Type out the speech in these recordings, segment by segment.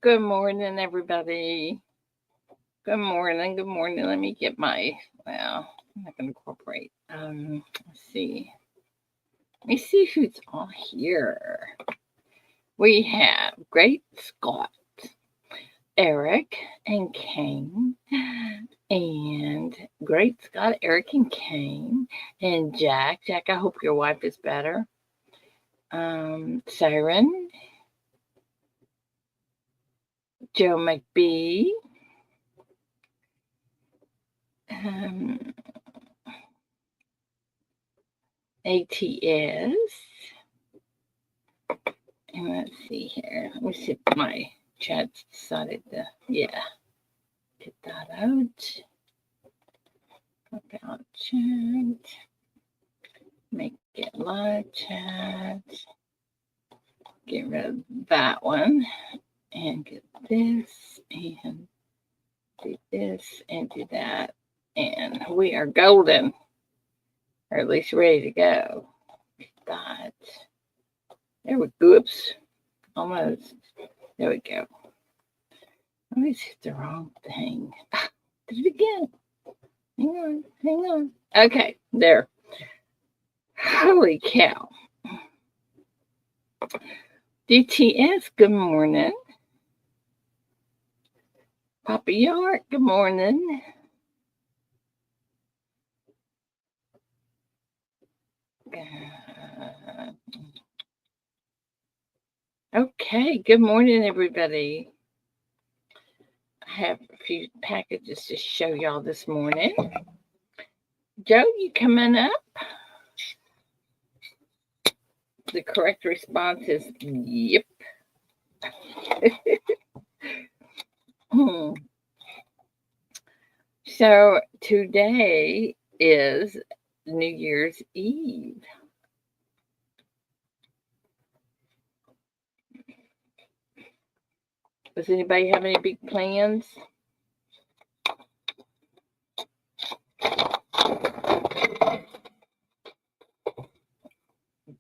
Good morning, everybody. Good morning. Good morning. Let me get my, I'm not going to incorporate. Let's see. Let me see who's on here. We have Great Scott, Eric, and Kane. And Great Scott, Eric, and Kane. And Jack. Jack, I hope your wife is better. Siren, Joe McBee, um, ATS, and let's see here. Let me see if my chat's decided to, get that out. Pop out chat, make it live chat, get rid of that one, and get this, and do this, and do that, and we are golden, or at least ready to go. That. There we go. Oops. Almost. There we go. I always hit the wrong thing. Did it again. Hang on. Okay, there. Holy cow. DTS, good morning. Papa York, good morning. Okay, good morning, everybody. I have a few packages to show y'all this morning. Joe, you coming up? The correct response is yep. So today is New Year's Eve. Does anybody have any big plans?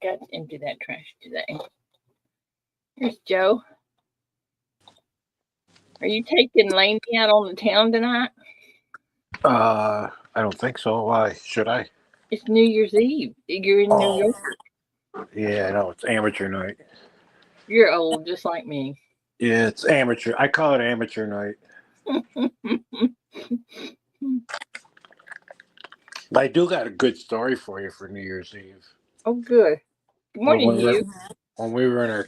Got to empty that trash today. Here's Joe. Are you taking Laney out on the town tonight? I don't think so. Why should I? It's New Year's Eve. You're in New York. Yeah, I know. It's amateur night. You're old, just like me. Yeah, it's amateur. I call it amateur night. I do got a good story for you for New Year's Eve. Oh, good. Good morning, Hugh. When we were in our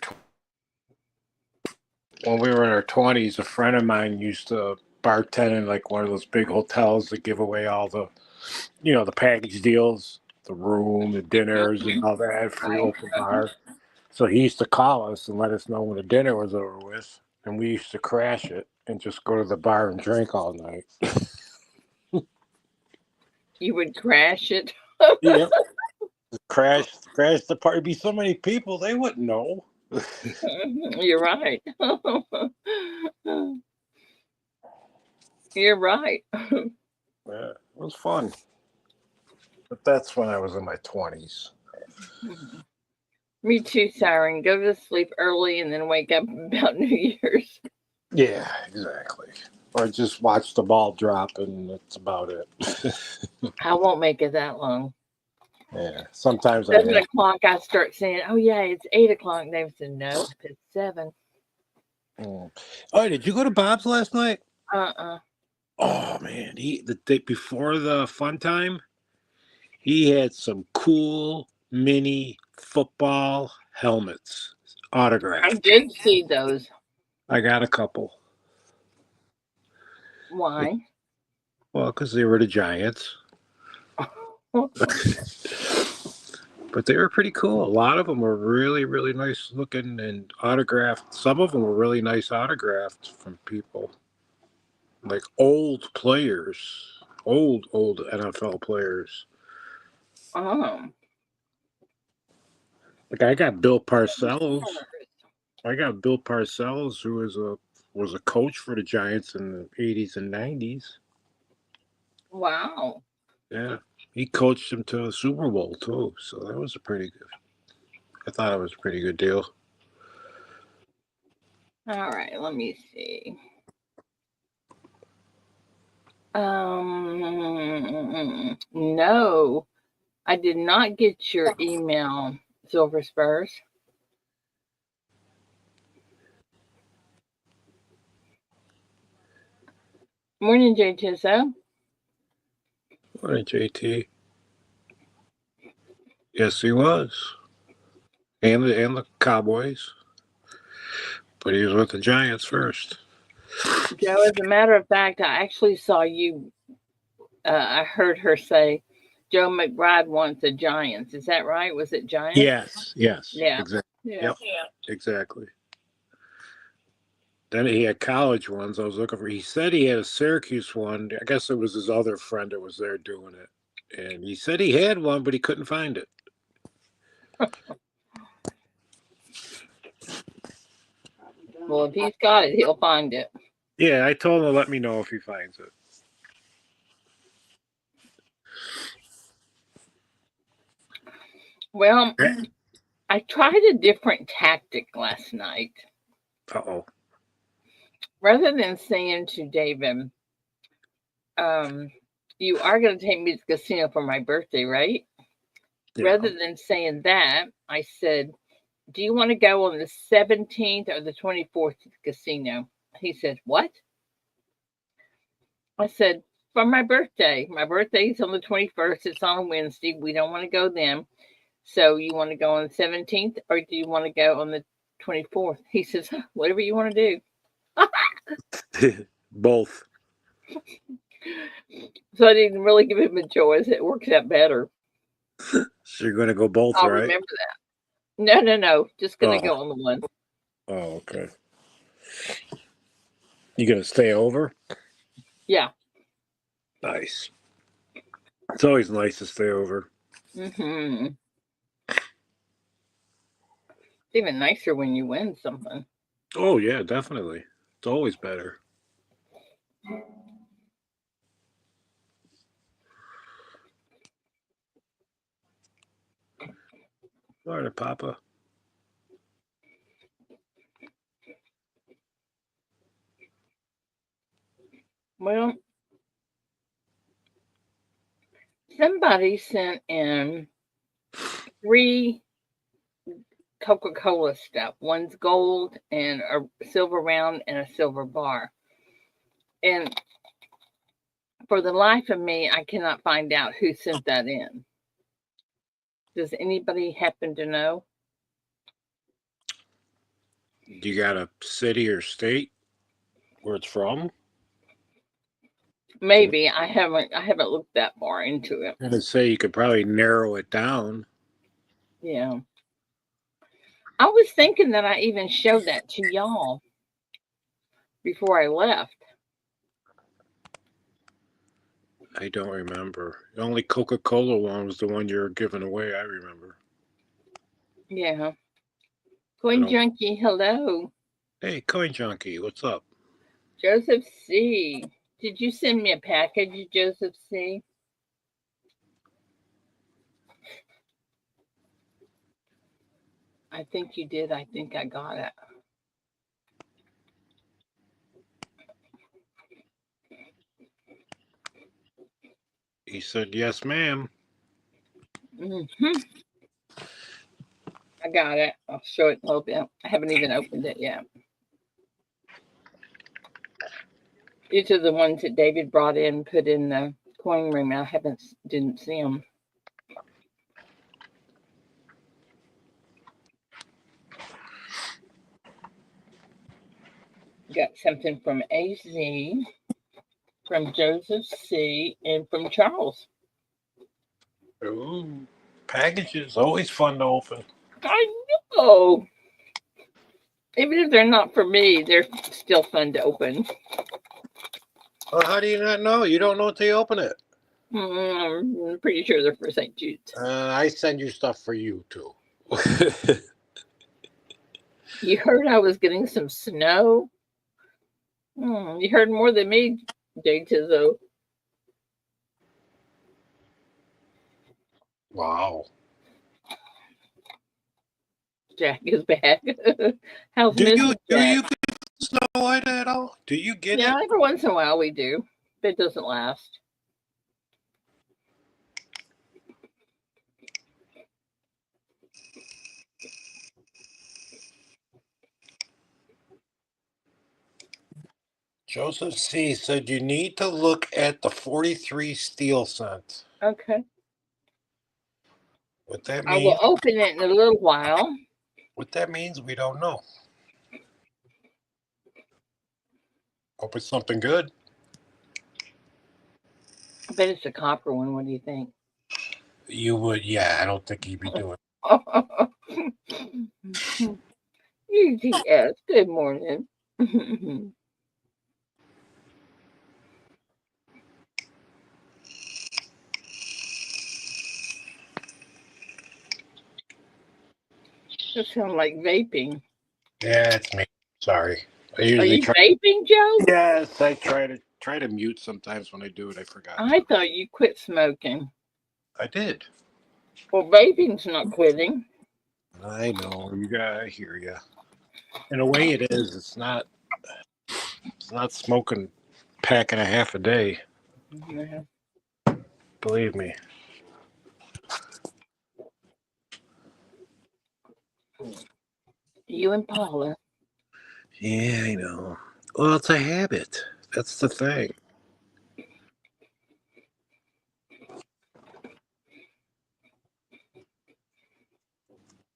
20s, a friend of mine used to bartend in like one of those big hotels that give away all the, the package deals, the room, the dinners, and all that, free open bar. So he used to call us and let us know when the dinner was over with, and we used to crash it and just go to the bar and drink all night. You would crash it? Yeah. Crash the party. Be so many people, they wouldn't know. You're right. You're right. Yeah, it was fun. But that's when I was in my 20s. Me too, Siren. Go to sleep early and then wake up about New Year's. Yeah, exactly. Or just watch the ball drop and that's about it. I won't make it that long. Yeah, sometimes 7 o'clock, I start saying, "Oh yeah, it's 8 o'clock." They said, "No, it's 7." Oh, did you go to Bob's last night? Uh-uh. Oh man, the day before the fun time, he had some cool mini football helmets autographed. I did see those. I got a couple. Why? Well, because they were the Giants. But they were pretty cool. A lot of them were really, really nice looking and autographed. Some of them were really nice autographed from people. Like old players. Old NFL players. Like I got Bill Parcells. Who was a coach for the Giants in the 80s and 90s. Wow. Yeah. He coached them to a Super Bowl too. So that was I thought it was a pretty good deal. All right, let me see. No, I did not get your email, Silver Spurs. Morning, J Tisso. Morning, JT. Yes, he was, and the Cowboys, but he was with the Giants first. Joe, as a matter of fact, I actually saw you. I heard her say Joe McBride wants the Giants. Is that right? Was it Giants? Yes, Yeah. exactly. Yeah. Yep, exactly. Then he had college ones. I was looking for. He said he had a Syracuse one. I guess it was his other friend that was there doing it, and he said he had one, but he couldn't find it. Well, if he's got it, he'll find it. Yeah, I told him to let me know if he finds it. Well, I tried a different tactic last night. Uh-oh. Rather than saying to David, um, you are going to take me to the casino for my birthday, right? Yeah. Rather than saying that, I said, do you want to go on the 17th or the 24th to the casino? He said, what? I said, for my birthday. My birthday's on the 21st. It's on a Wednesday. We don't want to go then. So you want to go on the 17th or do you want to go on the 24th? He says, whatever you want to do. Both. So I didn't really give him a choice. It works out better. So you're going to go both, I'll right? remember that. No. Just going to Oh. go on the one. Oh, okay. You going to stay over? Yeah. Nice. It's always nice to stay over. Mm-hmm. It's even nicer when you win something. Oh, yeah, definitely. It's always better. Morning, Papa. Well, somebody sent in 3 Coca-Cola stuff. One's gold and a silver round and a silver bar. And for the life of me, I cannot find out who sent that in. Does anybody happen to know? You got a city or state where it's from? Maybe I haven't looked that far into it. I'm going to say you could probably narrow it down. Yeah. I was thinking that I even showed that to y'all before I left. I don't remember. The only Coca-Cola one was the one you were giving away, I remember. Yeah. I Coin don't. Junkie, hello. Hey, Coin Junkie, what's up? Joseph C. Did you send me a package, Joseph C? I think you did. I think I got it. He said, yes, ma'am. Hmm. I got it. I'll show it a little bit. I haven't even opened it yet. These are the ones that David brought in, put in the coin room. I didn't see them. Got something from AZ, from Joseph C, and from Charles. Ooh, packages, always fun to open. I know. Even if they're not for me, they're still fun to open. Well, how do you not know? You don't know until you open it. I'm pretty sure they're for St. Jude's. I send you stuff for you, too. You heard I was getting some snow? You heard more than me, Jay Tizzo. Wow. Jack is back. How's Do you Mrs. do Jack? you avoid it at all? Do you get Yeah, it? every once in a while we do. But it doesn't last. Joseph C. said you need to look at the 43 steel cent. Okay. What that I will means? open it in a little while. What that means, we don't know. Hope it's something good. I bet it's a copper one. What do you think? You would, yeah. I don't think he'd be doing. UTS, good morning. That sounds like vaping. Yeah, it's me. Sorry. I Are usually you try. vaping, Joe? Yes, I try to mute sometimes when I do it. I forgot I to. thought you quit smoking. I did. Well, vaping's not quitting. I know. I hear you. In a way, it is. It's not. It's not smoking pack and a half a day. Yeah. Believe me. You and Paula. Yeah, I know. Well, it's a habit. That's the thing.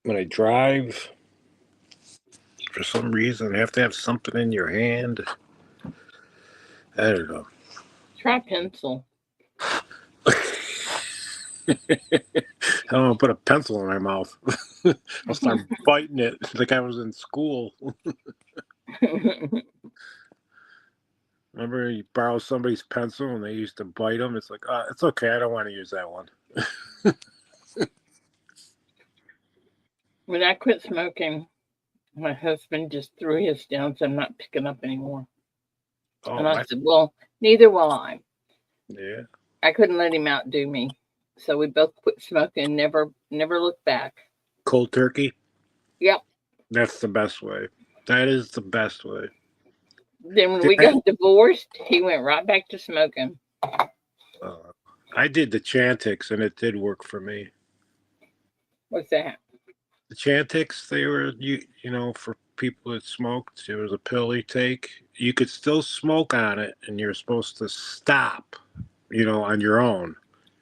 When I drive, for some reason, I have to have something in your hand. I don't know. Try pencil. I don't want to put a pencil in my mouth. I'll start biting it like I was in school. Remember, you borrow somebody's pencil and they used to bite them. It's like, it's okay. I don't want to use that one. When I quit smoking, my husband just threw his down, so I'm not picking up anymore. Oh And I my, said, well, neither will I. yeah. I couldn't let him outdo me. So we both quit smoking and never looked back. Cold turkey. Yep. That's the best way. That is the best way. Then when Did we got divorced, he went right back to smoking. uh, I did the Chantix and it did work for me. What's that? The Chantix, they were you know for people that smoked. There was a pill you take. You could still smoke on it, and you're supposed to stop. On your own,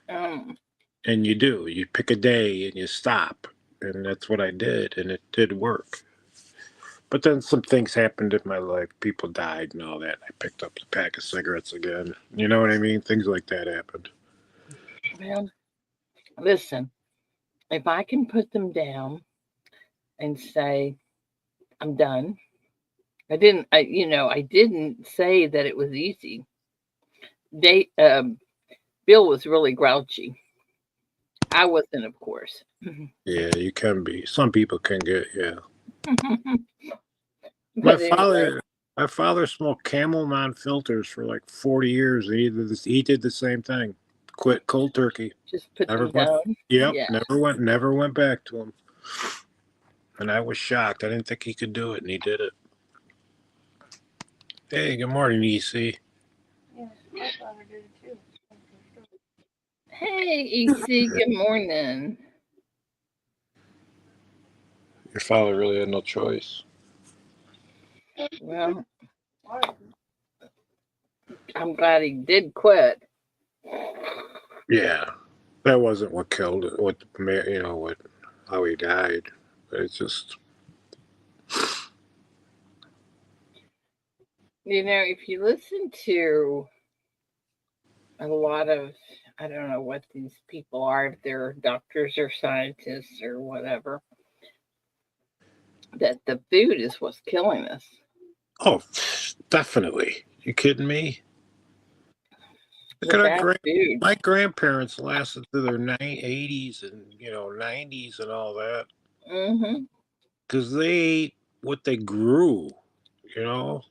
Um, and you do. You pick a day and you stop, and that's what I did, and it did work. But then some things happened in my life. People died and all that. I picked up the pack of cigarettes again. You know what I mean? Things like that happened. well, listen, if I can put them down and say I'm done, I didn't say that it was easy. They, Bill was really grouchy. I wasn't, of course. Yeah, you can be. Some people can get, yeah. My But anyway, father, my father smoked Camel non-filters for like 40 years. He did the same thing. Quit cold turkey. just put Never them went. down. Yep, Yeah. never went back to him. And I was shocked. I didn't think he could do it, and he did it. Hey, good morning, EC. Hey, EC, good morning. Your father really had no choice. Well, I'm glad he did quit. Yeah, that wasn't what killed it. What how he died. It's just If you listen to a lot of, I don't know what these people are, if they're doctors or scientists or whatever, that the food is what's killing us. oh, definitely. You kidding me? Look The at bad food. my grandparents lasted to their 80s and 90s and all that Hmm. because they ate what they grew. You know,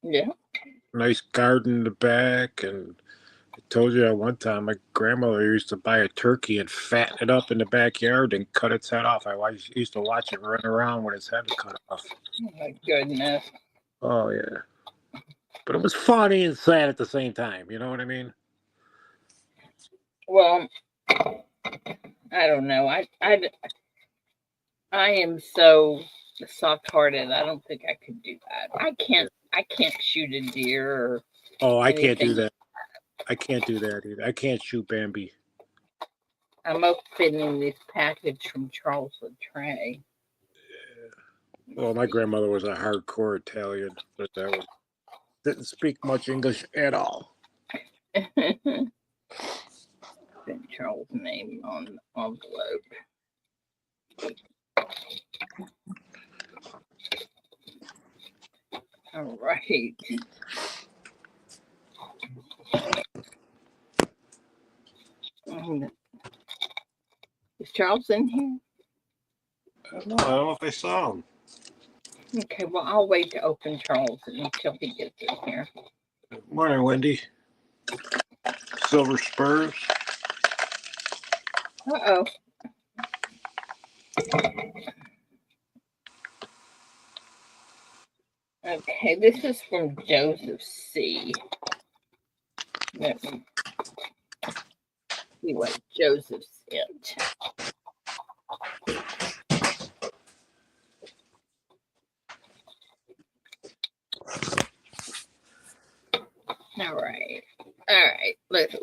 Yeah. nice garden in the back and I told you that one time my grandmother used to buy a turkey and fatten it up in the backyard and cut its head off. Used to watch it run around with its head cut off. Oh my goodness. Oh yeah, but it was funny and sad at the same time. You know what I mean? Well, I don't know. I am so soft-hearted. I don't think I could do that. I can't shoot a deer or Oh, I can't do anything. that. I can't do that either. I can't shoot Bambi. I'm opening this package from Charles Trey. Well, my grandmother was a hardcore Italian, but didn't speak much English at all. Charles' name on the envelope. All right. Is Charles in here? I don't know if I saw him. Okay, well, I'll wait to open Charles until he gets in here. Morning, Wendy. Silver Spurs. Uh-oh. Okay, this is from Joseph C. Let me see what Joseph sent. All right. Let's,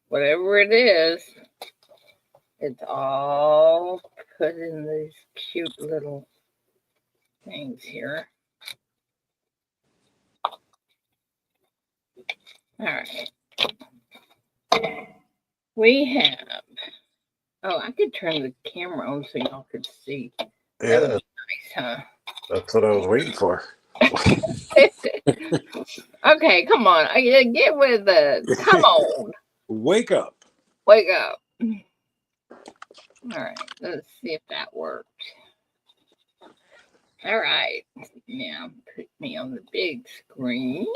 whatever it is, it's all put in these cute little things here. All right. We have, I could turn the camera on so y'all could see. That would be nice, huh? That's what I was waiting for. Okay, come on. Get with it. Come on. Wake up. Wake up. All right, let's see if that worked. All right, now put me on the big screen.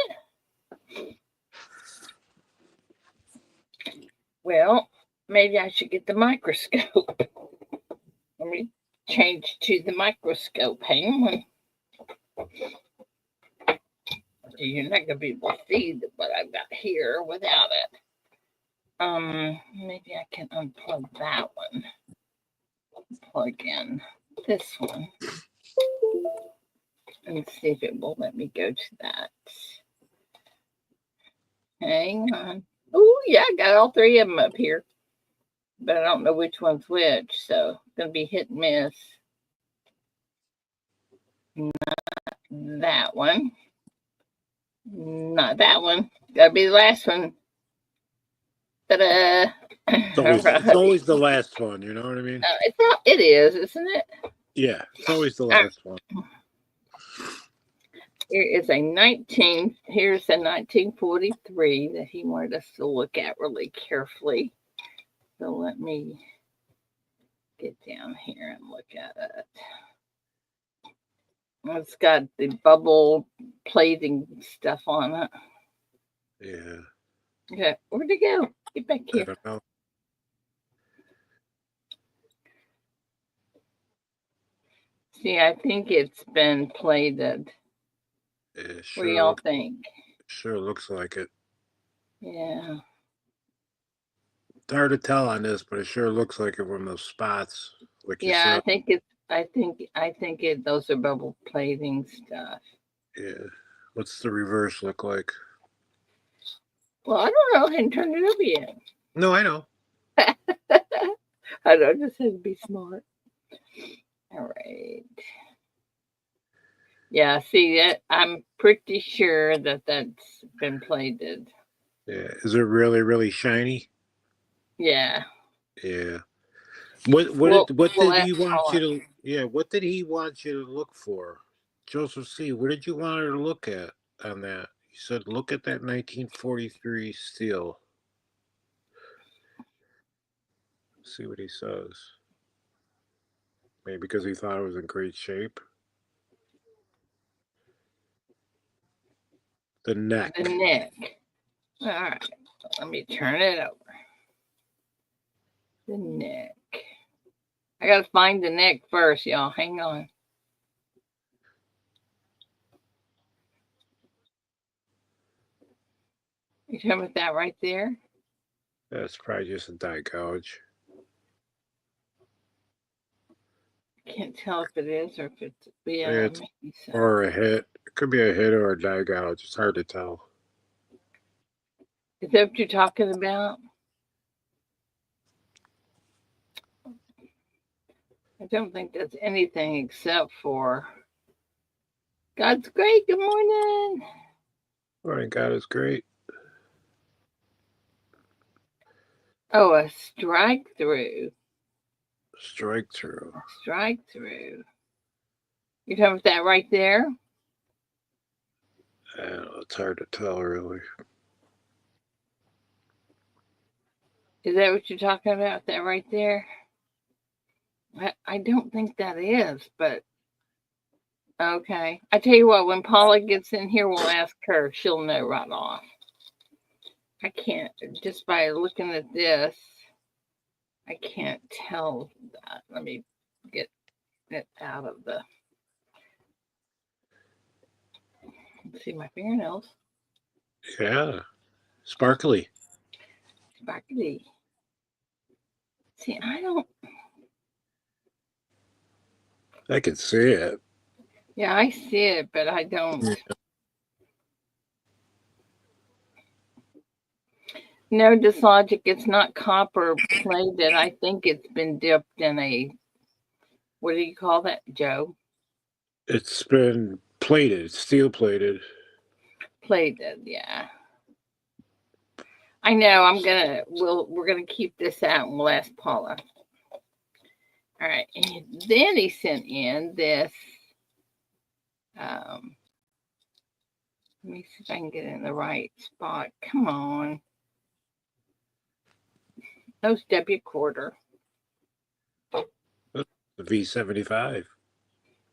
Well, maybe I should get the microscope. Let me change to the microscope. Hang on. You're not gonna be able to see what I've got here without it. Maybe I can unplug that one. Plug in this one. And see if it will let me go to that. Hang on. Oh, yeah, I got all three of them up here. But I don't know which one's which, so it's going to be hit and miss. Not that one. Not that one. Got to be the last one. Ta-da! It's always the last one, you know what I mean? It's not. It is, isn't it? Yeah, it's always the last one. Here's a 1943 that he wanted us to look at really carefully. So let me get down here and look at it. It's got the bubble plating stuff on it. Yeah. Okay, where'd it go? Get back here. I don't know. See, I think it's been plated. Yeah, What do y'all think? Sure looks like it. Yeah. It's hard to tell on this, but it sure looks like it from those spots. Like you said. I think those are bubble plating stuff. Yeah. What's the reverse look like? Well, I don't know. I hadn't turned it over yet. No, I know. I don't just have to be smart. All right. Yeah, see that I'm pretty sure that that's been plated. Yeah. Is it really, really shiny? Yeah. Yeah. What did he want you to? Yeah. What did he want you to look for, Joseph C? What did you want her to look at on that? He said, "Look at that 1943 steel." See what he says. Maybe because he thought it was in great shape. The neck. The neck. All right. Let me turn it over. The neck. I gotta find the neck first, y'all. Hang on. You talking about that right there? That's probably just a die gouge. I can't tell if it is or if it's, yeah, It's maybe so. or a hit. It could be a hit or a die gouge. It's hard to tell. Is that what you're talking about? I don't think that's anything except for God's great. Good morning. Morning, God is great. Oh, a strike through. Strike through. A strike through. You're talking about that right there? I don't know, it's hard to tell, really. Is that what you're talking about? That right there? I don't think that is, but okay. I tell you what, when Paula gets in here, we'll ask her. She'll know right off. I can't, just by looking at this, I can't tell that. Let me get it out of the. Let's see my fingernails. Yeah. Sparkly. Sparkly. See, I don't. I can see it. Yeah, I see it, but I don't. Yeah. No, Dislogic, it's not copper plated. I think it's been dipped in a, what do you call that, Joe? It's been plated, steel plated. Plated, yeah. I know. We're gonna keep this out and we'll ask Paula. All right, and then he sent in this. Um, Let me see if I can get it in the right spot. Come on. Those W quarter. The V75.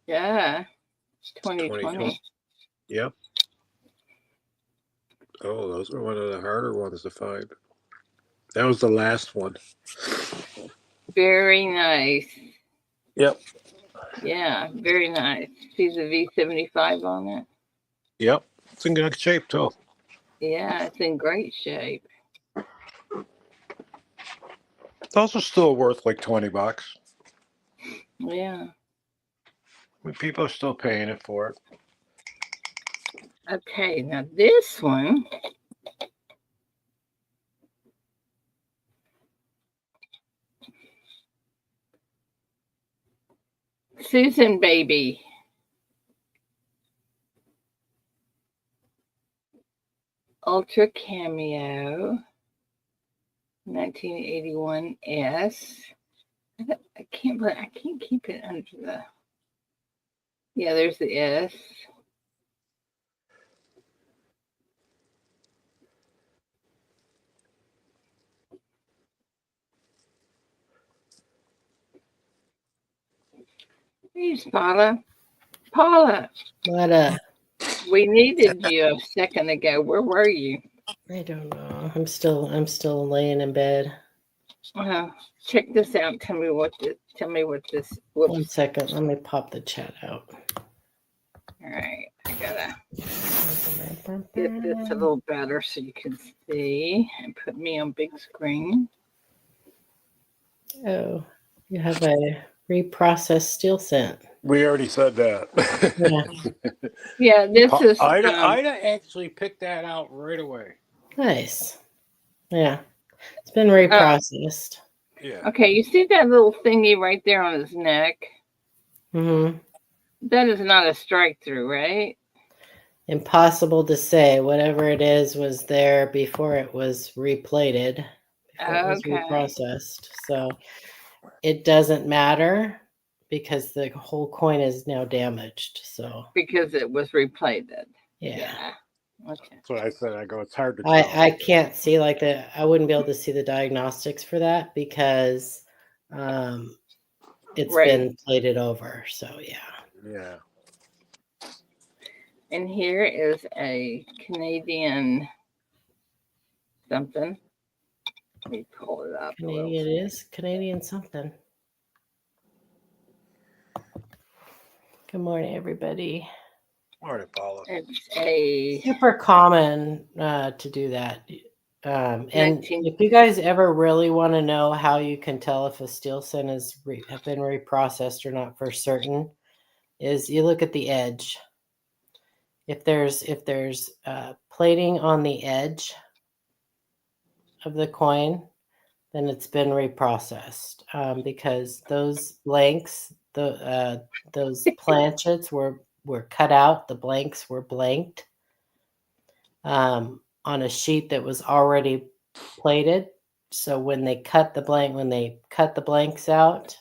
Yeah. 2020. 2020. Yep. Oh, those are one of the harder ones to find. That was the last one. Very nice. Yep. Yeah, very nice. See the V75 on it? Yep. It's in good shape, too. Yeah, it's in great shape. Those are still worth like $20. Yeah. I mean, people are still paying it for it. Okay, now this one. Susan Baby. Ultra Cameo. 1981 S. I can't keep it under the. Yeah, there's the S. Here's Paula. Paula, What we needed you a second ago. Where were you? I don't know. I'm still laying in bed. Check this out. Tell me what this. Whoops. 1 second. Let me pop the chat out. All right, I gotta get this a little better so you can see and put me on big screen. Oh, you have a reprocessed steel scent. We already said that. Yeah. Yeah, this is. Ida actually picked that out right away. Nice. Yeah. It's been reprocessed. Yeah. Okay, you see that little thingy right there on his neck? Mm-hmm. That is not a strike through, right? Impossible to say. Whatever it is was there before it was replated, before it was Okay. reprocessed. So it doesn't matter because the whole coin is now damaged. So Because it was replated. yeah. Okay. That's what I said. I go, it's hard to tell. I can't see I wouldn't be able to see the diagnostics for that because it's been plated over. So yeah. Yeah. And here is a Canadian something. Let me pull it up. Canadian is Canadian something. Good morning, everybody. Morning, Paula. It's a super common to do that. And 19 if you guys ever really want to know how you can tell if a steel sin has been reprocessed or not for certain, is you look at the edge. If there's plating on the edge of the coin, then it's been reprocessed, because those blanks, those planchets were cut out. The blanks were blanked on a sheet that was already plated. So when they cut the blanks out,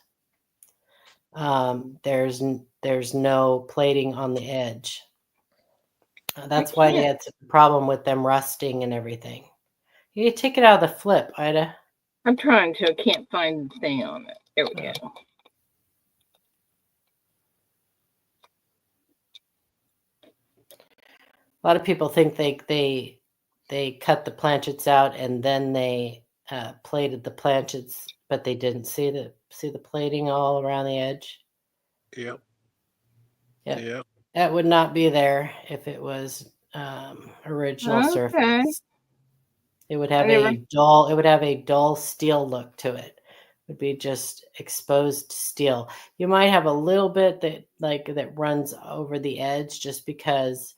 there's no plating on the edge. That's why they had a problem with them rusting and everything. You take it out of the flip, Ida. I'm trying to. I can't find the thing on it. There we go. A lot of people think they cut the planchets out and then they plated the planchets, but they didn't see the plating all around the edge. Yep. That would not be there if it was original surface. It would have a dull steel look to it. It would be just exposed steel. You might have a little bit that runs over the edge just because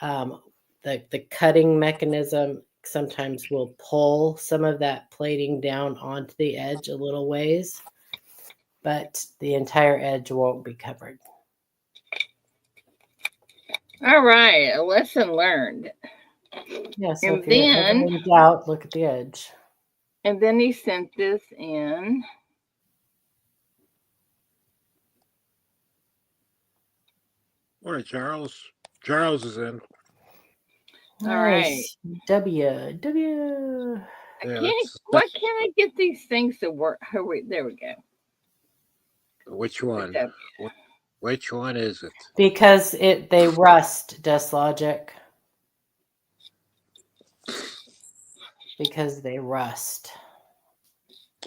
the cutting mechanism sometimes will pull some of that plating down onto the edge a little ways, but the entire edge won't be covered. All right, a lesson learned. Yeah, so if you're ever in doubt, look at the edge. And then he sent this in. Morning, Charles. Charles is in. All right. W. Why can't I get these things to work? Oh, wait, there we go. Which one? Which one is it? Because they rust, DeskLogic. Because they rust.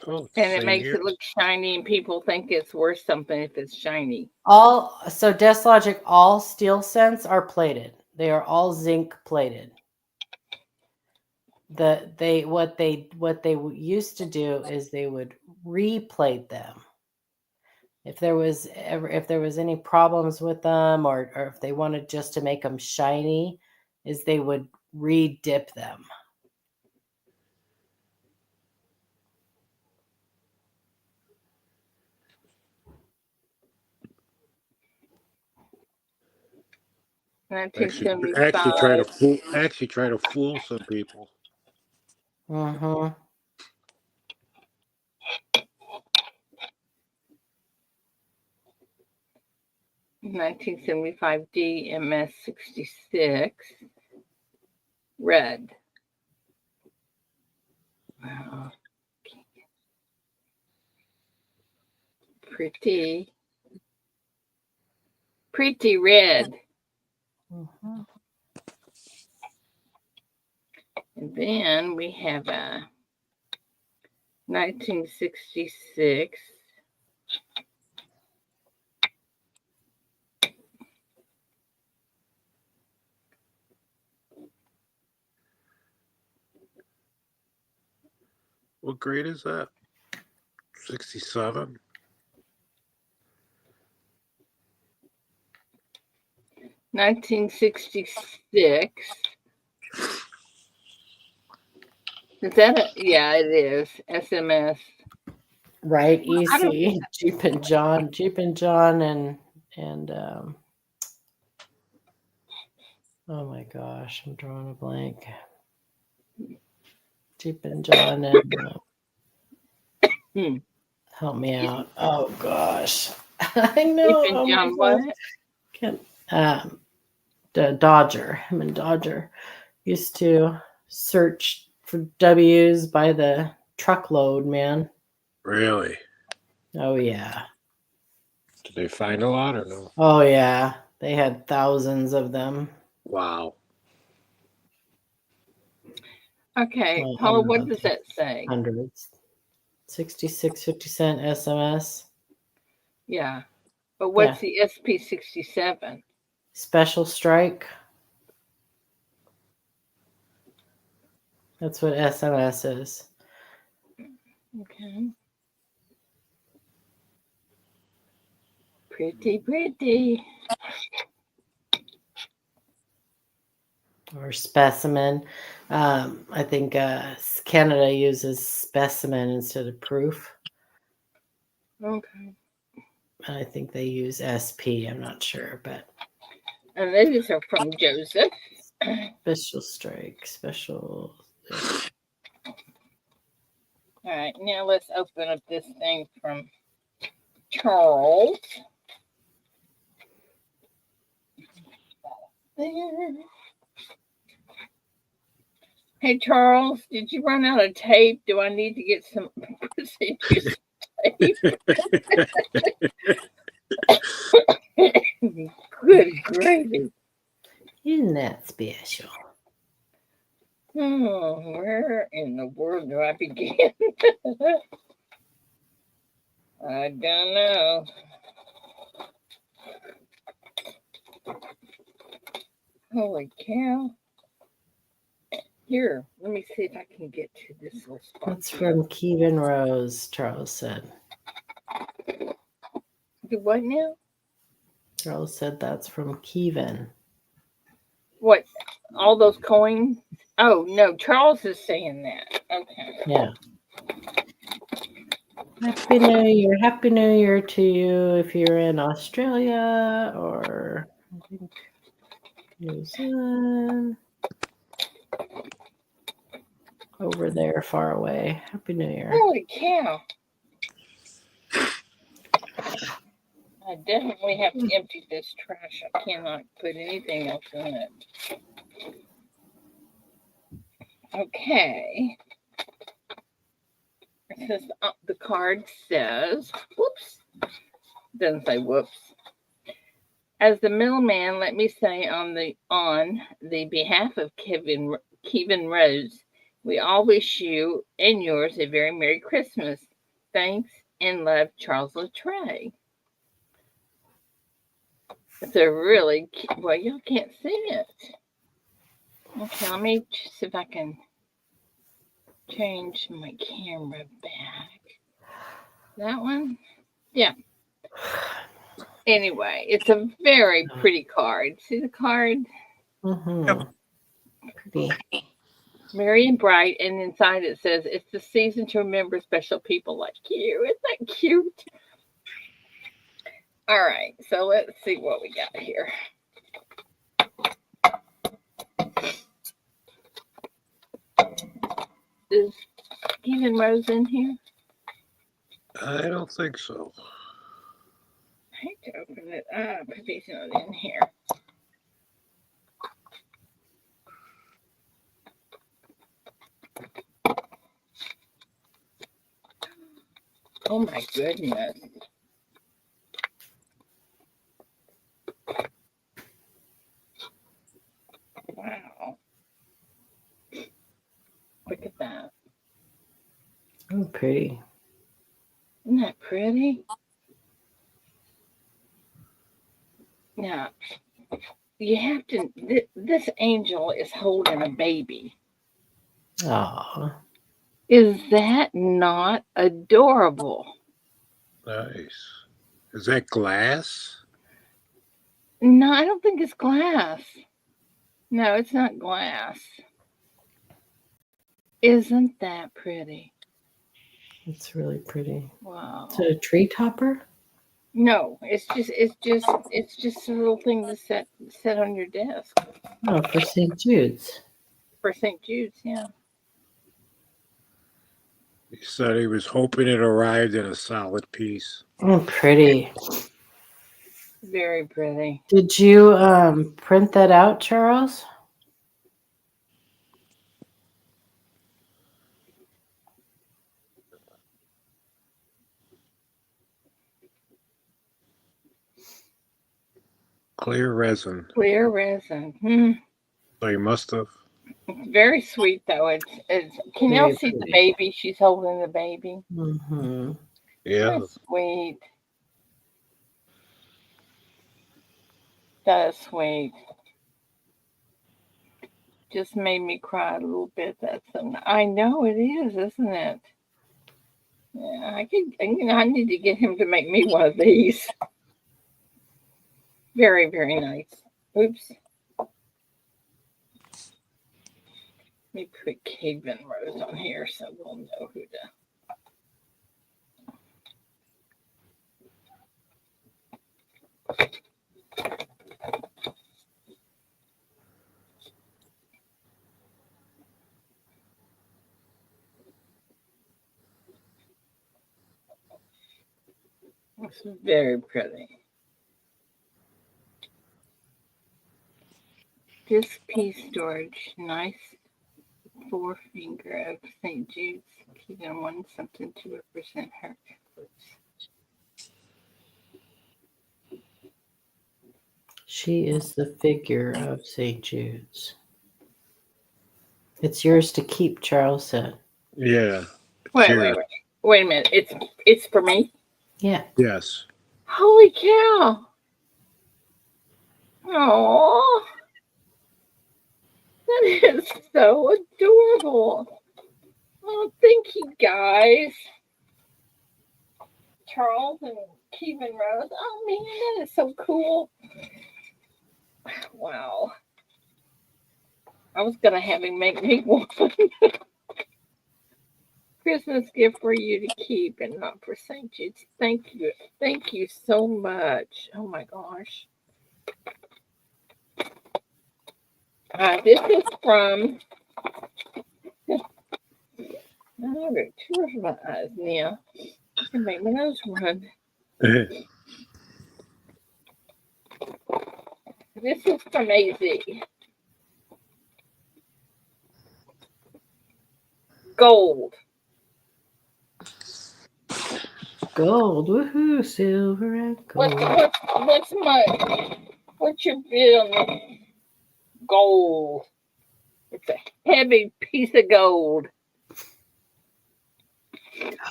Oh, and it makes it look shiny, and people think it's worth something if it's shiny. So DeskLogic, all SteelSense are plated. They are all zinc plated. What they used to do is they would replate them. If there was any problems with them, or if they wanted just to make them shiny, is they would re-dip them. Actually try to fool some people. 1975 DMS 66 red. Wow. Pretty red. And then we have a 1966 What grade is that? 67. 1966. Is that yeah, it is. SMS. Right, EC, Jeep and John, and oh my gosh, I'm drawing a blank. Jeep and John and help me out. Oh gosh, I know. Jeep and John, what? Dodger. Him and Dodger used to search for W's by the truckload, man. Really? Oh yeah. Did they find a lot or no? Oh yeah, they had thousands of them. Wow. Okay, Well, Paula, I'm what not does that say? hundreds. 66.50 SMS. Yeah, but Yeah. what's the SP67? Special strike. That's what SMS is. Okay. Pretty. Or specimen. I think Canada uses specimen instead of proof. Okay. And I think they use SP. I'm not sure, but And these are from Joseph. special strike, special. Yeah. All right, now let's open up this thing from Charles. There. Hey, Charles, did you run out of tape? Do I need to get some procedures tape? Good gravy. Isn't that special? Oh, where in the world do I begin? I don't know. Holy cow. Here, let me see if I can get to this little spot. That's from Kevin Rose, Charles said. Do what now? Charles said that's from Kevin. What? All those coins? Oh, no, Charles is saying that. Okay. Yeah. Happy New Year. Happy New Year to you if you're in Australia or I think New Zealand. Over there, far away. Happy New Year. Holy cow. I definitely have to empty this trash. I cannot put anything else in it. Okay. It says the card says, whoops. Doesn't say whoops. As the middleman, let me say on the behalf of Kevin Rose, we all wish you and yours a very Merry Christmas. Thanks and love, Charles Latray. It's a really well, y'all can't see it. Okay, let me see if I can change my camera back. That one? Yeah. Anyway, it's a very pretty card. See the card? Mm-hmm. Pretty. Merry and bright, and inside it says, "It's the season to remember special people like you." Isn't that cute? All right, so let's see what we got here. Is Stephen Rose in here? I don't think so. I hate to open it up if he's not in here. Oh my goodness. Wow. Look at that. Oh, pretty. Isn't that pretty? Now, you have to, this angel is holding a baby. Oh. Is that not adorable? Nice. Is that glass? No, I don't think it's glass. No, it's not glass. Isn't that pretty? It's really pretty. Wow. Is it a tree topper? No, it's just a little thing to set on your desk. Oh, for St. Jude's. For St. Jude's, yeah. He said he was hoping it arrived in a solid piece. Oh, pretty. Very pretty. Did you print that out, Charles? Clear resin. Clear resin. So you must have. It's very sweet though. It's can y'all Very see the pretty. baby? She's holding the baby. Mm-hmm. Yeah. That's sweet. That's sweet. Just made me cry a little bit. I know it is, isn't it? Yeah, I need to get him to make me one of these. Very, very nice. Oops. Let me put Caven Rose on here so we'll know who to. It's very pretty. This piece storage, nice forefinger of St. Jude's. Keeping one something to represent her efforts. She is the figure of St. Jude's. It's yours to keep, Charles said. Yeah. Wait. Wait a minute. It's for me? Yeah. Yes. Holy cow. Oh, that is so adorable. Oh, thank you guys. Charles and Keevan Rose. Oh man, that is so cool. Wow. I was gonna have him make me one. Christmas gift for you to keep and not for St. Jude's. Thank you. Thank you so much. Oh my gosh. This is from. Oh, I got tears in my eyes now. I can make my nose run. This is from AZ. Gold. Gold. Woohoo. Silver and gold. What's your bid on this gold? It's a heavy piece of gold.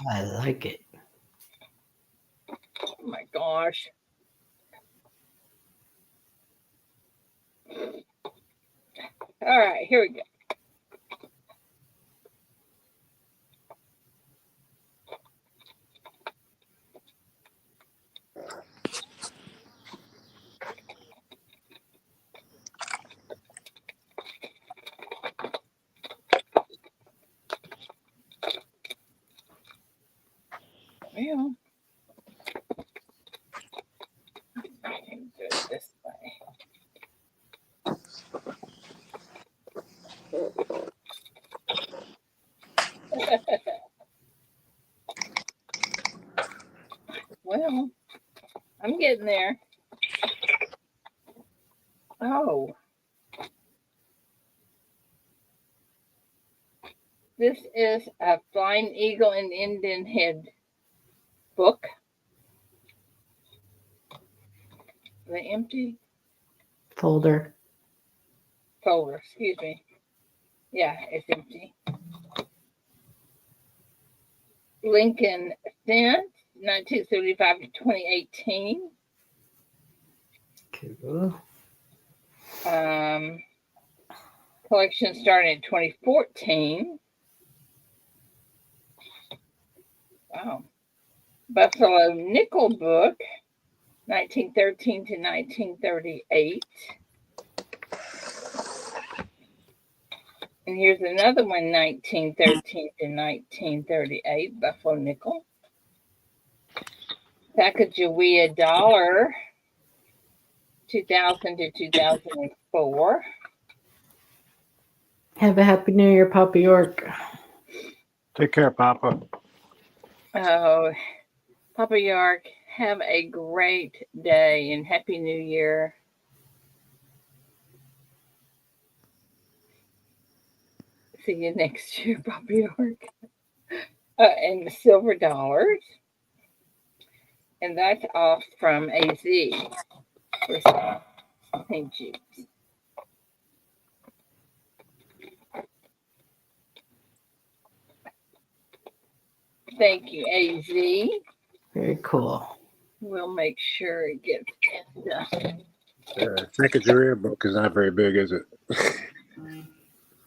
I like it. Oh my gosh. All right, here we go. Well, I can do it this way. Well, I'm getting there. Oh, this is a Flying Eagle and Indian Head book. The empty Folder. folder, excuse me. Yeah, it's empty. Lincoln Fence, 1975 to 2018. Cool. Collection started in 2014. Wow. Buffalo Nickel book, 1913 to 1938. And here's another one, 1913 to 1938, Buffalo Nickel. Sacagawea Dollar, 2000 to 2004. Have a happy new year, Papa York. Take care, Papa. Oh, Papa York, have a great day and Happy New Year. See you next year, Papa York. And the silver dollars. And that's off from AZ for St. Jude's. Thank you, AZ. Very cool. We'll make sure it gets done. Sacagawea book is not very big, is it?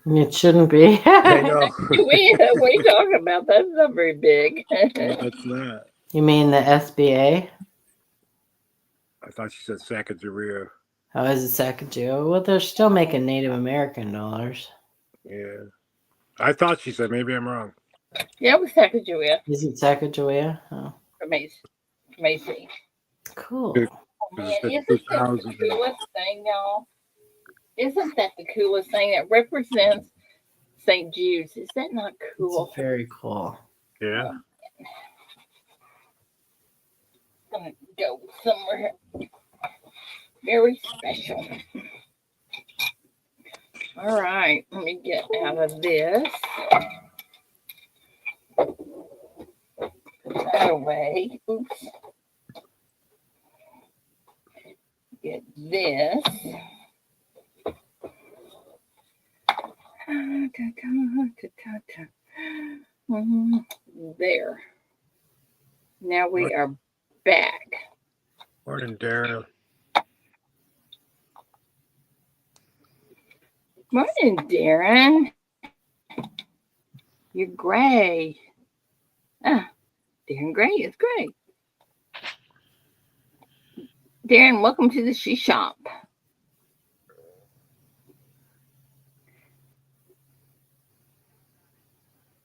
It shouldn't be. I know. What are you talking about? That's not very big. No, it's not. You mean the SBA? I thought you said Sacagawea. Oh, is it Sacagawea? Well, they're still making Native American dollars. Yeah. I thought she said. Maybe I'm wrong. Yeah, it was Sacagawea. Is it Sacagawea? Oh, Amazing. cool. Good. Oh, man, It's the isn't that the 2000. coolest thing, y'all? Isn't that the coolest thing that represents St. Jude's? Is that not cool? It's very cool. Yeah. I'm gonna go somewhere very special. All right, let me get out of this. Put that away. Oops. Get this. There. Now we are back. Morning, Darren. Morning, Darren. You're gray. Darren Gray is great. Darren, welcome to the She Shop.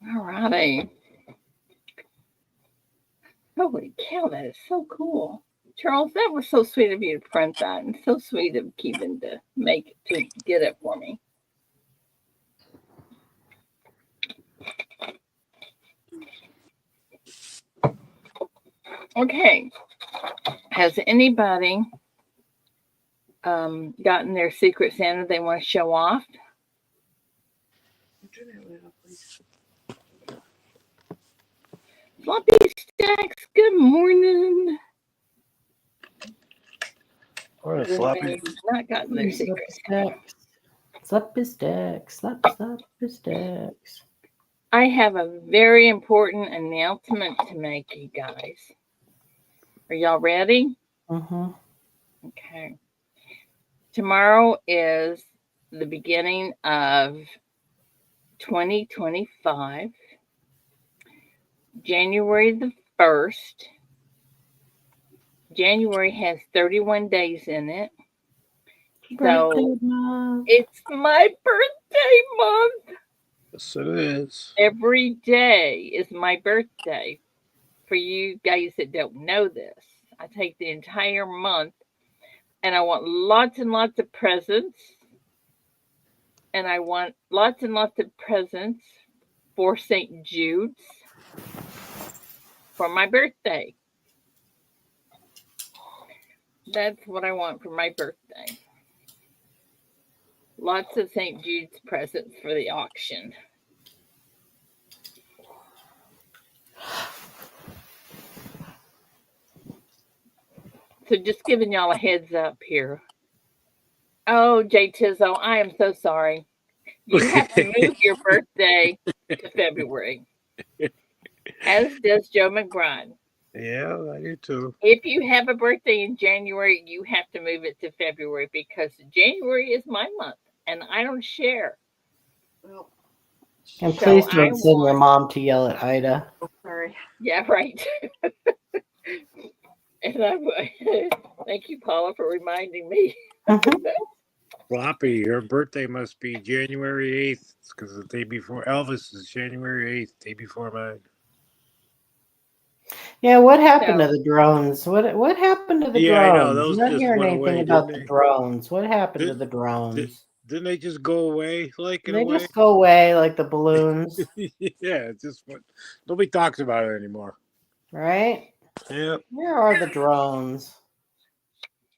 All righty. Holy cow, that is so cool. Charles, that was so sweet of you to print that, and so sweet of Keevan to get it for me. Okay. Has anybody gotten their Secret Santa they want to show off? Floppy Stacks, good morning. Morning, Floppy. Anybody's not gotten their Secret Santa. Sloppy Stacks. Sloppy Stacks. I have a very important announcement to make, you guys. Are y'all ready? Mm-hmm. Okay. Tomorrow is the beginning of 2025. January the 1st. January has 31 days in it. So it's my birthday month. Yes, it is. Every day is my birthday. For you guys that don't know this, I take the entire month and I want lots and lots of presents. And I want lots and lots of presents for St. Jude's for my birthday. That's what I want for my birthday. Lots of St. Jude's presents for the auction. So just giving y'all a heads up here. Oh, Jay Tizzo, I am so sorry. You have to move your birthday to February, as does Joe McBride. Yeah, I do too. If you have a birthday in January, you have to move it to February because January is my month and I don't share. And please don't send your mom to yell at Ida. Sorry. Yeah, right. And thank you, Paula, for reminding me. Floppy, your birthday must be January 8th because the day before Elvis is January 8th, day before mine. Yeah, what happened to the drones? What happened to the drones? I know. Those I'm not just hearing went anything away, about didn't the they? drones. What happened to the drones? Didn't they just go away? Like in They a way? just go away like the balloons. Yeah, it just went. Nobody talks about it anymore. Right? Yeah. Where are the drones?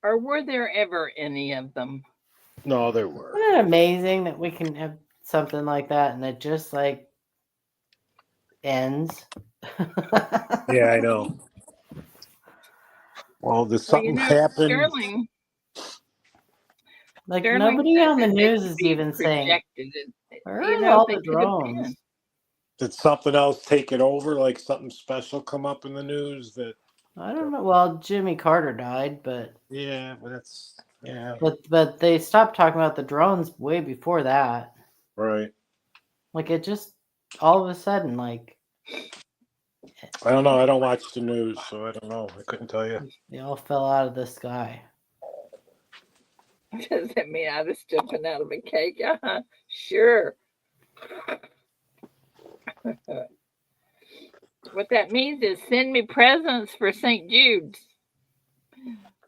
Or were there ever any of them? No, there were. Isn't it amazing that we can have something like that and it just like ends? Yeah, I know. Well, did something happen? Sterling. Like Sterling nobody said on the that they news could is be even saying, projected. where are all they the could have drones? been. Did something else take it over? Like something special come up in the news that? I don't know. Well, Jimmy Carter died, but That's but they stopped talking about the drones way before that. right. Like it just all of a sudden, like I don't know. I don't watch the news, so I don't know. I couldn't tell you. they all fell out of the sky. Does that mean I was jumping out of a cake? Sure. What that means is send me presents for St. Jude's.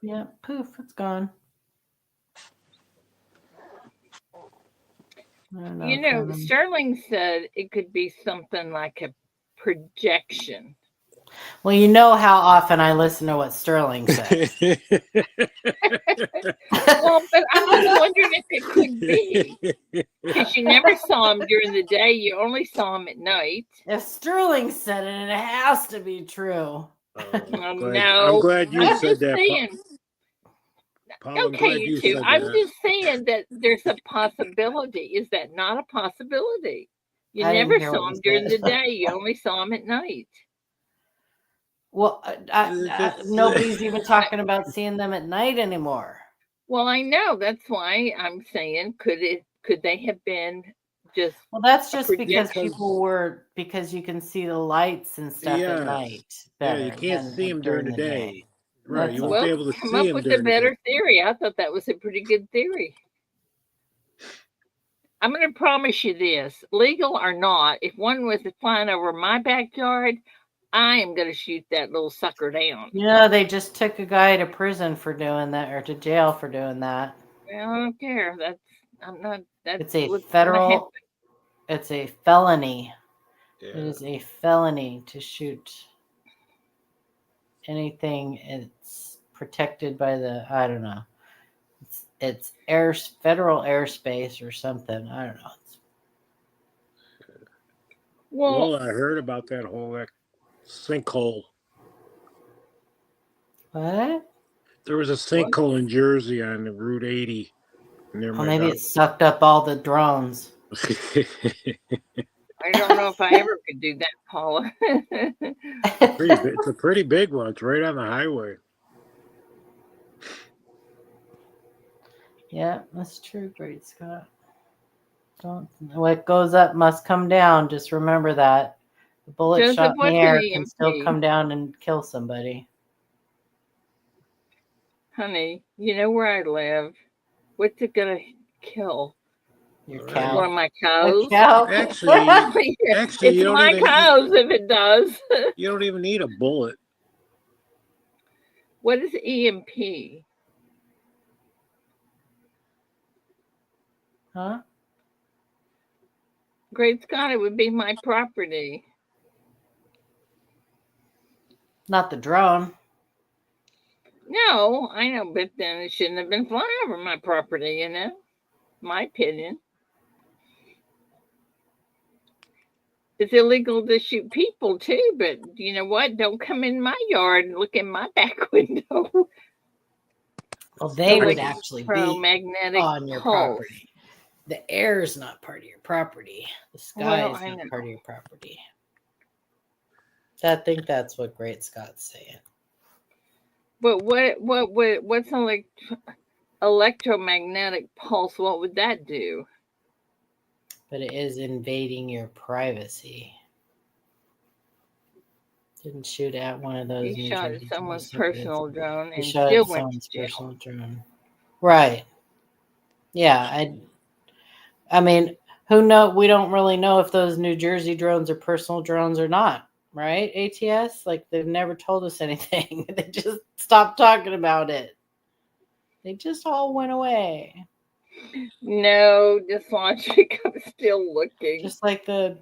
Yeah, poof, it's gone. You know, Sterling said it could be something like a projection. Well, you know how often I listen to what Sterling says. Well, but I'm just wondering if it could be. Because you never saw him during the day, you only saw him at night. If Sterling said it, it has to be true. I'm No, glad you I'm said just that. saying. Paul, I'm Okay, glad you you two. said I'm that. just saying that there's a possibility. Is that not a possibility? You I didn't never hear saw what him you during the said. day. You only saw him at night. Well, nobody's even talking about seeing them at night anymore. Well, I know. That's why I'm saying, could they have been just? Well, that's just because projection? because you can see the lights and stuff at night better. Yeah, you can't see them during the day. Right, you won't Well, be able to come see up them with a during the day. better theory. I thought that was a pretty good theory. I'm going to promise you this, legal or not, if one was flying over my backyard, I am going to shoot that little sucker down. You know, they just took a guy to prison for doing that, or to jail for doing that. Well, I don't care. It's a federal. It's a felony. Yeah. It is a felony to shoot anything. It's protected by the. I don't know. It's federal airspace or something. I don't know. Well, I heard about that whole sinkhole. What? There was a sinkhole in Jersey on Route 80 near my maybe house. it sucked up all the drones. I don't know if I ever could do that, Paula. It's a pretty big one. It's right on the highway. Yeah, that's true, Great Scott. What goes up must come down. Just remember that. The bullet shot in the air can still come down and kill somebody. Honey, you know where I live. What's it gonna kill? Your cow. One of my cows. Actually, it's my cows if it does. You don't even need a bullet. What is EMP? Huh? Great Scott, it would be my property. Not the drone. No, I know, but then it shouldn't have been flying over my property, you know? My opinion. It's illegal to shoot people too, but you know what? Don't come in my yard and look in my back window. Well, they would actually be on your property. The air is not part of your property. The sky is not part of your property. I think that's what Great Scott's saying. But what's an electromagnetic pulse? What would that do? But it is invading your privacy. Didn't shoot at one of those. He shot at someone's personal drone and shot still at went someone's to jail. personal drone. Right. Yeah, I mean, who know? We don't really know if those New Jersey drones are personal drones or not, right? ATS, like they've never told us anything. They just stopped talking about it. They just all went away. No, just logic. I'm still looking. Just like the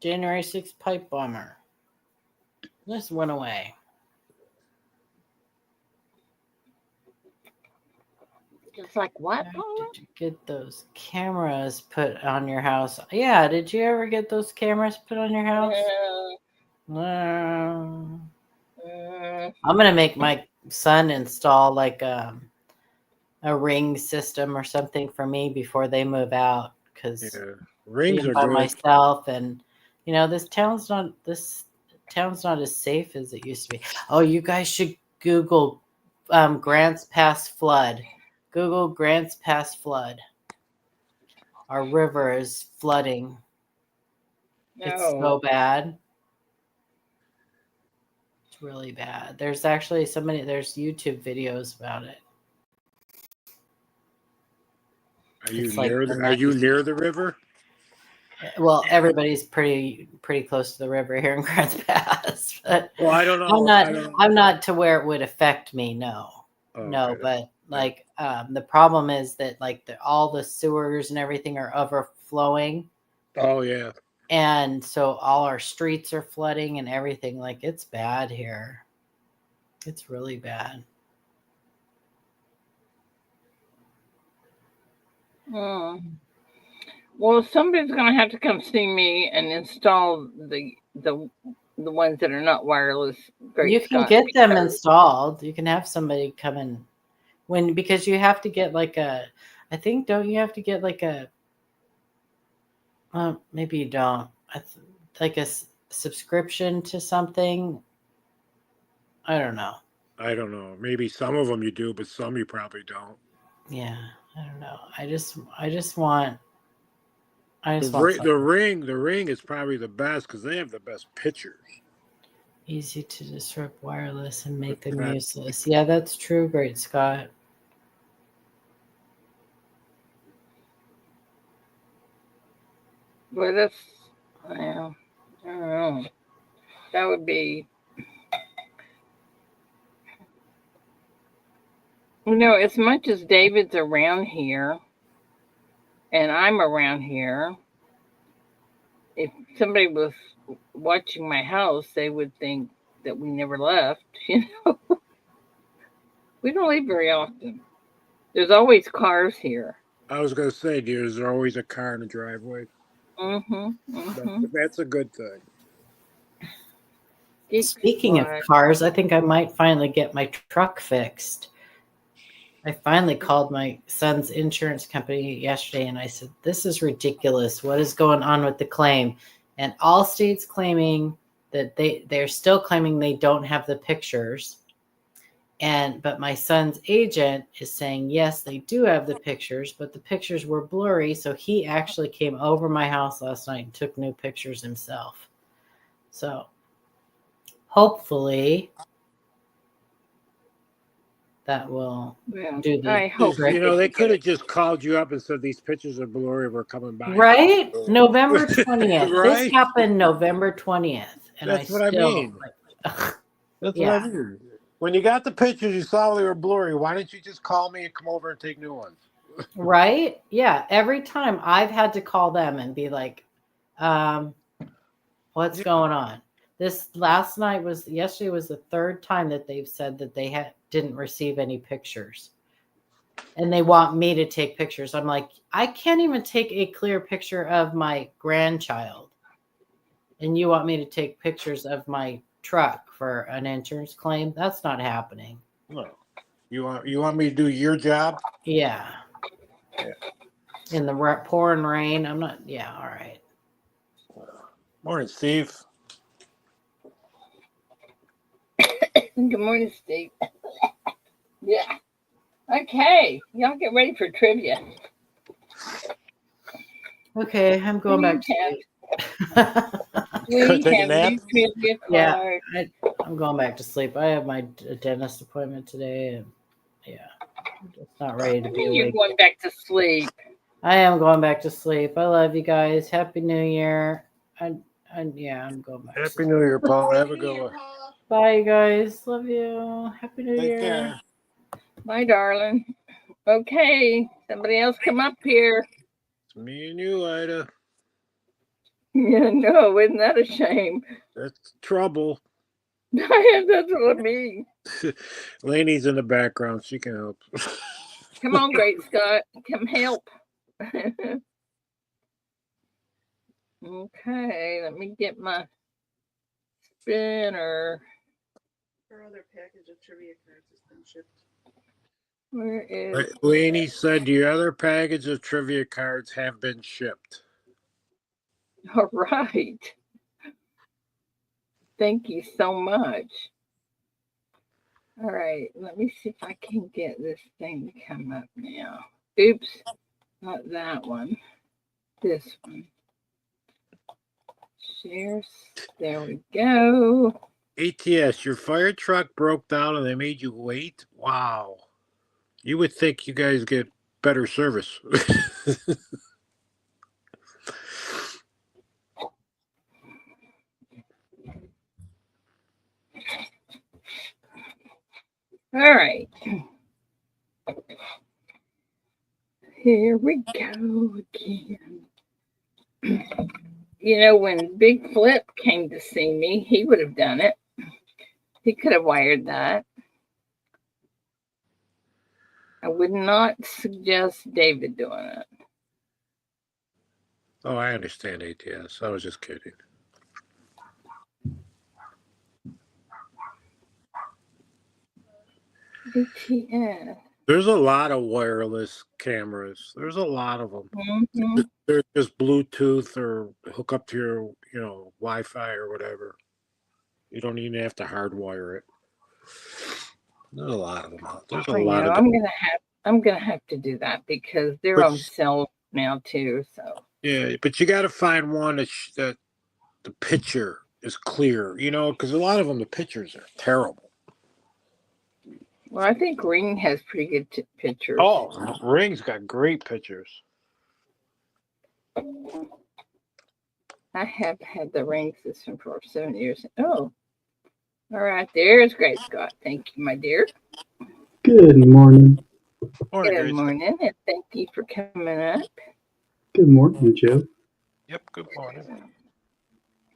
January 6th pipe bomber. Just went away. Just like what, Paula? Did you get those cameras put on your house? Yeah, did you ever get those cameras put on your house? No. I'm going to make my son install like a Ring system or something for me before they move out, because Rings being are by good. myself, and this town's not as safe as it used to be. Oh, you guys should Google Grants Pass flood. Google Grants Pass flood. Our river is flooding. It's so bad. It's really bad. There's actually there's YouTube videos about it. Are you near the river? Well, everybody's pretty close to the river here in Grants Pass, but Well, I don't know. I'm not to where it would affect me. No, okay. But like the problem is that like all the sewers and everything are overflowing. Oh yeah. And so all our streets are flooding and everything. Like it's bad here. It's really bad. Well, somebody's going to have to come see me and install the ones that are not wireless. You can get them installed. You can have somebody come in because you have to get like I think, don't you have to get like maybe you don't. Like a subscription to something. I don't know. Maybe some of them you do, but some you probably don't. Yeah, I don't know. I just want. The ring is probably the best because they have the best pictures. Easy to disrupt wireless and make them useless. Yeah, that's true. Great Scott. Well, that's, well, I don't know. That would be, as much as David's around here and I'm around here, if somebody was watching my house, they would think that we never left. We don't leave very often. There's always cars here. I was going to say, there's always a car in the driveway. That's a good thing. Speaking of cars, I think I might finally get my truck fixed. I finally called my son's insurance company yesterday and I said, this is ridiculous. What is going on with the claim? And Allstate's claiming that they're still claiming they don't have the pictures. But my son's agent is saying, yes, they do have the pictures, but the pictures were blurry. So he actually came over my house last night and took new pictures himself. So hopefully that will do the I hope trick. They could have just called you up and said these pictures are blurry. We're coming by. Right? November 20th. Right? This happened November 20th. And That's what I mean. That's what I mean. When you got the pictures, you saw they were blurry. Why didn't you just call me and come over and take new ones? Right? Yeah. Every time I've had to call them and be like, what's going on? Yesterday was the third time that they've said that they didn't receive any pictures. And they want me to take pictures. I'm like, I can't even take a clear picture of my grandchild. And you want me to take pictures of my truck for an insurance claim? That's not happening. No. You want me to do your job? Yeah. In the pouring rain. I'm not. Yeah. All right. Morning, Steve. Good morning, Steve. Yeah. Okay. Y'all get ready for trivia. Okay. I'm going back to sleep. We have new trivia card. Yeah. I'm going back to sleep. I have my dentist appointment today. And yeah. I'm just not ready to be awake. You're going back to sleep. I am going back to sleep. I love you guys. Happy New Year. Yeah, I'm going back. Happy New Year, Paul. Have a good one. Bye, you guys. Love you. Happy New Year. Care. Bye, darling. Okay, somebody else come up here. It's me and you, Ida. Yeah, no, isn't that a shame? That's trouble. That's what I mean. Lainey's in the background. She can help. Come on, Great Scott. Come help. Okay, let me get my spinner. Her other package of trivia cards has been shipped. Where is Lainey said the other package of trivia cards have been shipped. All right. Thank you so much. All right, let me see if I can get this thing to come up now. Oops, not that one. This one. Shares. There we go. ATS, your fire truck broke down and they made you wait? Wow. You would think you guys get better service. All right. Here we go again. You know, when Big Flip came to see me, he would have done it. He could have wired that. I would not suggest David doing it. Oh, I understand ATS. I was just kidding. ATS. There's a lot of wireless cameras. There's a lot of them. Mm-hmm. They're just Bluetooth or hook up to your, Wi-Fi or whatever. You don't even have to hardwire it. There's a lot of them out. There's a I lot know. of. I'm gonna have to do that because they're But on sale now too. So yeah, but you got to find one that the picture is clear. Because a lot of them the pictures are terrible. well, I think Ring has pretty good pictures. Oh, Ring's got great pictures. I have had the Ring system for 7 years. Oh, all right. There's Great Scott. Thank you, my dear. Good morning. Morning, Good Grace. morning, and thank you for coming up. Good morning, Joe. Yep. Good morning.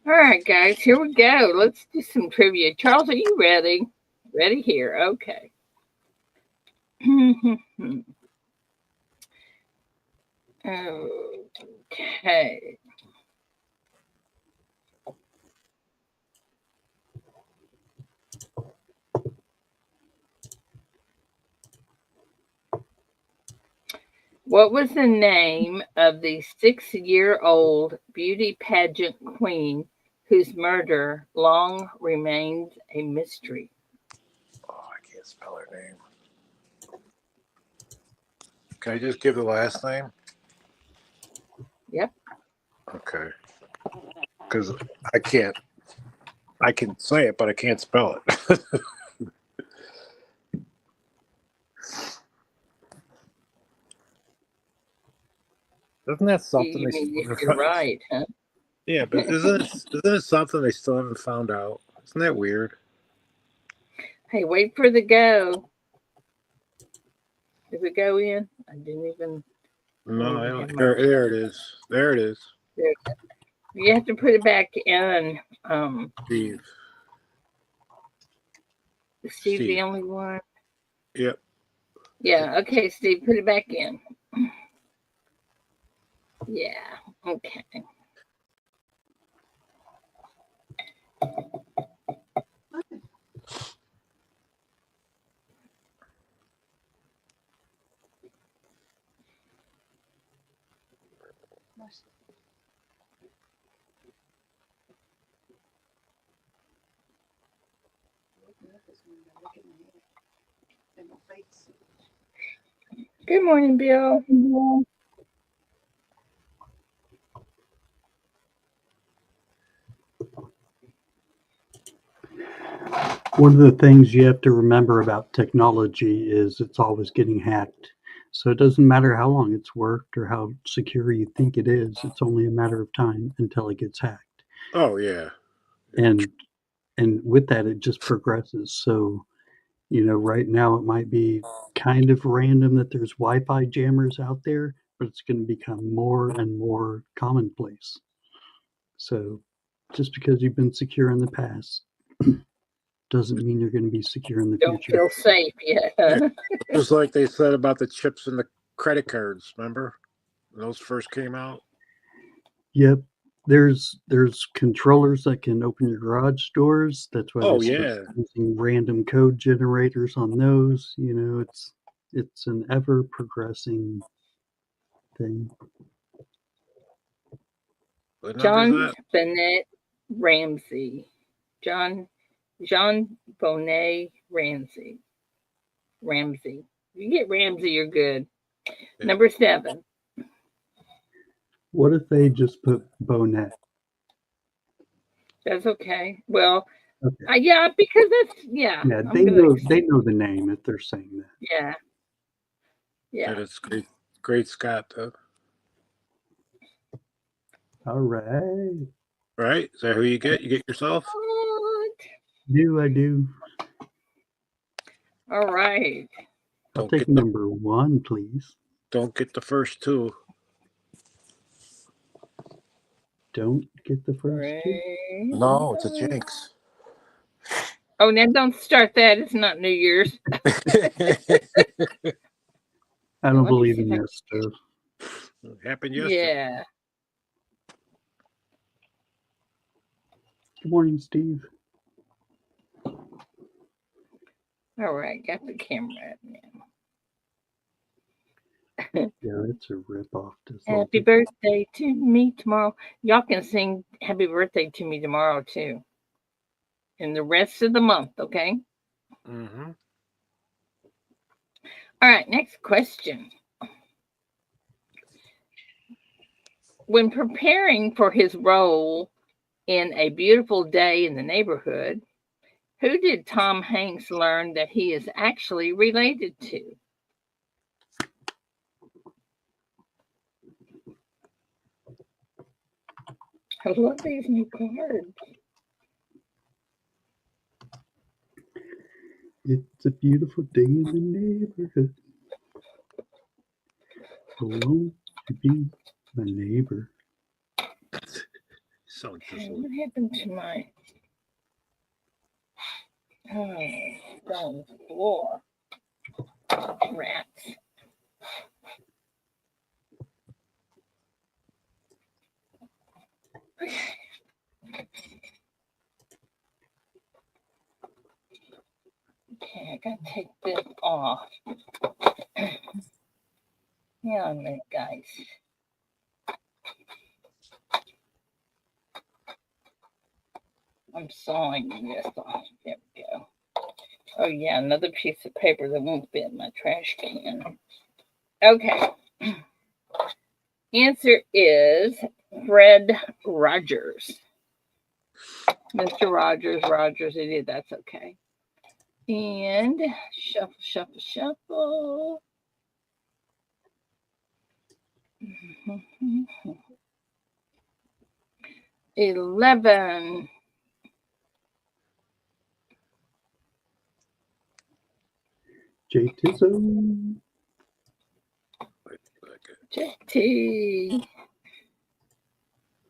All right, guys, here we go. Let's do some trivia. Charles, are you ready? Ready here. Okay. Okay. What was the name of the 6-year-old beauty pageant queen whose murder long remains a mystery? Oh, I can't spell her name. Can I just give the last name? Yep. Okay. Because I can't. I can say it, but I can't spell it. Isn't that something You they mean still if haven't you're right, huh? Yeah, but isn't it something they still haven't found out? Isn't that weird? Hey, wait for the go. Did we go in? I didn't even. No, I Maybe don't. have my. There it is. There it is. There. You have to put it back in. Steve. Is Steve the Steve. only one? Yep. Yeah. Okay, Steve, put it back in. Yeah. Okay. Good morning, Bill. One of the things you have to remember about technology is it's always getting hacked. So it doesn't matter how long it's worked or how secure you think it is, it's only a matter of time until it gets hacked. Oh yeah. And and with that it just progresses. So, right now it might be kind of random that there's Wi-Fi jammers out there, but it's going to become more and more commonplace. So just because you've been secure in the past doesn't mean you're going to be secure in the Don't future. feel safe yet. Yeah. Huh? Just like they said about the chips in the credit cards. Remember when those first came out? Yep. There's controllers that can open your garage doors. That's why they Oh start yeah. using random code generators on those. It's an ever progressing thing. What number is John that? Bonnet Ramsey. John Bonnet Ramsey. Ramsey. If you get Ramsey, you're good. Yeah. Number 7. What if they just put Bonnet? That's okay. Well, Okay. yeah, because that's Yeah, I'm they gonna know the name if they're saying that. yeah. Yeah. That is great Scott, though. All right. Right? Is that who you get? You get yourself? I do. All right. I'll Don't take get the number 1, please. don't get the first 2. Don't get the first 2. No, it's a jinx. Oh, now don't start that. It's not New Year's. I don't Let me believe see in if I- that stuff. It happened yesterday. Yeah. Good morning, Steve. All right. Got the camera up now. Yeah, it's a ripoff. Happy birthday to me tomorrow. Y'all can sing happy birthday to me tomorrow too. And the rest of the month, okay? Mm-hmm. All right, next question. When preparing for his role in A Beautiful Day in the Neighborhood, who did Tom Hanks learn that he is actually related to? I love these new cards. It's a beautiful day in the neighborhood. I want to be my neighbor. So Okay, what happened to my on the floor? Rats. Okay, I gotta take this off. Yeah, a minute, guys. I'm sawing this off. There we go. Oh yeah, another piece of paper that won't fit in my trash can. Okay. Answer is Fred Rogers. Mr. Rogers, idiot, that's okay. And shuffle. 11. Jay Tizzo. JT.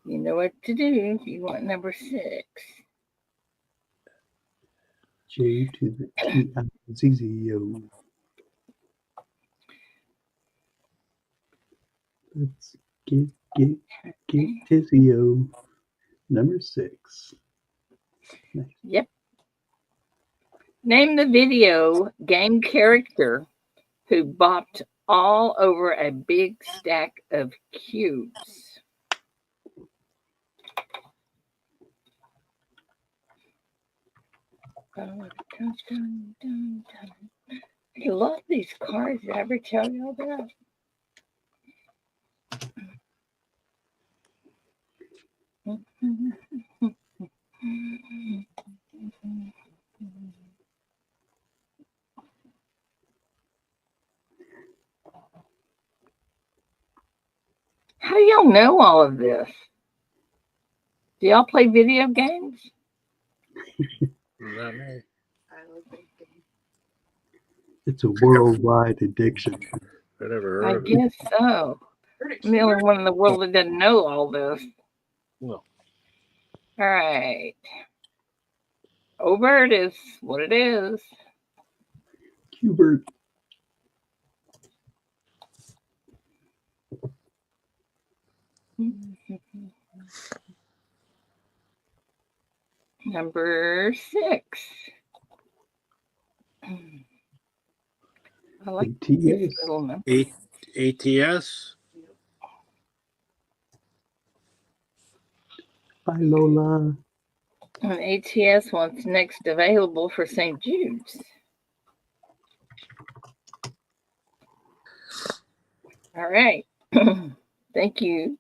You know what to do. You want number 6. J to the T-I-Z-Z-O. Let's get Tizio. Number 6. Nice. Yep. Name the video game character who bopped all over a big stack of cubes. I love these cards. Did I ever tell you all that? How do y'all know all of this? Do y'all play video games? Not me. I love that game. It's a worldwide addiction. I never I heard of it. guess so. I'm the only one in the world that doesn't know all this. No. All right. Overt is what it is. Hubert. Number 6. I like these ATS. little numbers. ATS? Bye, Lola. And ATS wants next available for St. Jude's. All right. Thank you.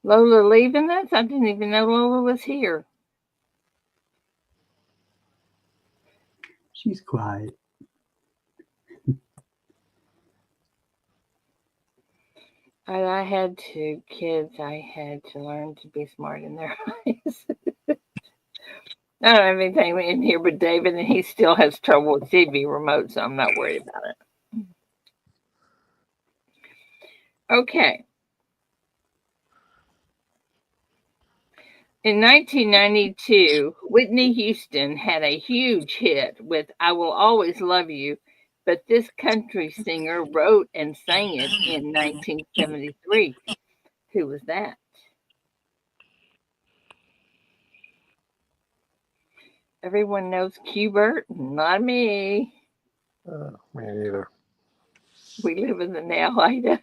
Lola leaving us? I didn't even know Lola was here. She's quiet. I had two kids. I had to learn to be smart in their eyes. I don't have anything in here but David, and he still has trouble with TV remote, so I'm not worried about it. Okay. In 1992, Whitney Houston had a huge hit with I Will Always Love You, but this country singer wrote and sang it in 1973. Who was that? Everyone knows Qbert, not me. Me neither. We live in the now, Ida.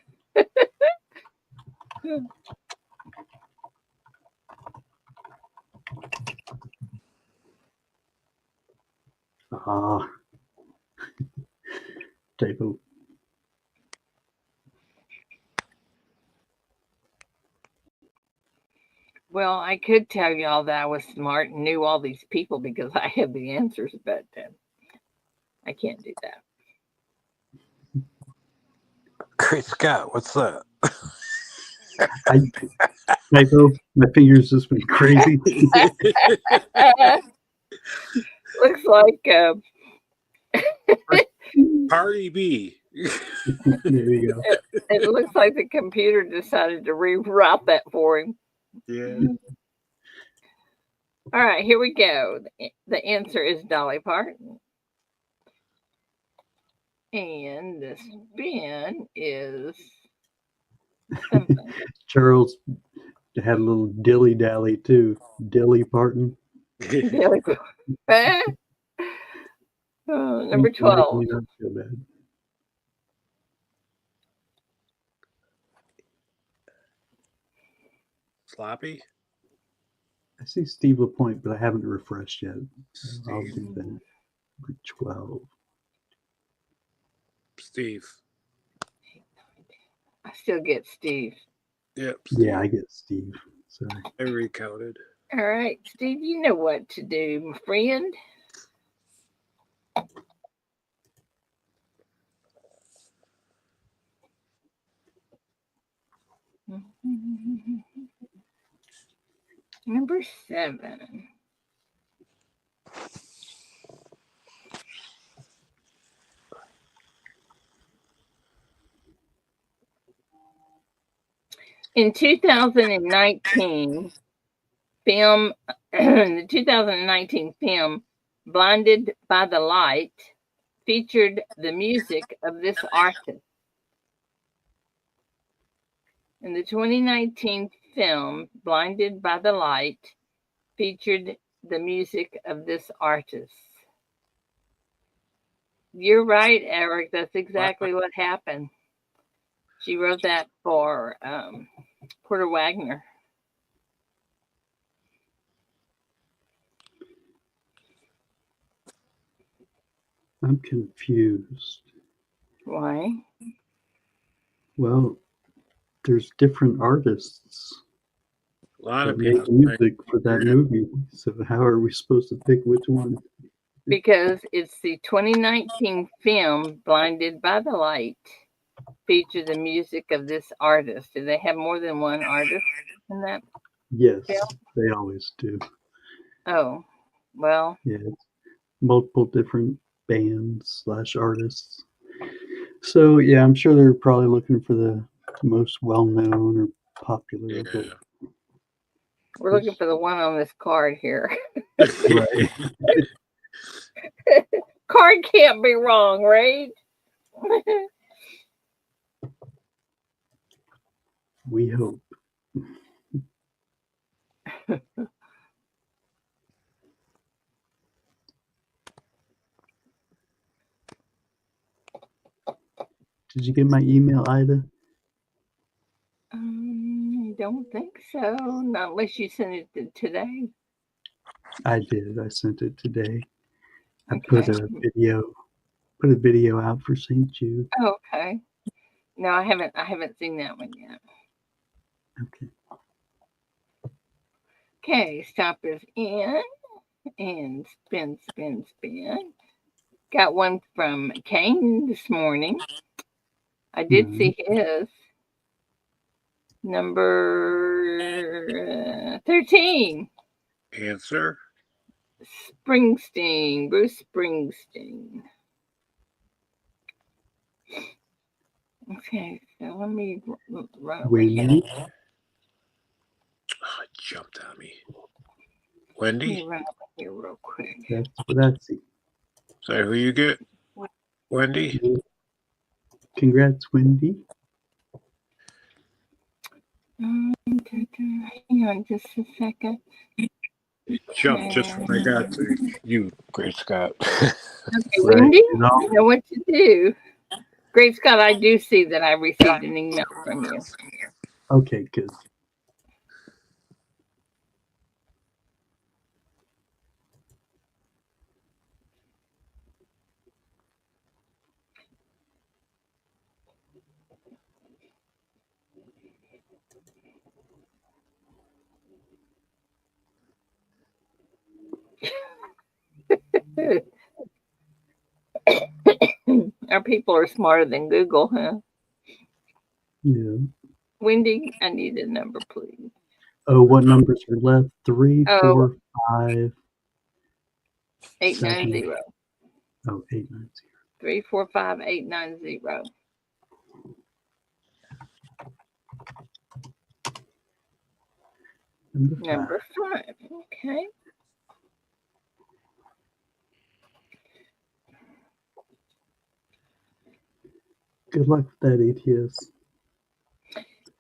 Ah, typo. Well, I could tell y'all that I was smart and knew all these people because I had the answers, but I can't do that. Great Scott, what's that? Typo. My fingers just went crazy. Looks like Party B. There you go. it looks like the computer decided to rewrite that for him. Yeah. All right, here we go. The answer is Dolly Parton. And the spin is something. Charles had a little dilly dally too. Dilly Parton. Dolly Parton. Number 12. Not feel bad. Sloppy? I see Steve LaPointe, but I haven't refreshed yet. I'll Steve. do that. Number 12. Steve. I still get Steve. Yep. Steve. Yeah, I get Steve. Sorry. I recounted. All right, Steve, you know what to do, my friend. Number 7. In 2019 film, the 2019 film Blinded by the Light featured the music of this artist. In the 2019 film Blinded by the Light featured the music of this artist. You're right, Eric. That's exactly what happened. She wrote that for Porter Wagner. I'm confused. Why? Well, there's different artists A lot that of make people. music for that movie. So how are we supposed to pick which one? Because it's the 2019 film Blinded by the Light featured the music of this artist. Do they have more than one artist in that? Yes, Yeah. they always do. Oh, well. Yeah, it's multiple different bands / artists. So yeah, I'm sure they're probably looking for the most well-known or popular. Yeah. But We're looking for the one on this card here. right. Card can't be wrong, right? We hope. Did you get my email, Ida? Don't don't think so. Not unless you sent it today. I did. I sent it today. I Okay. put a video out for St. Jude. Oh, okay. No, I haven't seen that one yet. Okay. Okay, stop is in and spin, spin, spin. Got one from Kane this morning. I did see his. Number 13. Answer. Springsteen, Bruce Springsteen. Okay, so let me run over here. Wendy. Oh, it jumped on me. Let me Wendy? run over here real quick. That's what I see. So who you get? Wendy? Congrats, Wendy. Hang on just a second. It jumped just when I got to you, Great Scott. Okay, Right. Wendy, you know what to do. Great Scott, I do see that I received an email from you. Okay, good. Our people are smarter than Google, huh? Yeah. Wendy, I need a number, please. Oh, what numbers are left? 3, Oh. 4, 5, 890. 7. Oh, 890. 345890. Number 5. Okay. Good luck with that, ATS.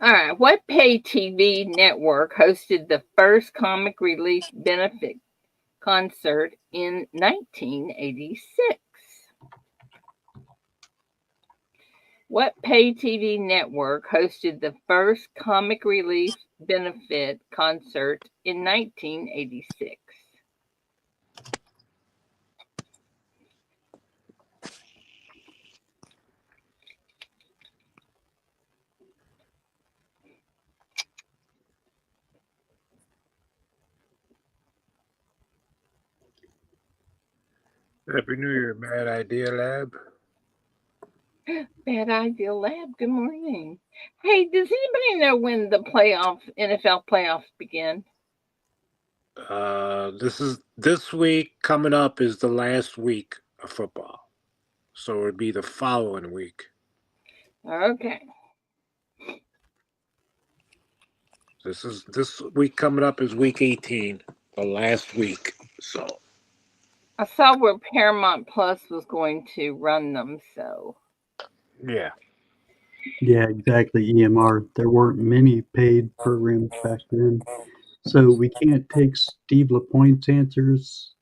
All right. What pay TV network hosted the first comic relief benefit concert in 1986? What pay TV network hosted the first comic relief benefit concert in 1986? Happy New Year, Bad Idea Lab. Bad Idea Lab, good morning. Hey, does anybody know when the NFL playoffs begin? This week coming up is the last week of football. So it'd be the following week. Okay. This week coming up is week 18, the last week. So I saw where Paramount Plus was going to run them, so. yeah. Yeah, exactly, EMR. There weren't many paid programs back then. So we can't take Steve LaPointe's answers.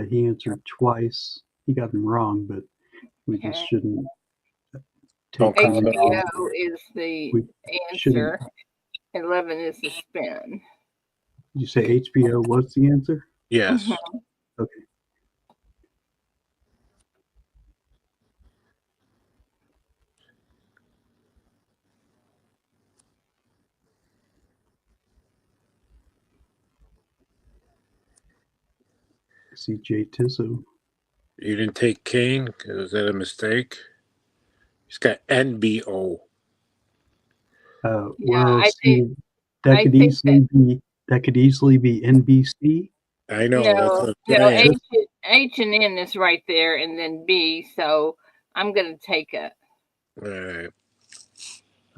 He answered twice. He got them wrong, but we just shouldn't take HBO is the we answer. 11 is the spin. You say HBO was the answer? Yes. Okay. I see Jay Tizzo. You didn't take Kane? Is that a mistake? He's got NBO. Well, see, that could easily be NBC. I know. That's what I'm saying. H and N is right there, and then B. So I'm gonna take it. All right.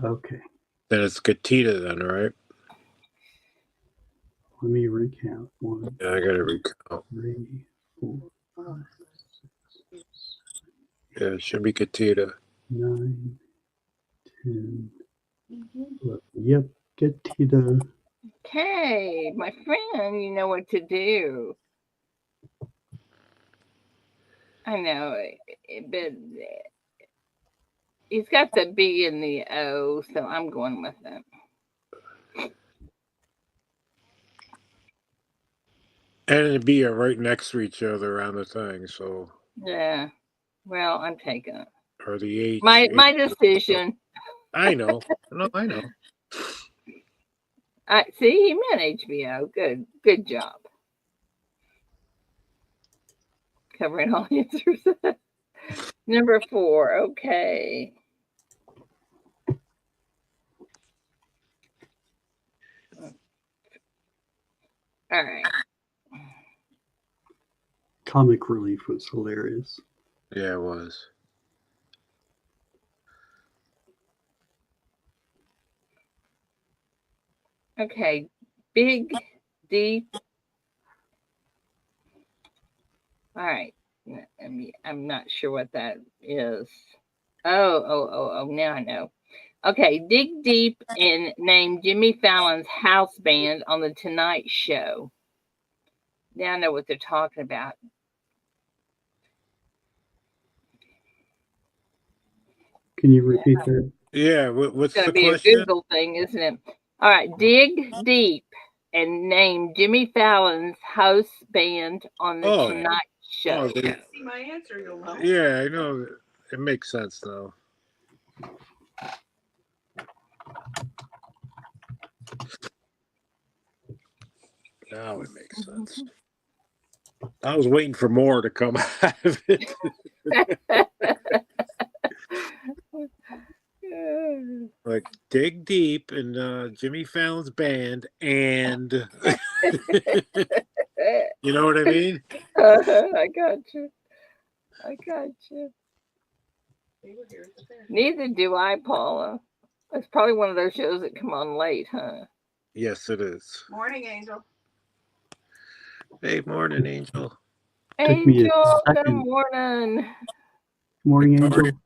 Okay. Then it's Gatita, then, right? Let me recount. 1, Yeah, I gotta recount. 3, 4, 5, 6, 7, Yeah, it should be Gatita. 9, 10, 11. Yep, Gatita. Okay, my friend, you know what to do. I know, but he's got the B and the O, so I'm going with it. And it'd be right next to each other on the thing, so Yeah. Well, I'm taking it. or the H. My decision. I know. No, I know. I see he meant HBO. Good job. Covering all answers. Number 4. Okay. All right. Comic Relief was hilarious. Yeah, it was. Okay. Big, deep. All right. I'm not sure what that is. Oh. Now I know. Okay. Dig deep and name Jimmy Fallon's house band on the Tonight Show. Now I know what they're talking about. Can you repeat that? Yeah, what's It's the going to be a question? Google thing, isn't it? All right. Dig deep and name Jimmy Fallon's house band on the Oh, Tonight Show. oh, See my answer, you'll know. yeah, I know. It makes sense though. Now it makes sense. I was waiting for more to come out of it. Like dig deep in Jimmy Fallon's band, and you know what I mean? I got you. They were here at the fair. Neither do I, Paula. It's probably one of those shows that come on late, huh? Yes, it is. Morning, Angel. Hey, morning, Angel. Took me a Angel, good second. morning. Morning, Victoria. Angel.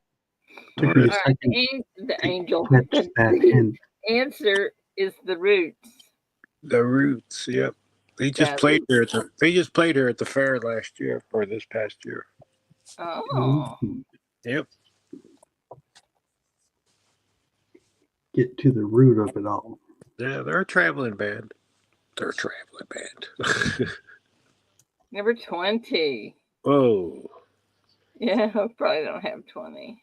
Took me a All right, second the to angel. catch that The hint. answer is the roots. The Roots. Yep. They just The played roots. here. They just played here at the fair last year or this past year. Oh. Yep. Get to the root of it all. Yeah, they're a traveling band. They're a traveling band. Number 20. Whoa. Yeah, I probably don't have 20.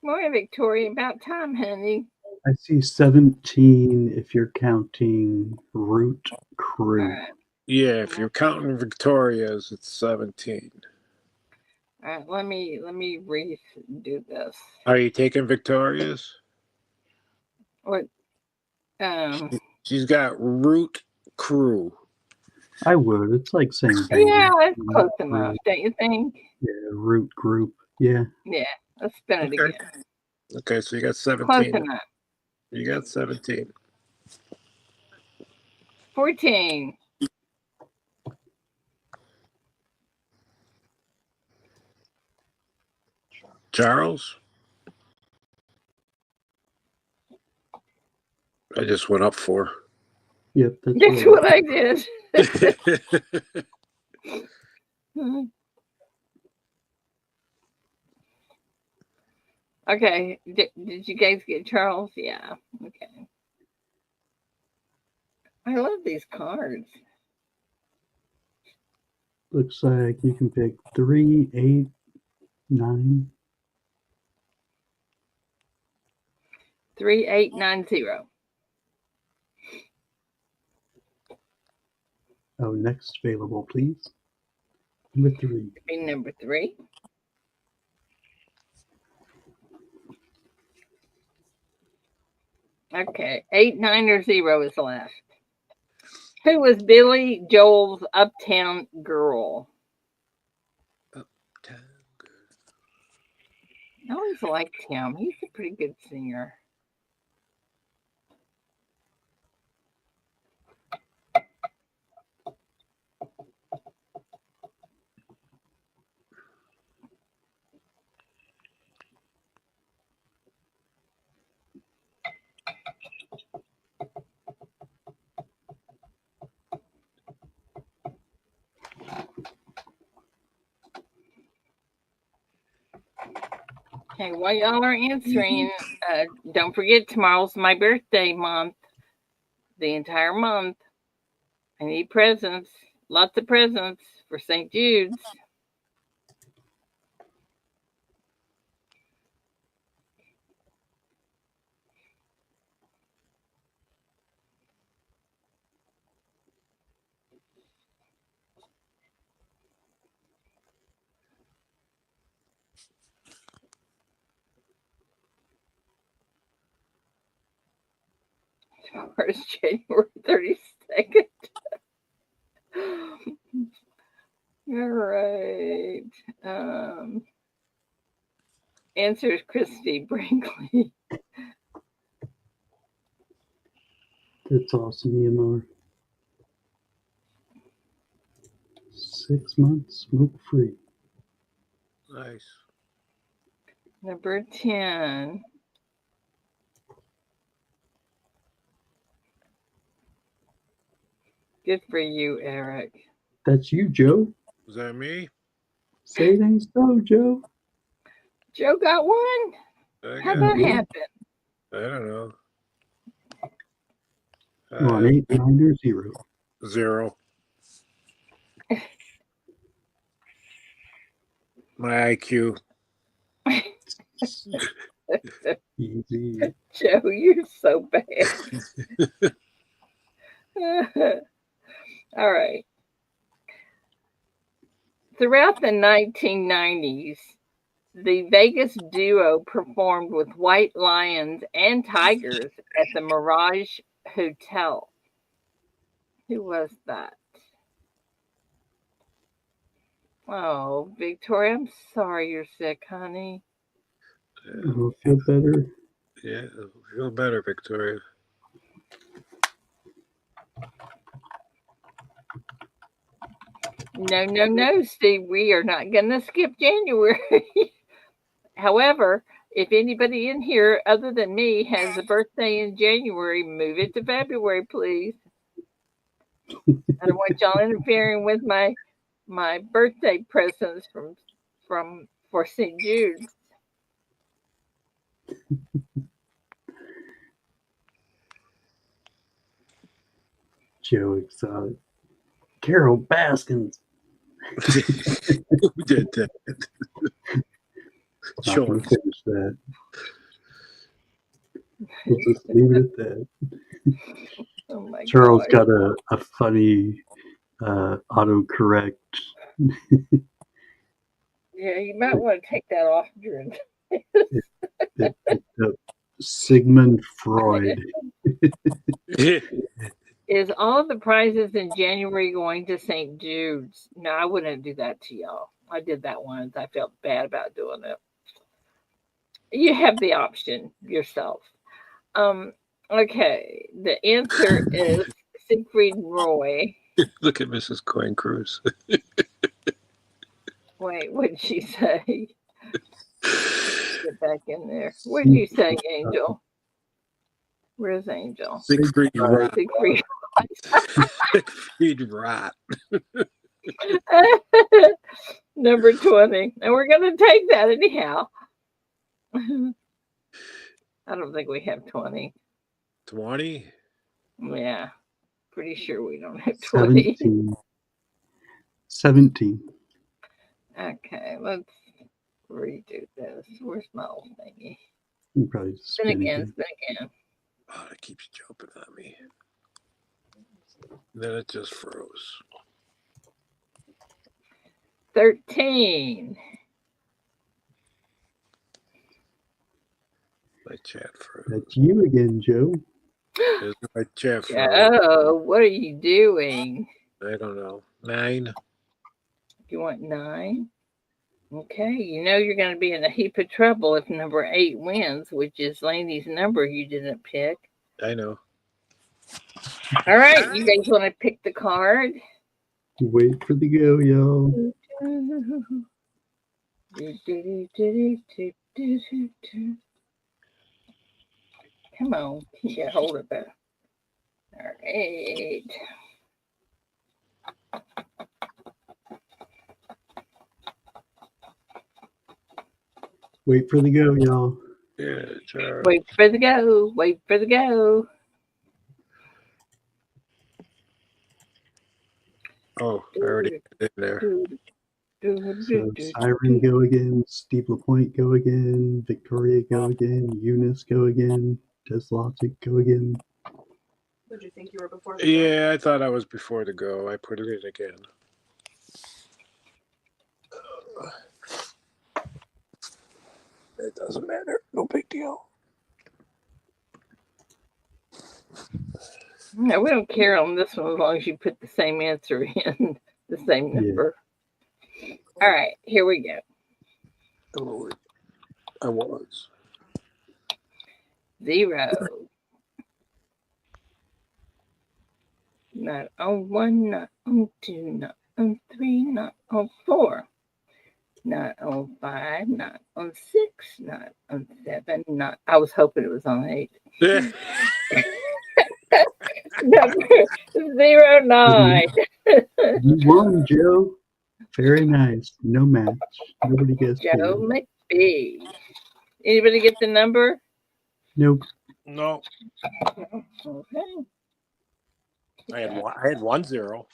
Morning, Victoria. About time, honey. I see 17 if you're counting Root Crew. All right. Yeah, if you're counting Victoria's, it's 17. All right, let me redo this. Are you taking Victoria's? What? She's got Root Crew. I would. It's like saying band. Yeah, it's Root close Crew. enough, don't you think? Yeah, Root Group. Yeah. Yeah, let's spin it Okay. again. Okay, so you got Close 17. enough. You got 17. 14. Charles? I just went up 4. Yep, that's That's what what I did. Okay, did you guys get Charles? Yeah, okay. I love these cards. looks like you can pick 3, 8, 9. 3890. Oh, next available, please. Number 3. Be number 3. Okay, 890 is left. Who was Billy Joel's Uptown Girl? I always liked him. He's a pretty good singer. Okay, while y'all are answering, Don't forget, tomorrow's my birthday month. The entire month. I need presents. Lots of presents for St. Jude's. Tomorrow's January 32nd. All right. Answers Christy Brinkley. That's awesome, EMR. 6 months smoke free. Nice. Number 10. Good for you, Eric. That's you, Joe. Was that me? Say it ain't so, Joe. Joe got one? How'd that happen? I don't know. You want 8, 9, or 0? 0. My IQ. Easy. Joe, you're so bad. All right. Throughout the 1990s, the Vegas duo performed with white lions and tigers at the Mirage Hotel. Who was that? Oh, Victoria, I'm sorry you're sick, honey. I'll feel better. Yeah, feel better, Victoria. No, Steve. We are not going to skip January. However, if anybody in here other than me has a birthday in January, move it to February, please. I don't want y'all interfering with my birthday presents for St. Jude's. Joe exotic. Carol Baskins. Who did that? Not gonna finish that. We'll just leave it at that. Oh my Charles God. got a funny autocorrect. Yeah, you might want to take that off during. It picked up Sigmund Freud. Is all of the prizes in January going to St. Jude's? No, I wouldn't do that to y'all. I did that once. I felt bad about doing it. You have the option yourself. Okay. The answer is Siegfried Roy. Look at Mrs. Coin Cruz. Wait, what did she say? Get back in there. What did you say, Angel? Where's Angel? Siegfried Rot. Siegfried. Siegfried Rot. Number 20. And we're going to take that anyhow. I don't think we have 20. 20? Yeah. Pretty sure we don't have 20. 17. Okay, let's redo this. Where's my old thingy? You probably just Spin again. Oh, it keeps jumping on me. Then it just froze. 13. My chat froze. That's you again, Joe. My chat froze. Oh, what are you doing? I don't know. 9. You want 9? Okay, you know you're going to be in a heap of trouble if number 8 wins, which is Lainey's number you didn't pick. I know. All right, you guys want to pick the card? Wait for the go, y'all. Come on, you get hold of it. All right. Wait for the go, y'all. Yeah, sure. Wait for the go. Wait for the go. Oh, I already did it in there. So Siren go again, Steve LaPointe go again, Victoria go again, Eunice go again, Deslotic go again. Did you think you were before the go? Yeah, I thought I was before the go. I put it in again. It doesn't matter. No big deal. No, we don't care on this one as long as you put the same answer in, the same number. Yeah. All right, here we go. Oh, I was. 0. Not on 1, not on 2, not on 3, not on 4. Not on 5, not on 6, not on 7, not. I was hoping it was on 8. Number 09. You won, Joe. Very nice. No match. Nobody guessed Joe 4. McBee. Anybody get the number? Nope. No. Okay. I had 1 0.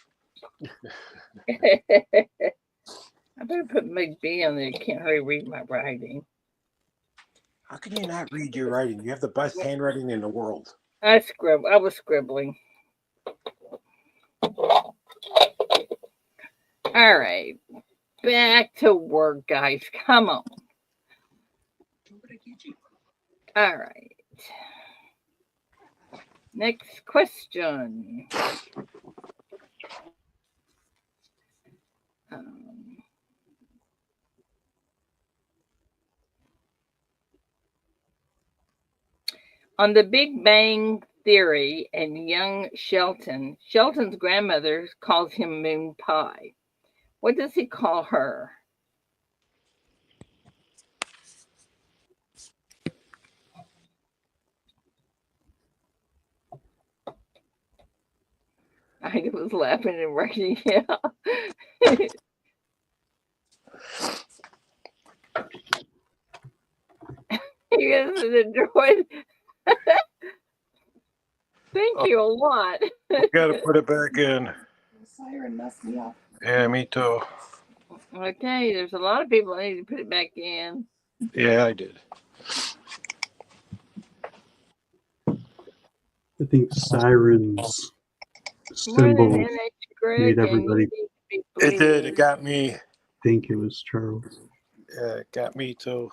I better put McBee on there. I can't hardly read my writing. How can you not read your writing? You have the best handwriting in the world. I was scribbling. All right. Back to work, guys. Come on. All right. Next question. On the Big Bang Theory and young Shelton's grandmother calls him Moon Pie. What does he call her? I was laughing and writing it out. You guys enjoyed. Thank you a lot. You got to put it back in. The siren messed me up. Yeah, me too. Okay, there's a lot of people that need to put it back in. Yeah, I did. I think Siren's symbol made everybody It did. It got me. think it was Charles. Yeah, it got me too.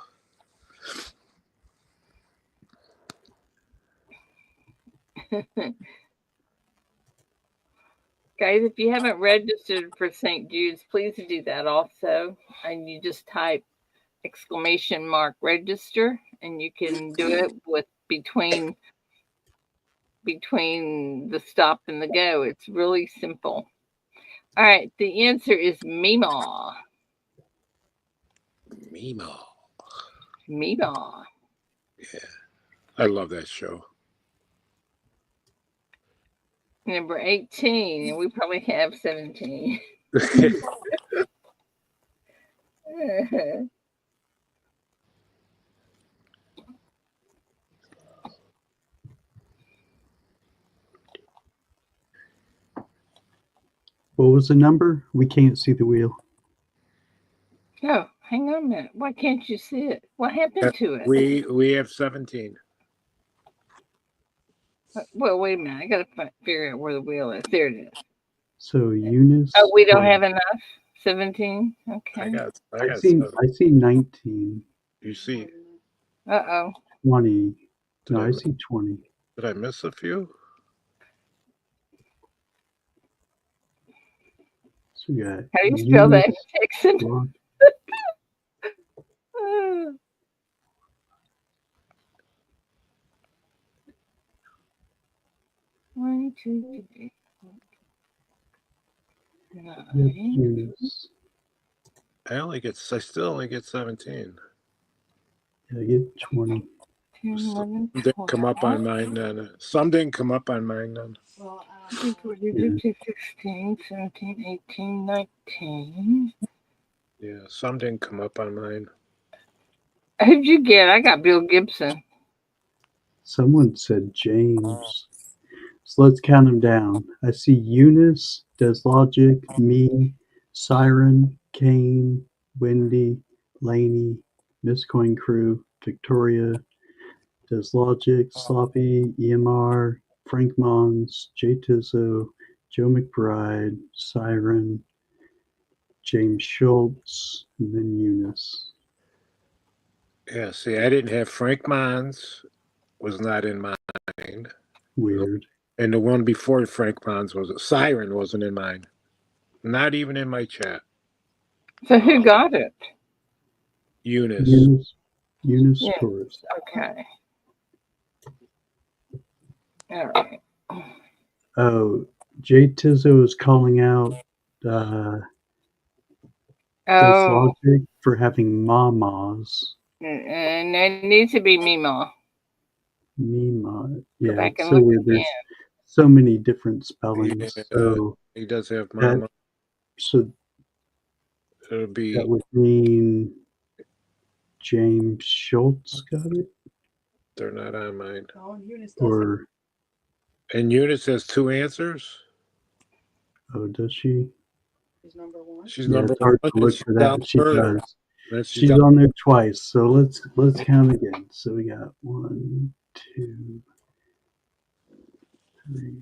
Guys, if you haven't registered for St. Jude's, please do that also. And you just type !register, and you can do it with between the stop and the go. It's really simple. All right, the answer is Meemaw. Meemaw. Meemaw. Yeah, I love that show. Number 18, and we probably have 17. What was the number? We can't see the wheel. Oh, hang on a minute. Why can't you see it? What happened to it? We have 17. Well, wait a minute. I got to figure out where the wheel is. There it is. So Eunice. Oh, we don't have enough? 17? Okay. I see 19. You see? Uh-oh. 20. No, I see 20. Did I miss a few? So we got how do you spell that, Dixon? 1, 2, 3. Eunice. I still only get 17. Yeah, I get 20. 10, 11, Didn't come up on mine then. Some didn't come up on mine then. Well, 16, 17, 18, 19. Yeah, some didn't come up on mine. Who'd you get? I got Bill Gibson. Someone said James. So let's count them down. I see Eunice, Deslogic, me, Siren, Kane, Wendy, Laney, Miss Coin Crew, Victoria, Deslogic, Sloppy, EMR, Frank Mons, Jay Tizzo, Joe McBride, Siren, James Schultz, and then Eunice. Yeah, see, I didn't have Frank Mons, was not in mine. Weird. And the one before Frank Mons was Siren wasn't in mine. Not even in my chat. So who got it? Eunice. Eunice Yes. Torres. Okay. All right. Oh, Jay Tizzo is calling out Oh, Deslogic for having mamas. and it needs to be Mima. Mima. Go Yeah, back it's and so look weird. again. There's so many different spellings. Yeah, So he does have that mama. so It'll be that would mean James Schultz got it, they're not on mine. Oh, and Eunice does or And Eunice has two answers. oh, does she? She's number one. She's Yeah, number it's hard one, to and look she's for down that. She further. does. Then She's down. on there twice. So let's count again. So we got 1, 2, 3.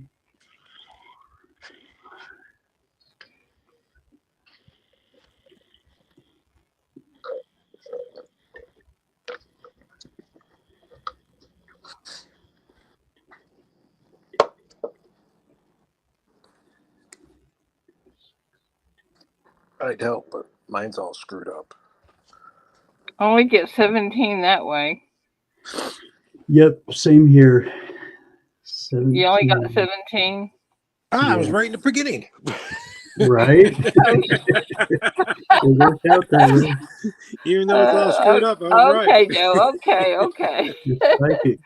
I'd help, but mine's all screwed up. Only get 17 that way. Yep, same here. You only got 17. 17. I was Yeah. right in the beginning. Right? Oh, It worked out that way. Even though it's all screwed up, I was okay, right. Joe. Okay. You're psychic.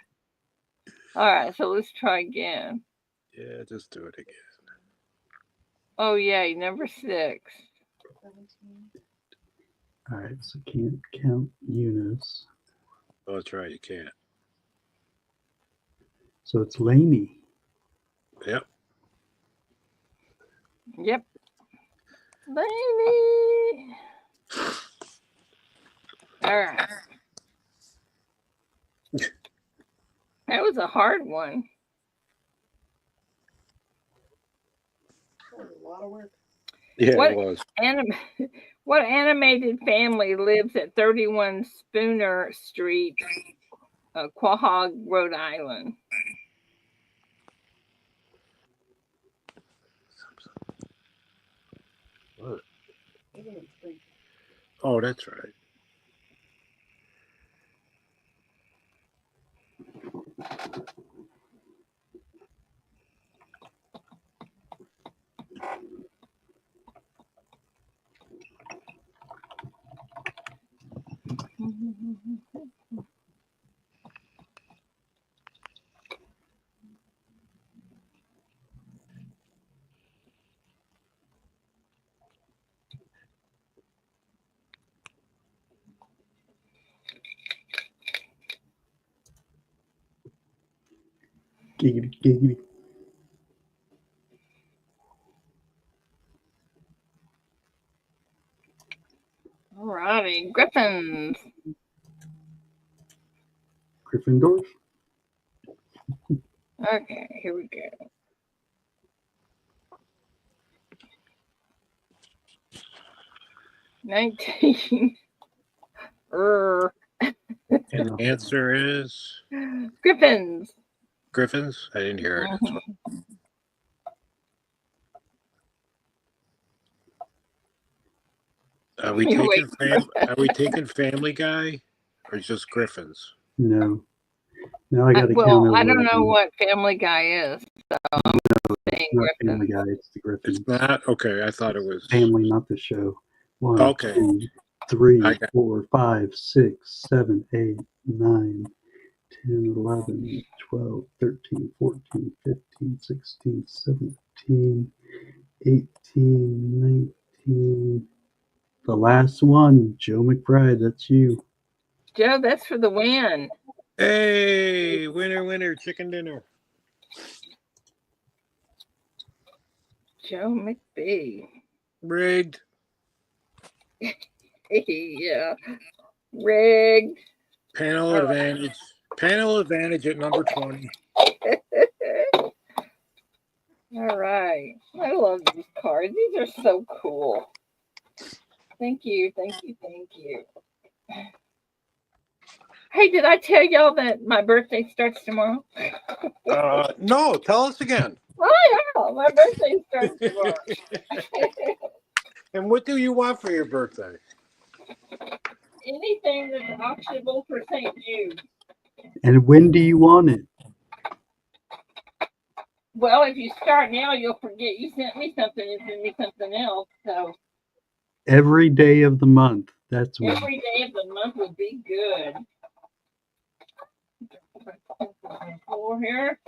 All right, so let's try again. Yeah, just do it again. Oh, yay, number 6. 17. All right, so can't count Eunice. Oh, that's right. You can't. So it's Laney. Yep. Yep. Baby. All right. That was a hard one. That was a lot of work. Yeah, What it was. What animated family lives at 31 Spooner Street, Quahog, Rhode Island? What? It didn't spring. Oh, that's right. Giggity, giggity. All righty, Griffins. Gryffindor. Okay, here we go. 19. And the answer is Griffins. Griffins. I didn't hear it. That's why. Are we taking Family Guy or just Griffins? No. Now I got to count Well, over. I don't know what Family Guy is, so I'm saying Not Griffins. Family Guy. It's the Griffins. It's not okay. I thought it was Family, not the show. 1, Okay. 2, 3, I got- 4, 5, 6, 7, 8, 9, 10, 11, 12, 13, 14, 15, 16, 17, 18, 19. The last one, Joe McBride. That's you. Joe, that's for the win. Hey, winner, chicken dinner. Joe McBee. Rigged. Yeah. Rigged. Panel All advantage. Panel advantage at number 20. All right. I love these cards. These are so cool. Thank you. Hey, did I tell y'all that my birthday starts tomorrow? No, tell us again. Oh, yeah. My birthday starts tomorrow. And what do you want for your birthday? Anything that's auctionable for St. Jude. And when do you want it? Well, if you start now, you'll forget you sent me something and send me something else. So Every day of the month. That's when. every day of the month would be good. Floor here.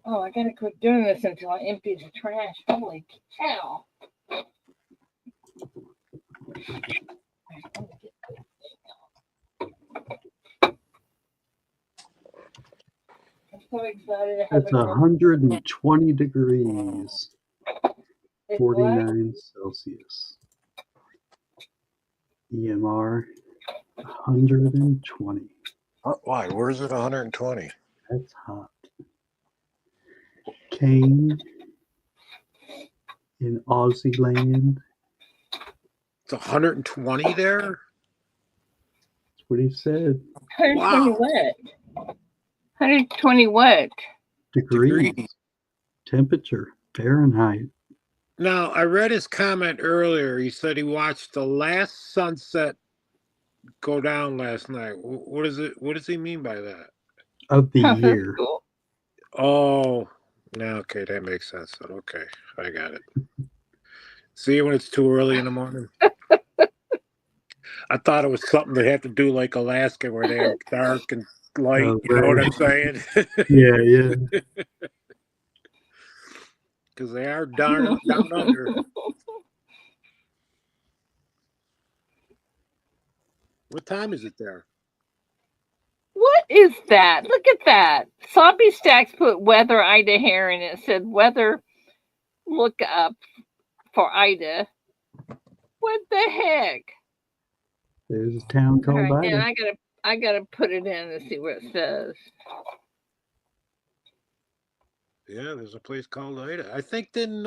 Oh, I gotta quit doing this until I empty the trash. Holy cow. I'm so excited to have It's a girl. 120 degrees, It's 49 Celsius. EMR 120. Why? Where's it 120? That's hot. Kane in Aussie land. It's 120 there? That's what he said. 120 Wow. what? 120 what? Degrees. Temperature. Fahrenheit. Now, I read his comment earlier. He said he watched the last sunset go down last night. What is it? What does he mean by that? Of the Oh, that's year. cool. Oh, now okay, that makes sense. Okay, I got it. See when it's too early in the morning. I thought it was something they have to do like Alaska, where they have dark and light. Oh, You know what right. I'm saying? Yeah. Because they are down under. What time is it there? What is that? Look at that. Sloppy Stacks put weather Ida here and it said weather look up for Ida. What the heck? There's a town All called right, Ida. now I gotta put it in to see what it says. Yeah, there's a place called Ida. I think didn't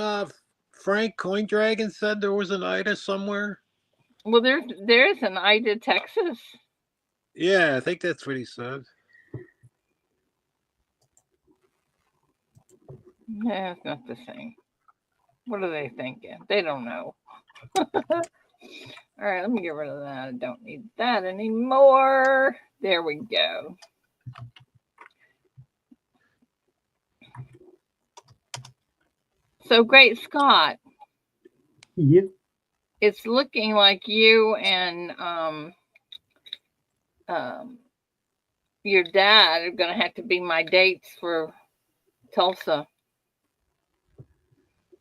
Frank Coin Dragon said there was an Ida somewhere? Well, there's an Ida, Texas. Yeah, I think that's what he said. No, it's not the same. What are they thinking? They don't know. All right, let me get rid of that. I don't need that anymore. There we go. So, Great Scott, Yep. it's looking like you and your dad are going to have to be my dates for Tulsa.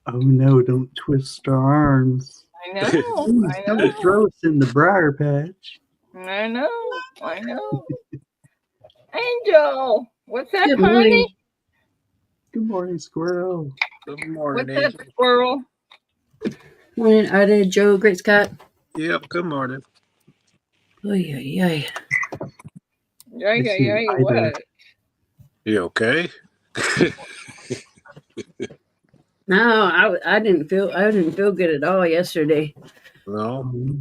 Oh no, don't twist our arms. I know. Please I don't know. throw us in the briar patch. I know. Angel, what's that, Good honey? morning. Good morning, squirrel. Good morning, What's that, Angel. squirrel? Morning, Ida, Joe, Great Scott. Yep, good morning. Oy, oy, oy. Yeah, see Ida. what? You okay? No, I didn't feel good at all yesterday. No.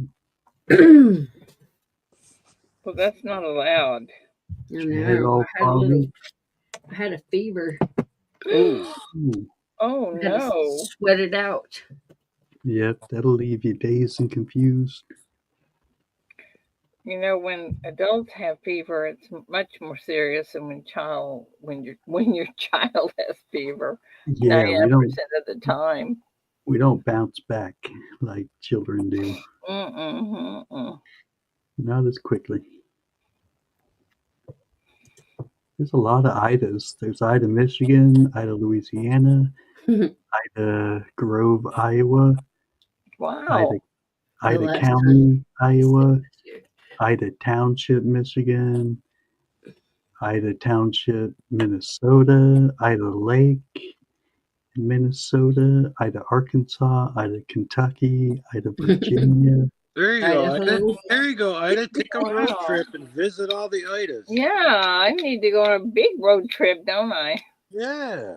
I Well, that's not allowed. Your head know. all foggy. I had a fever. Oh, Ooh. Oh, I had to no. sweat it out. Yep, that'll leave you dazed and confused. You know, when adults have fever, it's much more serious than when your child has fever. Yeah, 99% of the time. we don't bounce back like children do. Not as quickly. There's a lot of Idas. There's Ida, Michigan, Ida, Louisiana, Ida, Grove, Iowa, Wow. Ida last County, Iowa, this year. Ida Township, Michigan, Ida Township, Minnesota, Ida Lake, Minnesota, Ida, Arkansas, Ida, Kentucky, Ida, Virginia. There you go, Ida. Idaho. There you go, Ida. Take a road Wow. trip and visit all the Idas. Yeah, I need to go on a big road trip, don't I? Yeah.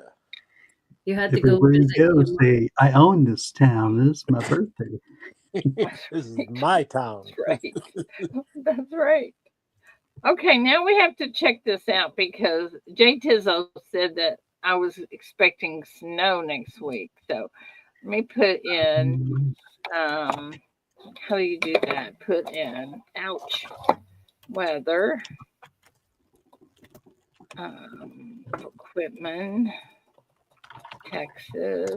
You had to go Everywhere you visit go, your say, I own this town. This is my birthday. This is my town. That's right. That's right. Okay, now we have to check this out because Jay Tizzo said that I was expecting snow next week. So let me put in how do you do that? Put in ouch weather equipment Texas.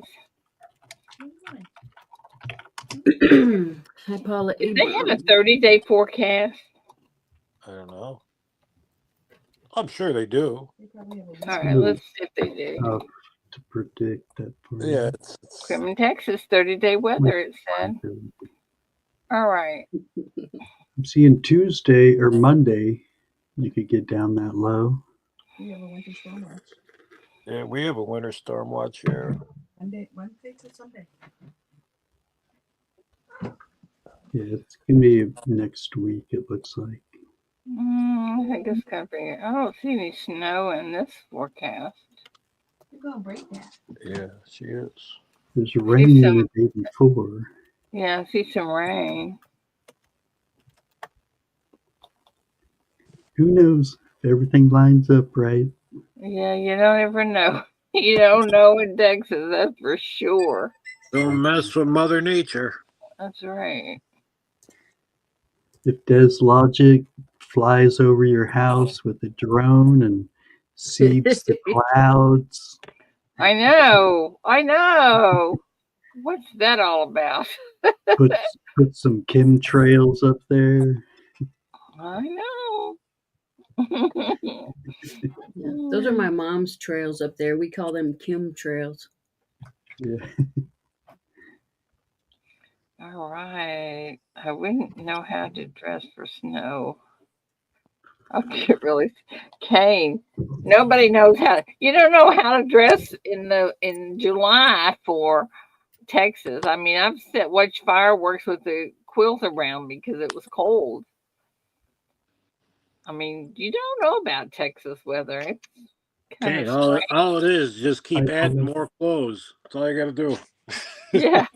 Hi, Paula Do they have a Abram. 30-day forecast? I don't know. I'm sure they do. All right, let's see if they do. Tough to predict that for Yeah, you. it's Equipment Texas 30-day weather, it said. All right. I'm seeing Tuesday or Monday, you could get down that low. We have a winter storm watch. yeah. We have a winter storm watch here. Wednesday to Sunday. Yeah, it's gonna be next week. It looks like. I think it's gonna be. I don't see any snow in this forecast. You're gonna break that. Yeah, she is. There's rain some- the day before. Yeah, I see some rain. Who knows if everything lines up right? Yeah, you don't ever know. You don't know in Texas, that's for sure. Don't mess with Mother Nature. That's right. If Des Logic flies over your house with a drone and seeds the clouds, I know. I know. What's that all about? put some chemtrails up there. I know. Yeah, those are my mom's trails up there. We call them Kim trails. Yeah. All right. I wouldn't know how to dress for snow. I'll get really Kane. Nobody knows how. You don't know how to dress in July for Texas. I mean, I've watched fireworks with the quilt around because it was cold. I mean, you don't know about Texas weather. It's kind Okay, of all it is just keep I adding know. more clothes. That's all you got to do. yeah.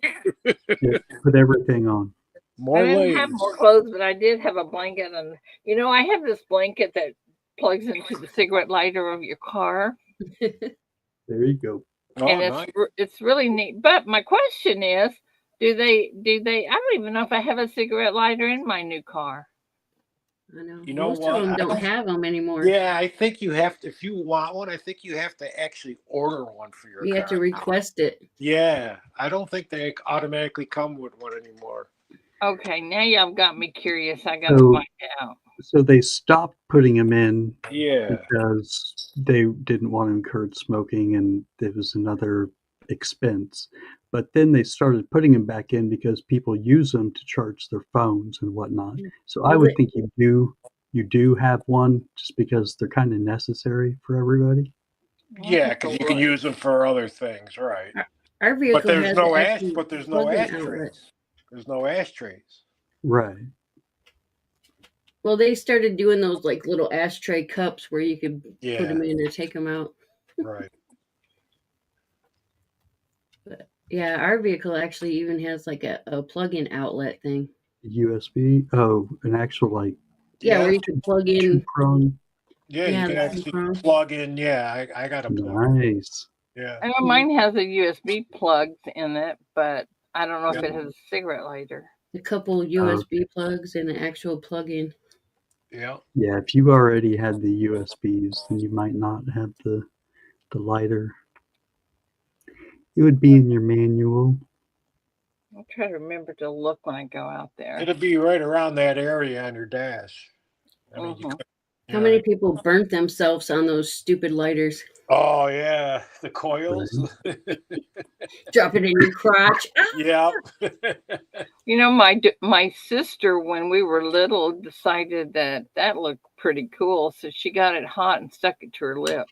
Yeah, put everything on. More I didn't layers. have more clothes, but I did have a blanket, and I have this blanket that plugs into the cigarette lighter of your car, There you go. Oh, and nice. it's really neat. But my question is, do they? I don't even know if I have a cigarette lighter in my new car. I know. You know Most what? of them I don't don't- have them anymore. Yeah, I think you have to. If you want one, I think you have to actually order one for your You car. have to request it. Yeah, I don't think they automatically come with one anymore. Okay, now y'all got me curious. I gotta So, find out. so they stopped putting them in Yeah, because they didn't want to encourage smoking and it was another expense. But then they started putting them back in because people use them to charge their phones and whatnot. So I Well, would think you do have one just because they're kind of necessary for everybody. yeah, because you can use them for other things, right? Our vehicle But there's has no actually there's no plug-in ashtrays. outlet. There's no ashtrays. Right. Well, they started doing those like little ashtray cups where you could put Yeah, them in or take them out. right. But yeah, our vehicle actually even has like a plug-in outlet thing. USB. Oh, an actual like Yeah, Yeah, where you can plug in. two-prong. yeah, Yeah, you can the actually two-prong. plug in. Yeah, I got a plug. Nice. Yeah, I know mine has a USB plug in it, but I don't know if Yeah. it has a cigarette lighter. A couple USB plugs and an actual plug-in. yeah. Yeah, if you already had the USBs, then you might not have the lighter. It would be in your manual. I'll try to remember to look when I go out there. It'll be right around that area on your dash. I mean, Mhm. How many people burnt themselves on those stupid lighters? Oh yeah, the coils. Drop it in your crotch. Yep. You know, my sister, when we were little, decided that that looked pretty cool, so she got it hot and stuck it to her lip.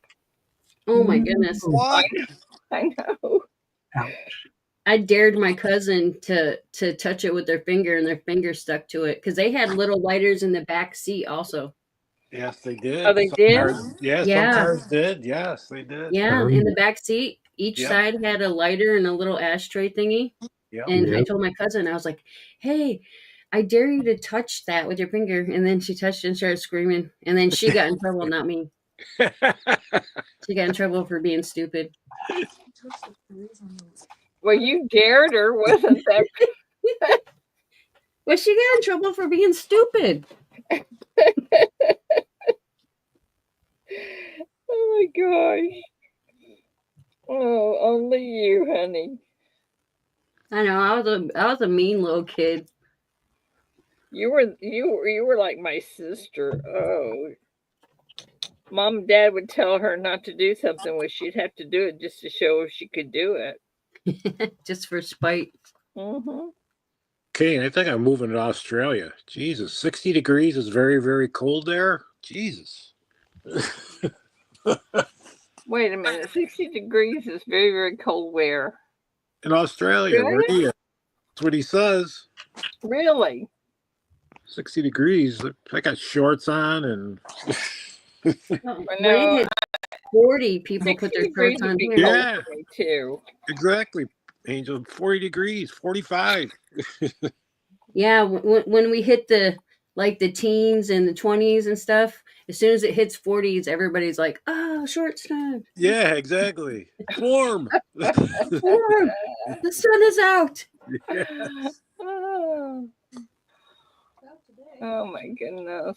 Oh my goodness. What? I know. Ouch. I dared my cousin to touch it with their finger, and their finger stuck to it because they had little lighters in the back seat also. Yes, they did. Oh, they Some did? cars, yeah, some Yeah. cars did. Yes, they did. Yeah, Oh, in the back seat, each Yep. side had a lighter and a little ashtray thingy. Yep. And I Yep. told my cousin, I was like, "Hey, I dare you to touch that with your finger." And then she touched it and started screaming. And then she got in trouble, not me. She got in trouble for being stupid. Well, you dared her, wasn't that? Well, she got in trouble for being stupid. Oh my gosh. Oh, only you, honey. I know, I was a mean little kid. You were like my sister. Oh. Mom and Dad would tell her not to do something, well, she'd have to do it just to show she could do it. Just for spite. Mm-hmm. Okay, I think I'm moving to Australia. Jesus, 60 degrees is very, very cold there. Jesus. Wait a minute. 60 degrees is very, very cold where? In Australia, where are you? That's what he says. Really? 60 degrees. I got shorts on and When No, it hit 40, people 60 put their degrees shirts would on be here. cold yeah, for me too. exactly. Angel, 40 degrees, 45. Yeah, when we hit the teens and the 20s and stuff, as soon as it hits 40s, everybody's like, "Oh, shorts time. Yeah, exactly. It's warm. Warm. The sun is out." Yes. Oh, oh my goodness.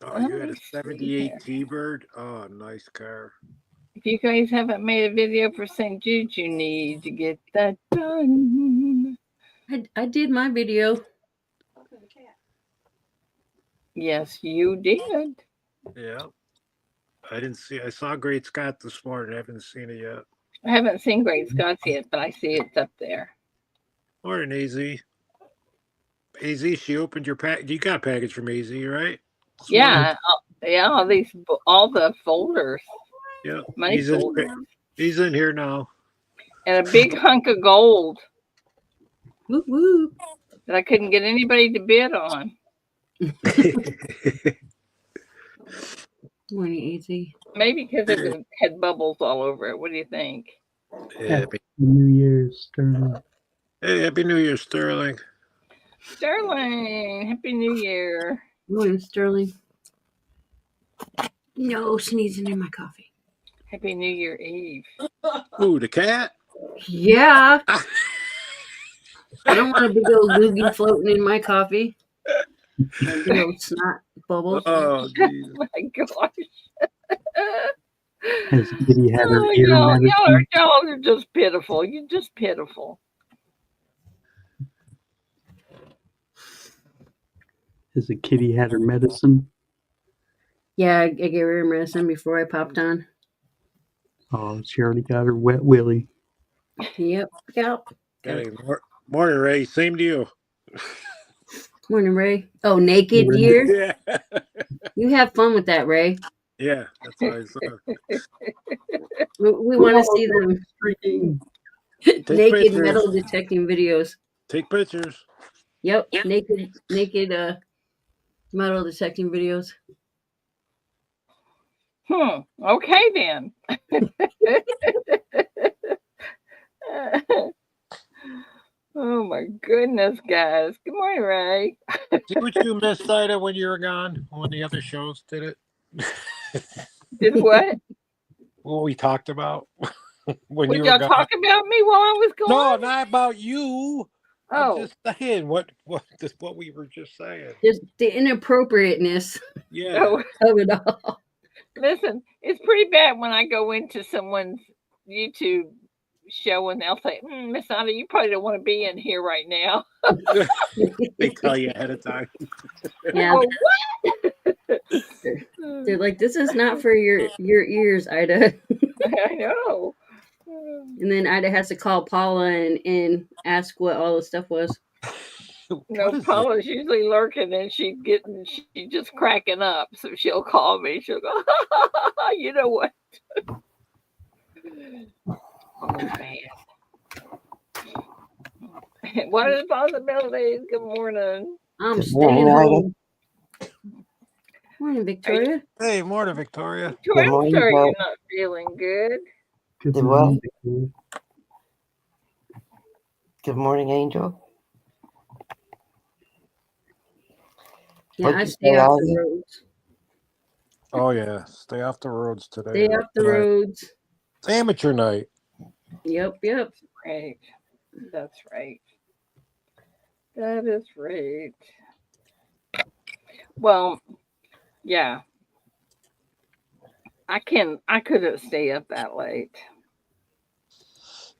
Oh, Let you had me a see 78 here. T-Bird? Oh, nice car. If you guys haven't made a video for St. Jude, you need to get that done. I did my video. Yes, you did. Yeah. I saw Great Scott this morning. I haven't seen it yet. I haven't seen Great Scots yet, but I see it's up there. Morning, AZ. AZ, she opened your pack. You got a package from AZ, right? This morning? Yeah, all the folders, Yeah. money folders, He's in here now. and a big hunk of gold Whoop whoop. that I couldn't get anybody to bid on. Morning, AZ. Maybe because it had bubbles all over it. What do you think? Happy New Year's, Sterling. Hey, Happy New Year, Sterling. Sterling, Happy New Year. Morning, Sterling. No sneezing in my coffee. Happy New Year Eve. Ooh, the cat? Yeah. I don't want a big old loogie floating in my coffee. Big old snot bubbles. Oh, geez. Oh my gosh. Has Kitty had her ear y'all medicine? are just pitiful. You're just pitiful. Has the kitty had her medicine? Yeah, I gave her medicine before I popped on. Oh, she already got her wet willy. Yep. Hey, morning, Ray. Same to you. Morning, Ray. Oh, naked year? Yeah. You have fun with that, Ray. Yeah, that's what I saw. We want to see them Freaking Take naked pictures. metal detecting videos. Take pictures. Yep. Naked metal detecting videos. Okay then. Oh my goodness, guys. Good morning, Ray. See what you missed, Ida, when you were gone? When the other shows did it? Did what? What we talked about when Would you y'all were gone? talk about me while I was No, gone? not about you. Oh. I'm just saying what we were just saying. Just the inappropriateness Yeah. Oh, of it all. listen, it's pretty bad when I go into someone's YouTube show and they'll say, Miss Anna, you probably don't want to be in here right now. They tell you ahead of time. Yeah. Oh, what? They're like, this is not for your ears, Ida. I know. And then Ida has to call Paula and ask what all the stuff was. No, What is Paula's usually lurking and she's just cracking up. So she'll call me. She'll go, you know what? Oh, man. What are the possibilities? Good morning. I'm Good staying morning, Ida. home. Morning, Victoria. Hey, morning, Victoria. Good I'm morning, sorry Paul. you're not feeling good. Good Did morning, what? Victoria. Good morning, Angel. Yeah, What'd I you stay say, off the Ida? roads. Oh yeah, stay off the roads today. Stay off the tonight. roads. It's amateur night. Yep. Right. That's right. That is right. Well, yeah. I couldn't stay up that late.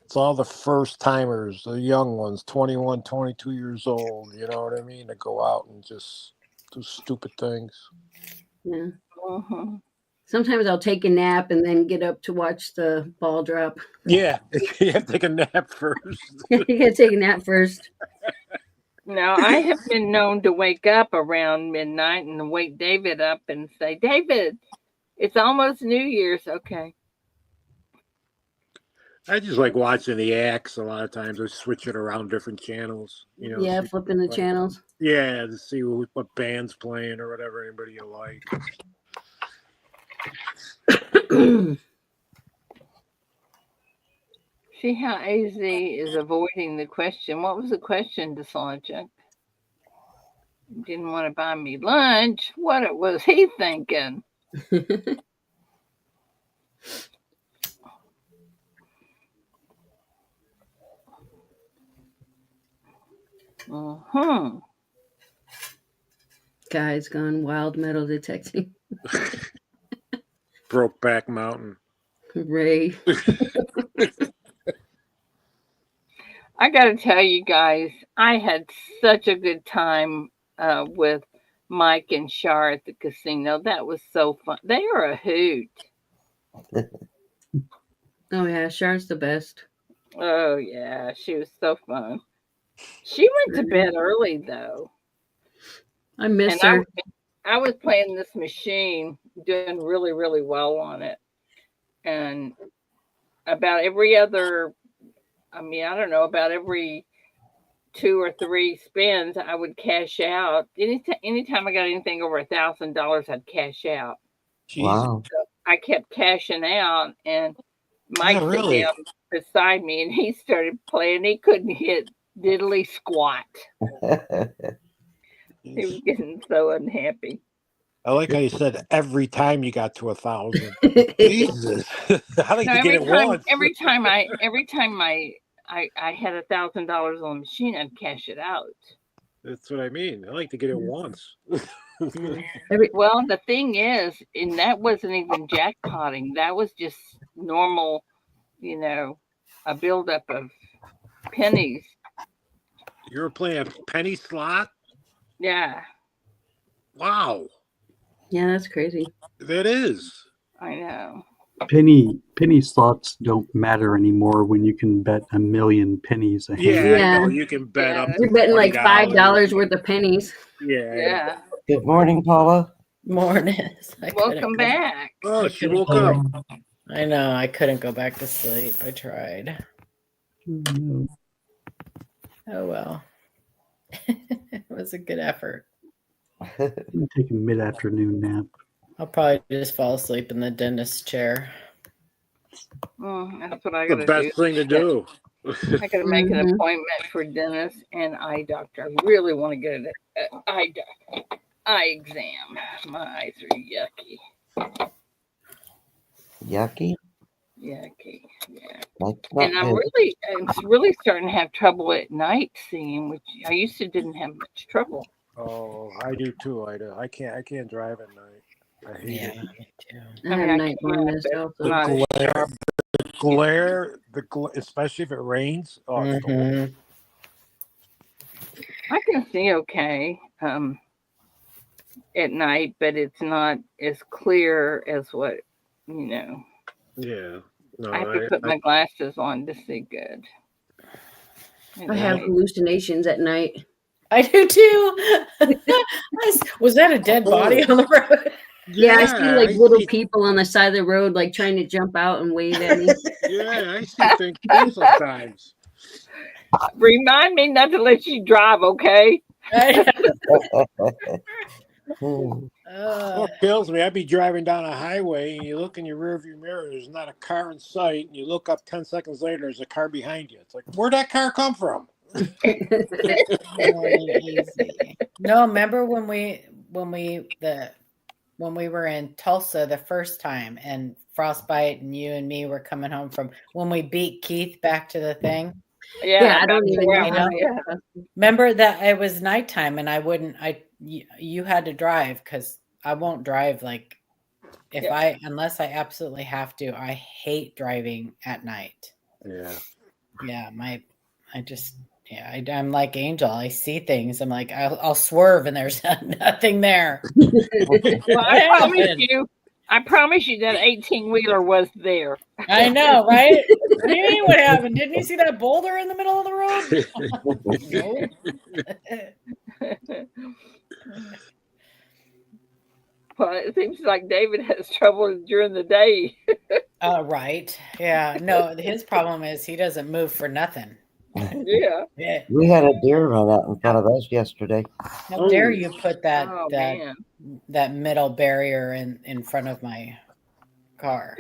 It's all the first timers, the young ones, 21, 22 years old. You know what I mean? To go out and just do stupid things. Yeah. Mm-hmm. Sometimes I'll take a nap and then get up to watch the ball drop. Yeah, you have to take a nap first. You gotta take a nap first. Now, I have been known to wake up around midnight and wake David up and say, David, it's almost New Year's. Okay. I just like watching the acts. A lot of times I switch it around different channels. You know, Yeah, see flipping the like, channels. yeah, to see what band's playing or whatever anybody you like. See how AZ is avoiding the question. What was the question, DeSancha? Didn't want to buy me lunch. What was he thinking? Mm-hmm. Guy's gone wild metal detecting. Brokeback Mountain. Ray. I got to tell you guys, I had such a good time with Mike and Shar at the casino. That was so fun. They are a hoot. Oh yeah, Char's the best. Oh, yeah. She was so fun. She went to bed early, though. I miss And her. I was playing this machine, doing really, really well on it. And about every other, I don't know, about every 2 or 3 spins, I would cash out. Anytime I got anything over $1,000, I'd cash out. Jesus. Wow. So I kept cashing out, and Mike Yeah, sat really. down beside me, and he started playing. He couldn't hit diddly squat. He was getting so unhappy. I like how you said every time you got to 1,000. Jesus, I like No, to get it once. every time I had $1,000 on the machine, I'd cash it out. That's what I mean. I like to get it once. Well, the thing is, and that wasn't even jackpotting. That was just normal, a buildup of pennies. You were playing a penny slot? Yeah, Wow, Yeah, that's crazy. that is. I know. Penny slots don't matter anymore when you can bet 1,000,000 pennies a hand. Yeah, I Yeah. know. You can bet Yeah. up to You're betting like $20. $5 worth of pennies. Yeah. I know. Yeah. Good morning, Paula. Morning. I couldn't Welcome go- back. Oh, she woke up. I know. I couldn't go back to sleep. I tried. No. Oh well. It was a good effort. I'm taking a mid-afternoon nap. I'll probably just fall asleep in the dentist's chair. That's what I The gotta do. best thing to do. I gotta make an Mhm. appointment for dentist and eye doctor. I really want to get an eye exam. My eyes are yucky. Yucky? Yucky. Yeah. That's not And I'm good. really starting to have trouble at night seeing, which I used to didn't have much trouble. Oh, I do too, Ida. I can't drive at night. I hate Yeah, it. me too. I have I night blindness but also. not as Glare, especially if it rains. Oh, it's the worst. Mhm. I can see okay. at night, but it's not as clear as what you know. Yeah. No, I have to put my glasses on to see good. I have hallucinations at night. I do too. Was that a dead body on the road? Yeah, I see like I little see. people on the side of the road, like trying to jump out and wave at me. Yeah, I see things too sometimes. Remind me not to let you drive, okay? What kills me, I'd be driving down a highway and you look in your rearview mirror, there's not a car in sight, and you look up 10 seconds later, there's a car behind you. It's like, where'd that car come from? Easy. No, remember when we were in Tulsa the first time and Frostbite and you and me were coming home from when we beat Keith back to the thing? Yeah, I back don't to even where know I how. was. Yeah. Remember that it was nighttime and you had to drive because I won't drive like unless I absolutely have to. I hate driving at night. Yeah. Yeah, I'm like Angel. I see things. I'm like, I'll swerve and there's nothing there. Well, I promise you that 18-wheeler was there. I know, right? What do you mean what happened? Didn't you see that boulder in the middle of the road? No. Well, it seems like David has trouble during the day. Right. Yeah. No, his problem is he doesn't move for nothing. Yeah. We had a deer run out in front of us yesterday. How dare you put Oh, man. that middle barrier in front of my car?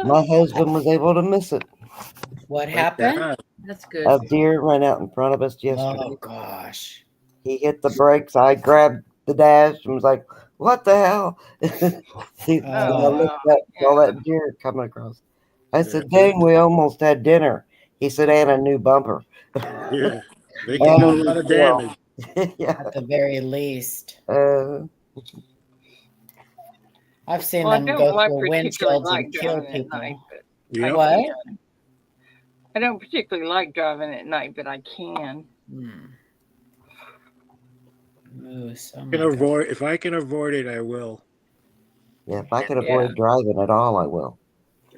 My husband was able to miss it. What happened? That's good. A deer ran out in front of us yesterday. Oh gosh. He hit the brakes. I grabbed the dash and was like, "What the hell?" I looked up, saw that deer coming across. I said, "Dang, we almost had dinner." He said, "And a new bumper." Yeah. They can do a lot of damage. Yeah. At the very least. I've seen them go through windshields and kill people. Night, Yep. What? I don't particularly like driving at night, but I can. Moose. Oh If I can avoid it, I will. Yeah, if I can avoid driving at all, I will.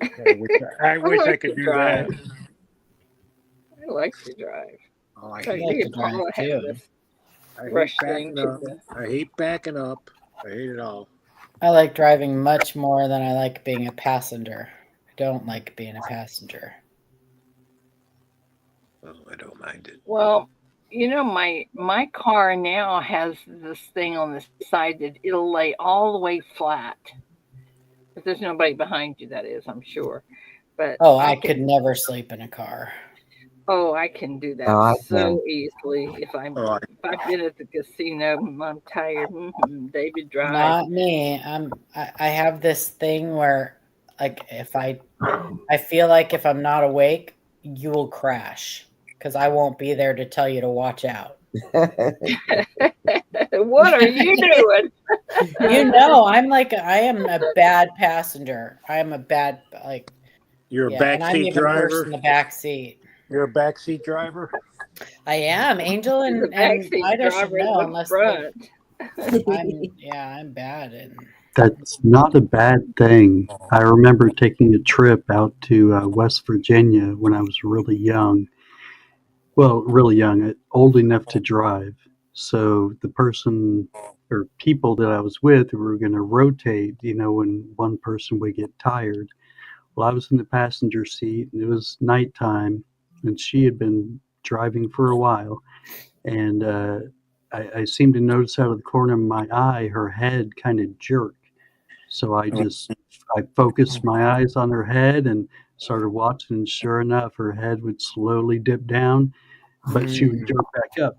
I wish I could do that. I like to drive. Oh, I like to drive too. I hate backing up. I hate it all. I like driving much more than I like being a passenger. I don't like being a passenger. Oh, I don't mind it. Well, you know, my car now has this thing on the side that it'll lay all the way flat. If there's nobody behind you, that is, I'm sure. But I could never sleep in a car. Oh, I can do that easily. If I've been at the casino, I'm tired. David drives. Not me. I have this thing where, like, if I feel like if I'm not awake, you will crash because I won't be there to tell you to watch out. What are you doing? You know, I am a bad passenger. I am a bad You're a backseat driver. In the back seat. You're a backseat driver. I am. Angel and Ida should know unless I'm bad. That's not a bad thing. I remember taking a trip out to West Virginia when I was really young. Well, really young, old enough to drive. So the person or people that I was with were going to rotate, when one person would get tired. Well, I was in the passenger seat and it was nighttime and she had been driving for a while. And I seemed to notice out of the corner of my eye, her head kind of jerk. So I focused my eyes on her head and started watching. And sure enough, her head would slowly dip down, but she would jerk back up,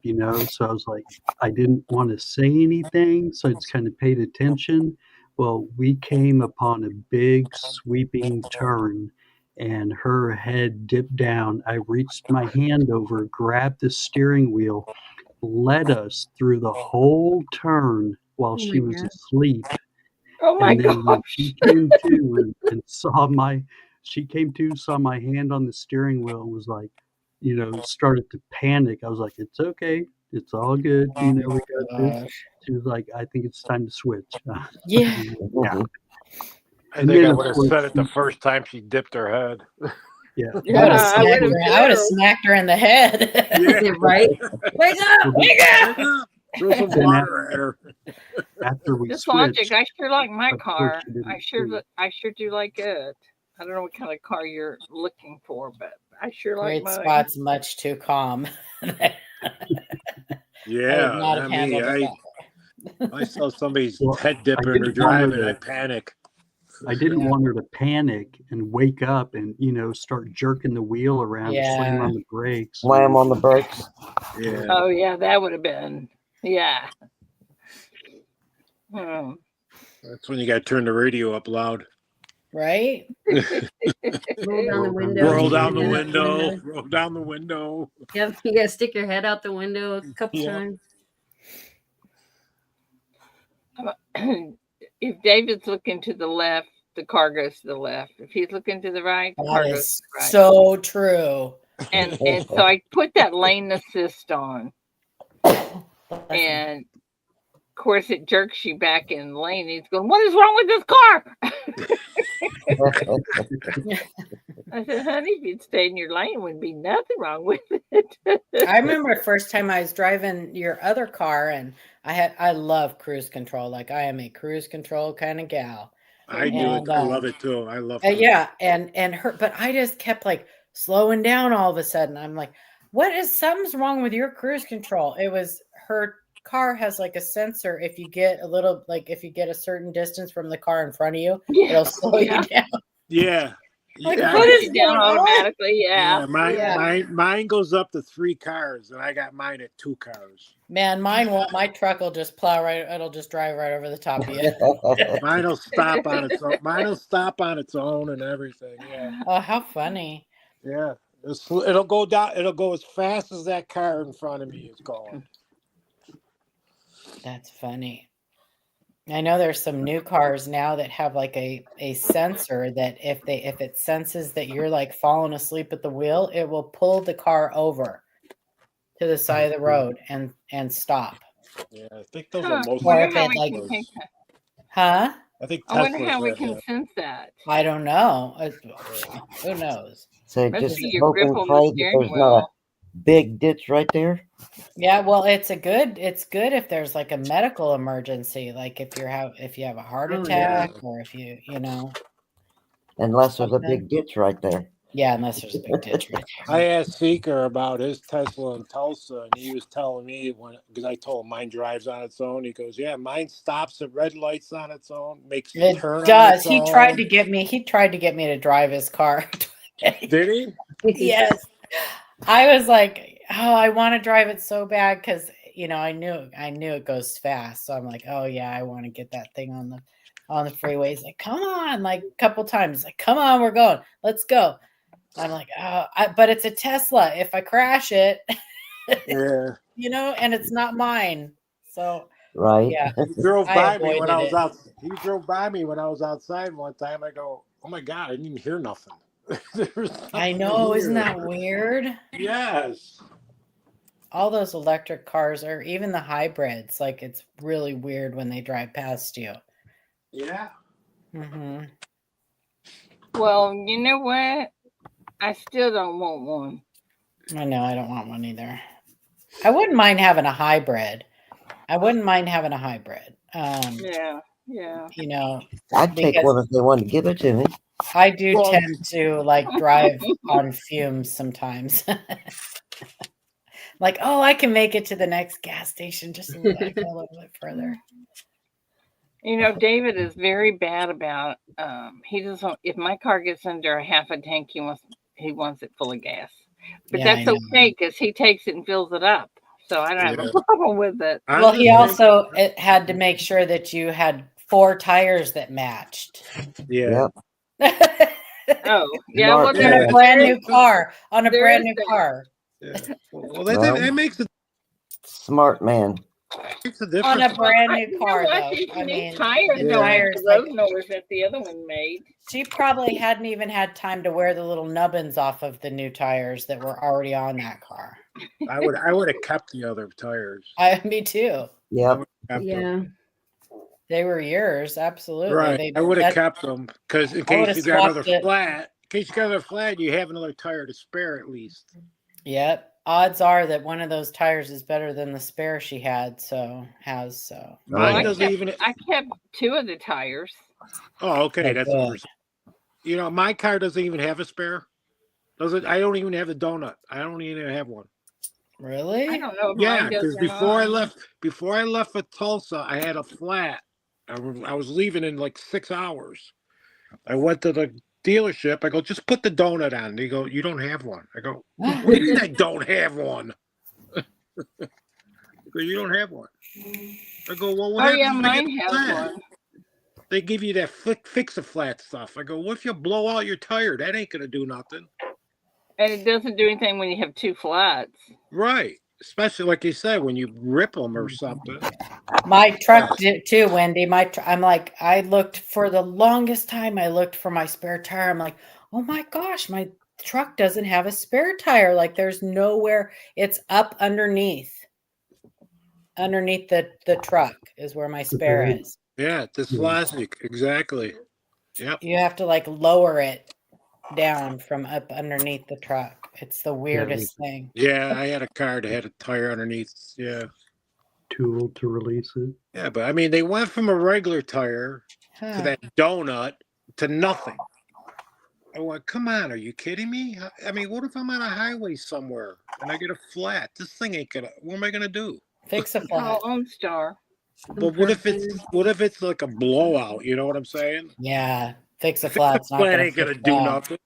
So I was like, I didn't want to say anything. So I just kind of paid attention. Well, we came upon a big sweeping turn and her head dipped down. I reached my hand over, grabbed the steering wheel, led us through the whole turn while she was asleep. Oh my And then when gosh. she came to and saw my hand on the steering wheel and was like, started to panic. I was like, it's okay. It's all good. You know, we Oh got my this. gosh. She was like, I think it's time to switch. Yeah. Yeah. I And think then, I of would have course, said it the first time she dipped her head. yeah. I would Yeah, have I would have I would have too. smacked her in the head. Yeah. Right? Wake up! Well, Wake up! Throw some Then water at her. after we This logic, switched, I sure like my of course, car. she didn't I sure do like it. I don't know what kind of car you're looking for, but I sure like Great mine. spot's much too calm. I Yeah, would not have not me. handled it that I saw somebody's Well, head I dipping or didn't want her driving. I to. panic. I didn't Yeah. want her to panic and wake up and start jerking the wheel around or slam Yeah. on the brakes. Slam on the brakes. Yeah. Oh yeah, that would have been yeah. Hmm. That's when you got to turn the radio up loud. Right? Roll down the Roll down the window. Roll stick down your the head out window. Roll down the window. Yep, you gotta stick your head out the window a couple Yeah. times. If David's looking to the left, the car goes to the left. If he's looking to the right, the car That goes is to the right. so true. And so I put that lane assist on, and of course it jerks you back in lane. He's going, "What is wrong with this car?" I said, "Honey, if you'd stay in your lane, would be nothing wrong with it." I remember the first time I was driving your other car, and I love cruise control. Like I am a cruise control kind of gal. I do it. And, I love it too. I love yeah, and her, but I just kept like slowing down all of a sudden. I'm like, something's wrong with your cruise control? It was her car has like a sensor. If you get a certain distance from the car in front of you, it'll slow you down. Yeah. Like, Yeah. what is Put it down going on? automatically. Yeah. Mine goes up to 3 cars, and I got mine at 2 cars. Man, mine won't. My truck will just plow right. It'll just drive right over the top of you. Mine'll stop on its own. Mine'll stop on its own and everything. Yeah. Oh, how funny! Yeah. It'll go down. It'll go as fast as that car in front of me is going. That's funny. I know there's some new cars now that have like a sensor that if it senses that you're like falling asleep at the wheel, it will pull the car over to the side of the road and stop. Yeah, I think those are most. Or if it like, huh? I think I wonder Teslas how we have can that. sense that. I don't know. Who knows? So Must just be your hope grip and on pray the that steering there's not wheel. a big ditch right there. Yeah, well, it's good if there's like a medical emergency, like if you have a heart attack or if you Unless there's a something. big ditch right there. Yeah, unless there's a big ditch right there. I asked Seeker about his Tesla in Tulsa, and he was telling me because I told him mine drives on its own. He goes, "Yeah, mine stops at red lights on its own, makes a It turn does. on its He own." tried to get me to drive his car. Did he? Yes. I was like, oh, I want to drive it so bad because I knew it goes fast. So I'm like, oh yeah, I want to get that thing on the freeway. He's like, come on, like a couple times, like, come on, we're going, let's go. I'm like, oh, but it's a Tesla. If I crash it, Yeah. and it's not mine. So Right. yeah, He drove by me when I was it. out. He drove by me when I was outside one time. I go, "Oh my God, I didn't hear nothing." I know, isn't that weird? Yes. All those electric cars, or even the hybrids, like it's really weird when they drive past you. Yeah. Mm-hmm. Well, you know what? I still don't want one. I know, I don't want one either. I wouldn't mind having a hybrid. Yeah. I'd take because one if they wanted to give it to me. I do tend to like drive on fumes sometimes. Like, oh, I can make it to the next gas station just a little bit further. David is very bad about he doesn't. If my car gets under a half a tank, he wants it full of gas. But Yeah, that's okay because he takes it and fills it up. So I don't have a problem with it. Well, he also had to make sure that you had 4 tires that matched. Yeah. Oh, yeah. Smart Well, On a brand new car. Yeah. Well, that makes a Smart man. difference. On a brand new car, what? though. I mean, tires, the road noise that the other one made. She probably hadn't even had time to wear the little nubbins off of the new tires that were already on that car. I would have kept the other tires. Me too. Yep. Yeah. They were yours, absolutely. Right. I would have kept them because in case you got another flat, you have another tire to spare at least. Yep. Odds are that one of those tires is better than the spare she had. Mine doesn't even. I kept 2 of the tires. Oh, okay. That's what we're saying. My car doesn't even have a spare. I don't even have a donut. I don't even have one. Really? I don't know if Yeah, mine does because or before I left for Tulsa, I had a flat. I was leaving in like 6 hours. I went to the dealership. I go, just put the donut on. They go, you don't have one. I go, what do you mean I don't have one? I go, you don't have one. I go, well, what happens if mine has one. They give you that fix-a-flat stuff. I go, what if you blow out your tire? That ain't gonna do nothing. And it doesn't do anything when you have 2 flats. Right. Especially like you said, when you rip them or something. My truck did too, Wendy. I'm like, I looked for the longest time. I looked for my spare tire. I'm like, oh my gosh, my truck doesn't have a spare tire. Like there's nowhere. It's up underneath the truck is where my spare is. Yeah, dysplastic. Exactly. Yep. You have to like lower it down from up underneath the truck. It's the weirdest thing. Yeah, I had a car that had a tire underneath. Yeah. Tool to release it. Yeah, but I mean, they went from a regular tire to that donut to nothing. I went, come on, are you kidding me? I mean, what if I'm on a highway somewhere and I get a flat? This thing ain't gonna. What am I gonna do? Fix a flat. OnStar. But what if it's like a blowout? You know what I'm saying? Yeah, fix a flat's not Flat ain't gonna do nothing.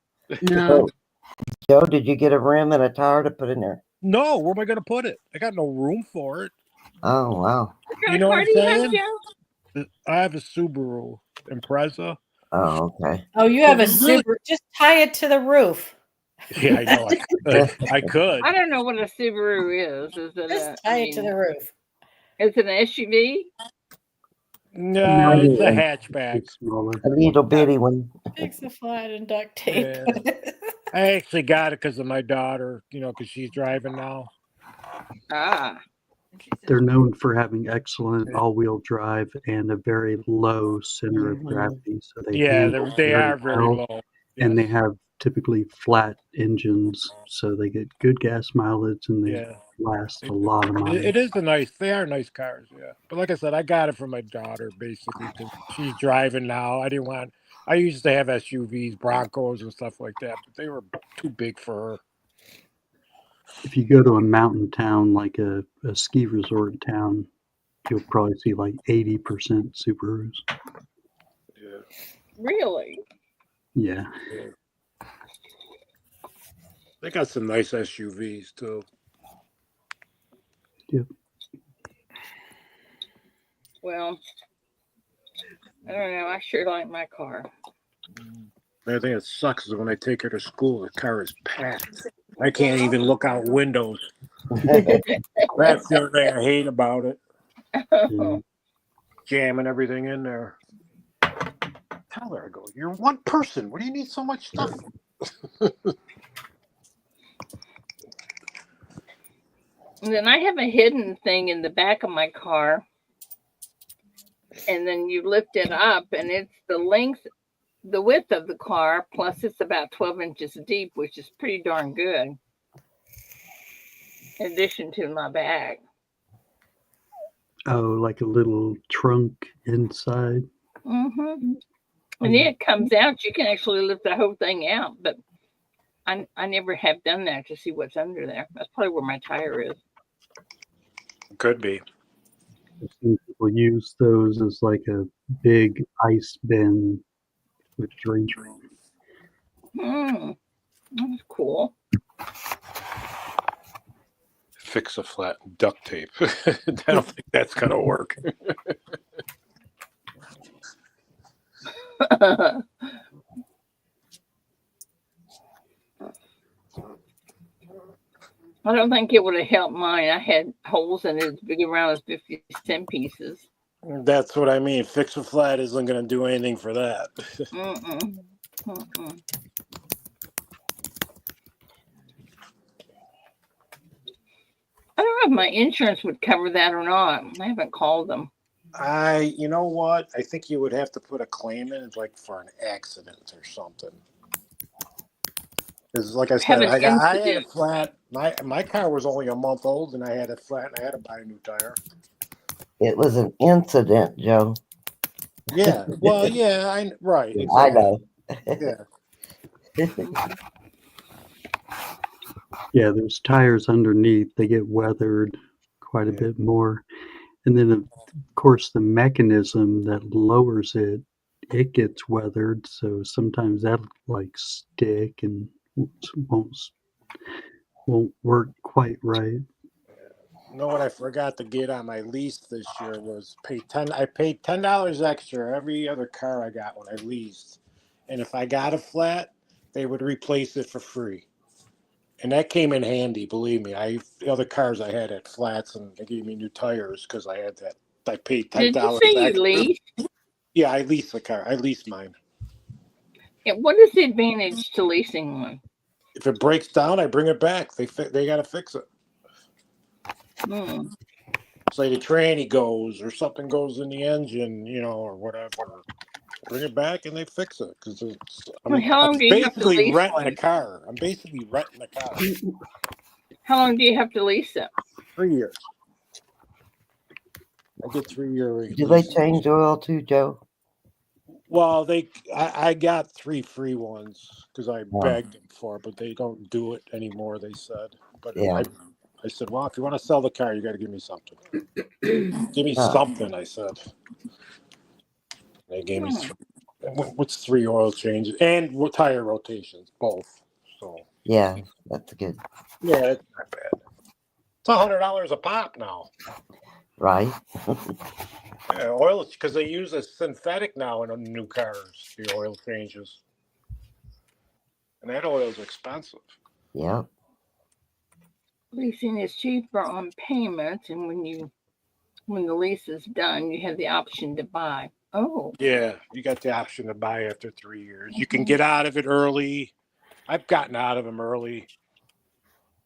No. Joe, did you get a rim and a tire to put in there? No, where am I gonna put it? I got no room for it. Oh wow. You know what I'm saying? I have a Subaru Impreza. Oh, okay. Oh, you have a Subaru. Just tie it to the roof. Yeah, I know. I could. I don't know what a Subaru is. Is it Just tie it to the roof. Is it an SUV? No, it's a hatchback. A little bitty one. Fix a flat and duct tape. Yeah. I actually got it because of my daughter, because she's driving now. Ah. They're known for having excellent all-wheel drive and a very low center of gravity. So they are very low. Yes. And they have typically flat engines, so they get good gas mileage and they last a lot of miles. They are nice cars, yeah. But like I said, I got it for my daughter basically because she's driving now. I used to have SUVs, Broncos and stuff like that, but they were too big for her. If you go to a mountain town like a ski resort town, you'll probably see like 80% Subarus. Yeah. Really? Yeah. They got some nice SUVs too. Yep. Well, I don't know. I sure like my car. The thing that sucks is when I take her to school, the car is packed. I can't even look out windows. That's the other thing I hate about it. Jamming everything in there. Tell her, I go, you're one person. What do you need so much stuff for? And then I have a hidden thing in the back of my car. And then you lift it up and it's the width of the car, plus it's about 12 inches deep, which is pretty darn good. In addition to my bag. Oh, like a little trunk inside. Mm-hmm. And then it comes out. You can actually lift the whole thing out, but I never have done that to see what's under there. That's probably where my tire is. Could be. I've seen people use those as like a big ice bin with drinks. That's cool. Fix a flat duct tape. I don't think that's gonna work. I don't think it would have helped mine. I had holes in it as big around as 50 cent pieces. That's what I mean. Fix a flat isn't going to do anything for that. I don't know if my insurance would cover that or not. I haven't called them. You know what? I think you would have to put a claim in, like for an accident or something. Because, like I Have said, an I had a incident. flat. My car was only a month old, and I had a flat, and I had to buy a new tire. It was an incident, Joe. Yeah. Well, yeah. Right. Yeah, Exactly. I know. Yeah. Yeah, those tires underneath, they get weathered quite a Yeah. bit more. And then, of course, the mechanism that lowers it, it gets weathered. So sometimes that'll like stick and won't work quite right. You know what I forgot to get on my lease this year was I paid $10 extra every other car I got when I leased, and if I got a flat, they would replace it for free, and that came in handy. Believe me, the other cars I had flats, and they gave me new tires because I had that. I paid ten Did you dollars say you extra. leased? Yeah, I leased the car. I leased mine. Yeah, what is the advantage to leasing one? If it breaks down, I bring it back. They got to fix it. Hmm. Say the tranny goes or something goes in the engine, or whatever. Bring it back and they fix it because Well, how I'm long do you have to basically lease renting a one? car. I'm basically renting a car. How long do you have to lease it? 3 years. I get 3-year Do they lease. change oil too, Joe? Well, I got 3 free ones because I Oh, begged them for it, but they don't do it anymore. They said, but yeah. I said, well, if you want to sell the car, you got to give me something. Give me Huh. something. I said. They gave me what's 3 oil changes and tire rotations, both. So Yeah, that's good. yeah, it's not bad. It's $100 a pop now. Right? Yeah, oil because they use a synthetic now in new cars. The oil changes, and that oil is expensive. Yeah. Leasing is cheaper on payments, and when the lease is done, you have the option to buy. Oh. Yeah, you got the option to buy after 3 years. You can get out of it early. I've gotten out of them early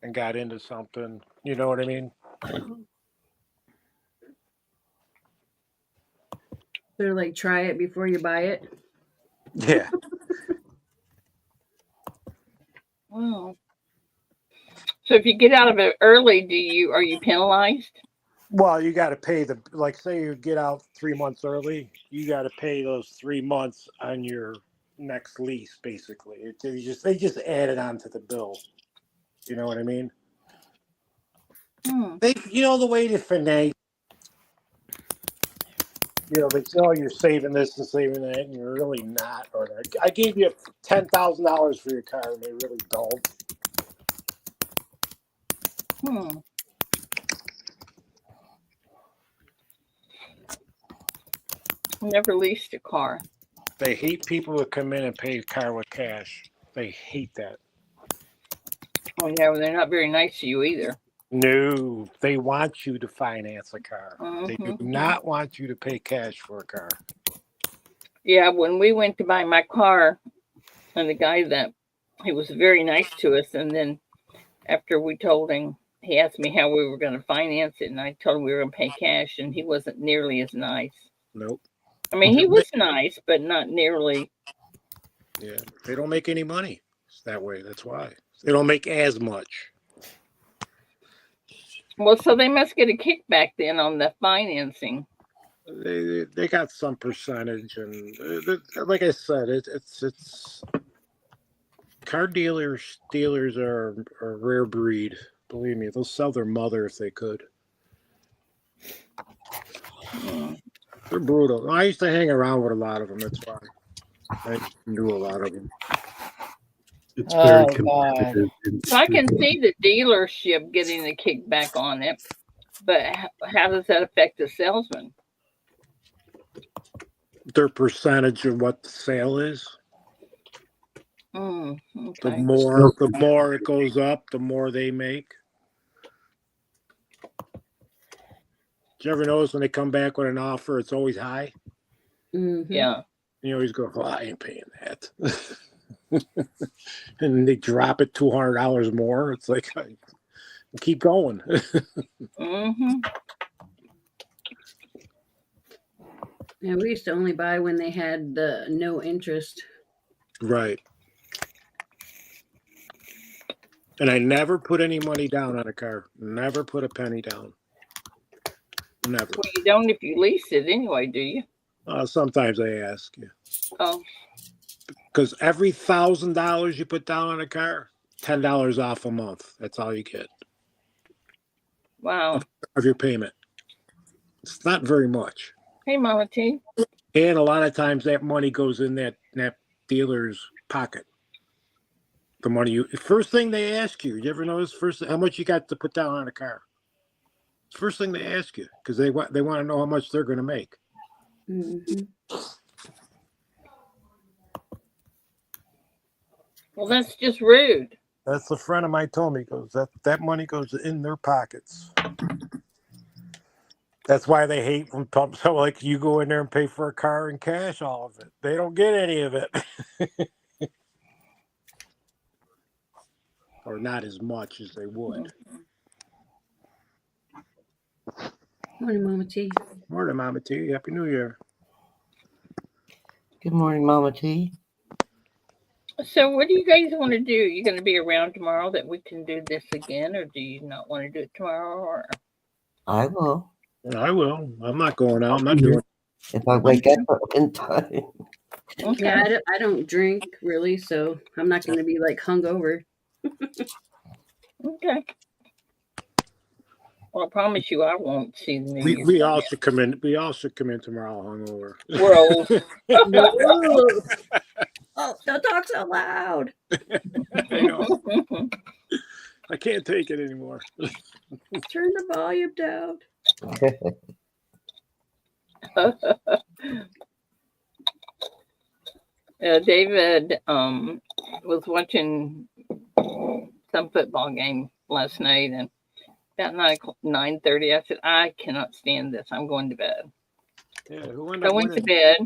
and got into something. You know what I mean? They're like, try it before you buy it. Yeah. Wow. So if you get out of it early, are you penalized? Well, you got to pay say you get out 3 months early, you got to pay those 3 months on your next lease. Basically, they just add it onto the bill. You know what I mean? They, the way to finesse. They say, "Oh, you're saving this and saving that," and you're really not. Or I gave you $10,000 for your car, and they really don't. Never leased a car. They hate people who come in and pay a car with cash. They hate that. Oh yeah, well, they're not very nice to you either. No, they want you to finance a car. They do not want you to pay cash for a car. Yeah, when we went to buy my car, and the guy he was very nice to us, and then after we told him, he asked me how we were going to finance it, and I told him we were going to pay cash, and he wasn't nearly as nice. Nope. I mean, he was nice, but not nearly. Yeah, they don't make any money that way. That's why they don't make as much. Well, so they must get a kickback then on the financing. They got some percentage, and like I said, it's car dealers are a rare breed. Believe me, they'll sell their mother if they could. They're brutal. I used to hang around with a lot of them. That's why I knew a lot of them. It's very God. competitive. So I can see the dealership getting a kickback on it, but how does that affect the salesman? Their percentage of what the sale is. Okay. The more it goes up, the more they make. Do you ever notice when they come back with an offer, it's always high? Mm-hmm. Yeah. You always go, "Oh, I ain't paying that," and they drop it $200 more. It's like, Keep going. Mm-hmm. Yeah, we used to only buy when they had the no interest. Right. And I never put any money down on a car. Never put a penny down. Never. Well, you don't if you lease it anyway, do you? Sometimes I ask you. Oh, Because every $1,000 you put down on a car, $10 off a month. That's all you get wow. of your payment. It's not very much. Hey, Mama T. And a lot of times that money goes in that dealer's pocket. The money first thing they ask you. You ever notice how much you got to put down on a car? First thing they ask you because they want to know how much they're going to make. Mm-hmm. Well, that's just rude. That's a friend of mine told me. Goes that money goes in their pockets. That's why they hate when pumps. So like you go in there and pay for a car in cash, all of it. They don't get any of it, or not as much as they would. Morning, Mama T. Morning, Mama T. Happy New Year. Good morning, Mama T. So, what do you guys want to do? You going to be around tomorrow that we can do this again, or do you not want to do it tomorrow? Or I will. I will. I'm not going out. I'm not doing. If I wake up in time. okay. Yeah, I don't drink really, so I'm not going to be like hungover. Okay. Well, I promise you, I won't see the New Year's. We all should come in. We all should come in tomorrow hungover. We're old. No. Oh, don't talk so loud. I know. I can't take it anymore. Turn the volume down. David was watching some football game last night, and about 9:30, I said, I cannot stand this. I'm going to bed. Yeah, So I went to bed,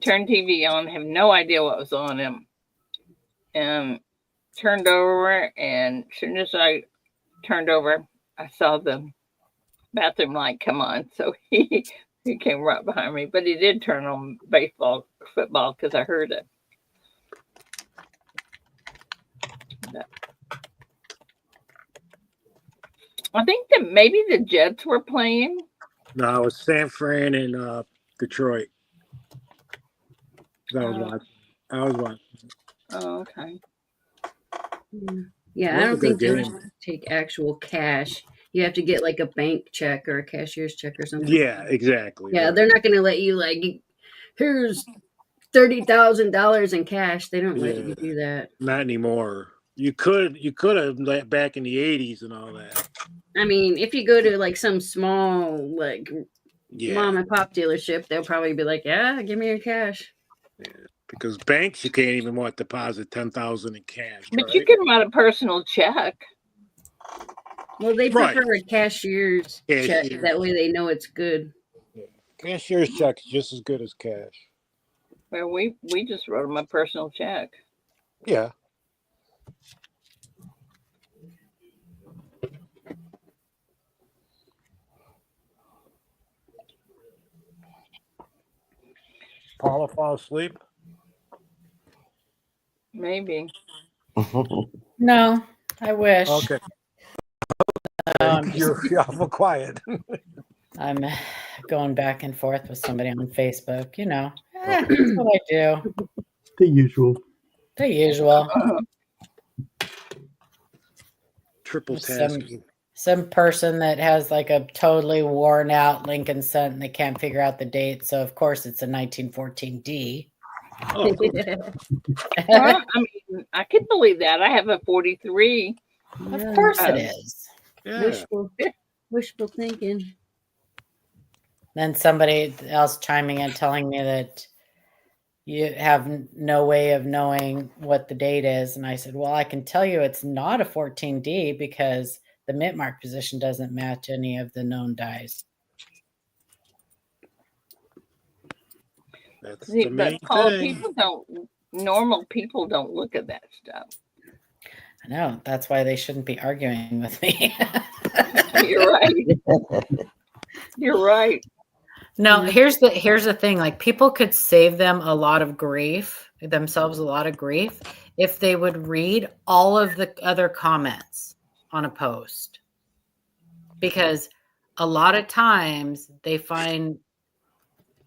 turned TV on, have no idea what was on him, and turned over, and as soon as I turned over, I saw the bathroom light come on. So he came right behind me, but he did turn on football, because I heard it. But I think that maybe the Jets were playing. No, it was San Fran and Detroit. I was watching. Oh, okay. Yeah, I don't think they take actual cash. You have to get like a bank check or a cashier's check or something. Yeah, exactly. Yeah, right. they're not going to let you like, here's $30,000 in cash. They don't let you do that. Not anymore. You could have back in the 80s and all that. I mean, if you go to like some small like mom and pop dealership, they'll probably be like, "Yeah, give me your cash." Yeah, because banks you can't even deposit $10,000 in cash. But right? you can write a personal check. Well, they prefer a cashier's check. That way they know it's good. Yeah. Cashier's check is just as good as cash. Well, we just wrote them a personal check. Yeah. Paula fall asleep? Maybe. No, I wish. Okay. You're awful quiet. I'm going back and forth with somebody on Facebook. You know, that's what I do. The usual. The usual. Triple tasking. Some person that has like a totally worn out Lincoln Cent and they can't figure out the date. So of course it's a 1914D. Oh, cool. Well, I mean, I can believe that. I have a 43. Of course it is. Yeah. Wishful thinking. Then somebody else chiming in telling me that you have no way of knowing what the date is. And I said, well, I can tell you it's not a 14D because the mint mark position doesn't match any of the known dies. That's But Paul, normal people don't look at that stuff. I know. That's why they shouldn't be arguing with me. You're right. You're right. No, here's the thing. Like, people could save them a lot of grief, themselves a lot of grief, if they would read all of the other comments on a post. Because a lot of times they find,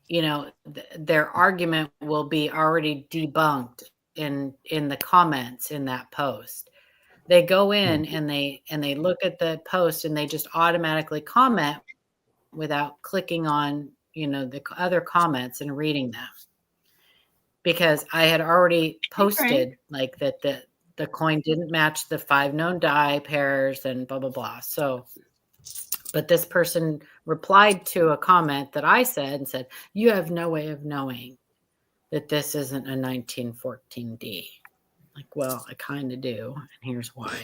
their argument will be already debunked in the comments in that post. They go in and they look at the post and they just automatically comment without clicking on the other comments and reading them, because I had already posted like that the coin didn't match the 5 known die pairs and blah blah blah. So, but this person replied to a comment that I said and said, you have no way of knowing that this isn't a 1914D. Like, well, I kind of do, and here's why.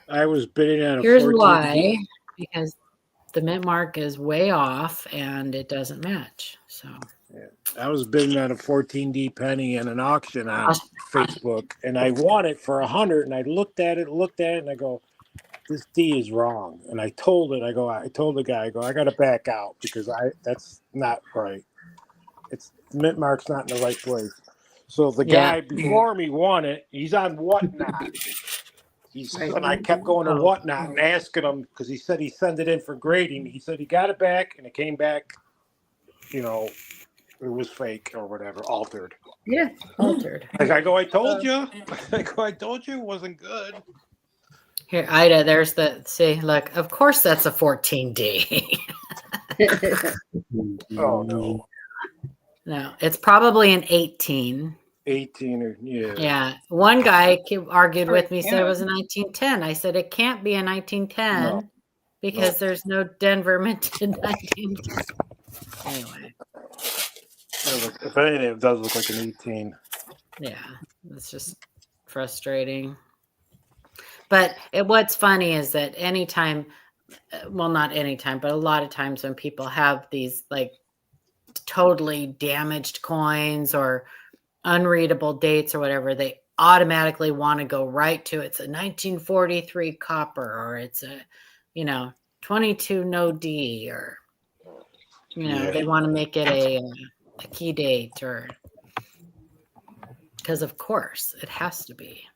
I was bidding on a Here's 14D. why, because the mint mark is way off and it doesn't match. So I was bidding on a 14D penny in an auction on Facebook, and I won it for 100. And I looked at it, and I go, "This D is wrong." And I told the guy, I got to back out because that's not right. It's the mint mark's not in the right place. So the guy before me won it. He's on Whatnot. And I kept going to Whatnot and asking him, because he said he sent it in for grading. He said he got it back, and it came back, it was fake or whatever, altered. Yeah, altered. I go, I told you. I told you it wasn't good. Here, Ida, there's look, of course that's a 14D. Oh, no. No, it's probably an 18. 18 or, yeah. Yeah. One guy argued with me, said it was a 1910. I said it can't be a 1910 because there's no Denver minted 1910. Anyway. If anything, it does look like an 18. Yeah, it's just frustrating. But what's funny is that anytime, well, not anytime, but a lot of times when people have these like totally damaged coins or unreadable dates or whatever, they automatically want to go right to it's a 1943 copper, or it's a 22 no D, or they want to make it a key date, or because of course it has to be.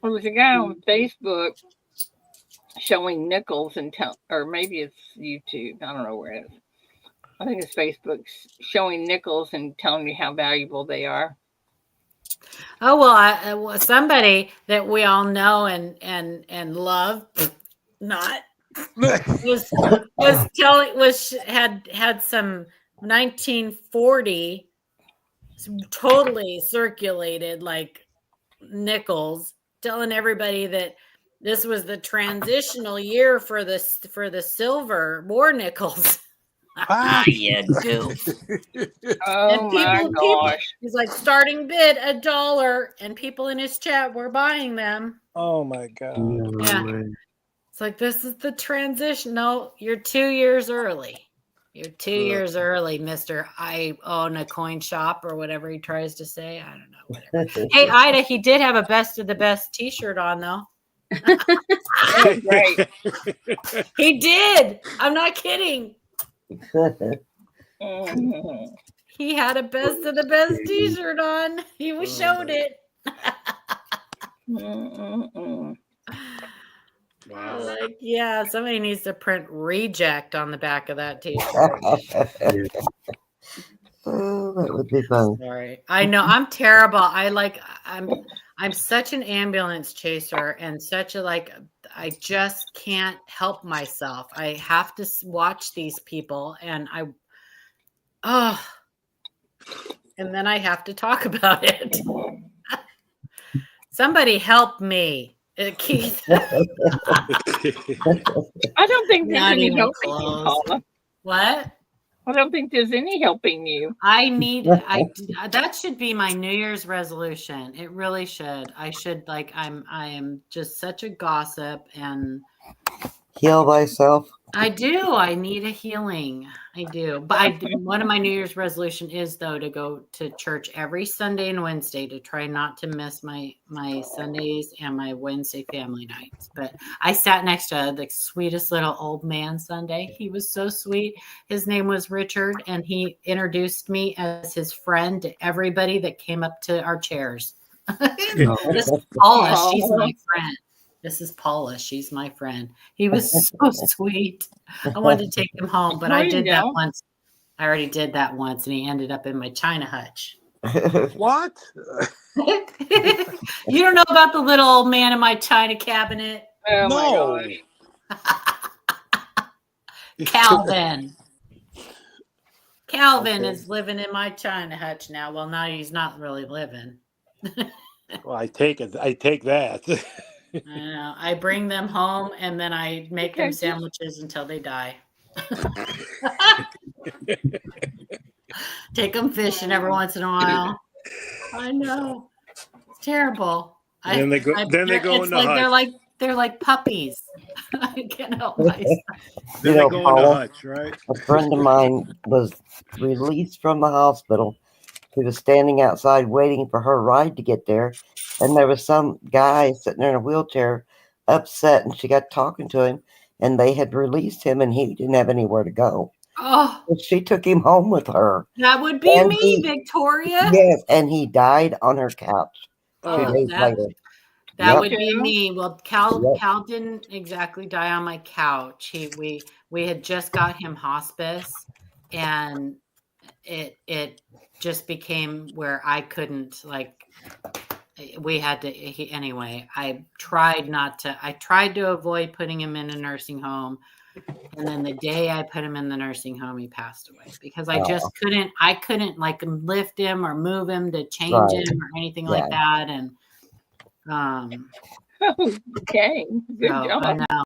Well, there's a guy on Facebook showing nickels and or maybe it's YouTube. I don't know where it is. I think it's Facebook showing nickels and telling you how valuable they are. Oh well, somebody that we all know and love, not had some 1940 totally circulated like nickels, telling everybody that this was the transitional year for the silver war nickels. You goof. Oh my gosh. He's like, starting bid $1, and people in his chat were buying them. Oh my God. Yeah. It's like, this is the transition. No, you're 2 years early. You're 2 years early, Mr. I own a coin shop, or whatever he tries to say. I don't know. Whatever. Hey, Ida, he did have a best of the best t-shirt on, though. Oh, great. He did. I'm not kidding. He had a best of the best t-shirt on. He showed it. Wow. Like, yeah, somebody needs to print reject on the back of that t-shirt. Oh, that would be fun. Sorry. I know I'm terrible. I'm such an ambulance chaser, and such a I just can't help myself. I have to watch these people, and and then I have to talk about it. Somebody help me, Keith. I don't think there's any helping you, Paula. What? I don't think there's any helping you. That should be my New Year's resolution. It really should. I am just such a gossip, and Heal thyself. I do. I need a healing. I do. But one of my New Year's resolution is though to go to church every Sunday and Wednesday to try not to miss my Sundays and my Wednesday family nights. But I sat next to the sweetest little old man Sunday. He was so sweet. His name was Richard, and he introduced me as his friend to everybody that came up to our chairs. This is Paula. She's my friend. This is Paula. She's my friend. He was so sweet. I wanted to take him home, but I did that once. I already did that once, and he ended up in my China hutch. What? You don't know about the little old man in my China cabinet? Oh No. my gosh. Calvin. Calvin is living in my China hutch now. Well, now he's not really living. Well, I take it. I take that. I know. I bring them home and then I make them sandwiches until they die. Take them fishing every once in a while. I know. It's terrible. Then they go. Then they go in the hutch. They're like puppies. I can't help myself. Then they go in the hutch, right? A friend of mine was released from the hospital. He was standing outside waiting for her ride to get there, and there was some guy sitting in a wheelchair, upset, and she got talking to him, and they had released him, and he didn't have anywhere to go. Oh, So she took him home with her. That would be me, Victoria. Yes, and he died on her couch 2 days later. That would be me. Well, Cal didn't exactly die on my couch. We had just got him hospice, and it just became where I couldn't, like, we had to anyway. I tried to avoid putting him in a nursing home, and then the day I put him in the nursing home, he passed away because I just couldn't like lift him or move him to change him or anything like that. And okay, good job. I know.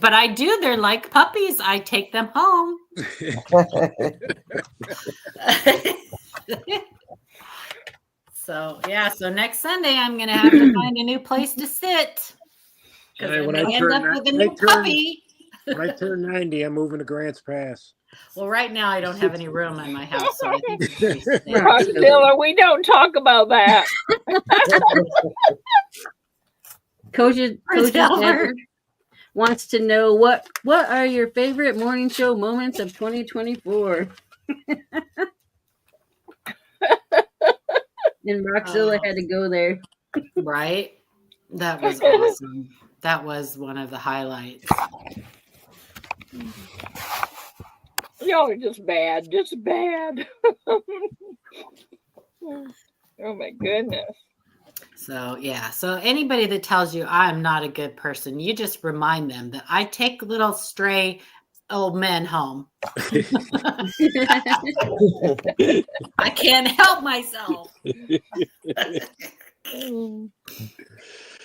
But I do. They're like puppies. I take them home. So yeah. So next Sunday, I'm gonna have to find a new place to sit because When I I end up with a new puppy. When I turn 90, I'm moving to Grants Pass. Well, right now I don't have any room in my house, so I think it's pretty safe. Roxzilla, we don't talk about that. Coach Edward wants to know what are your favorite morning show moments of 2024? And Roxzilla had to go there. Right? That was awesome. That was one of the highlights. Y'all are just bad. Oh my goodness. So yeah. So anybody that tells you I'm not a good person, you just remind them that I take little stray old men home. I can't help myself.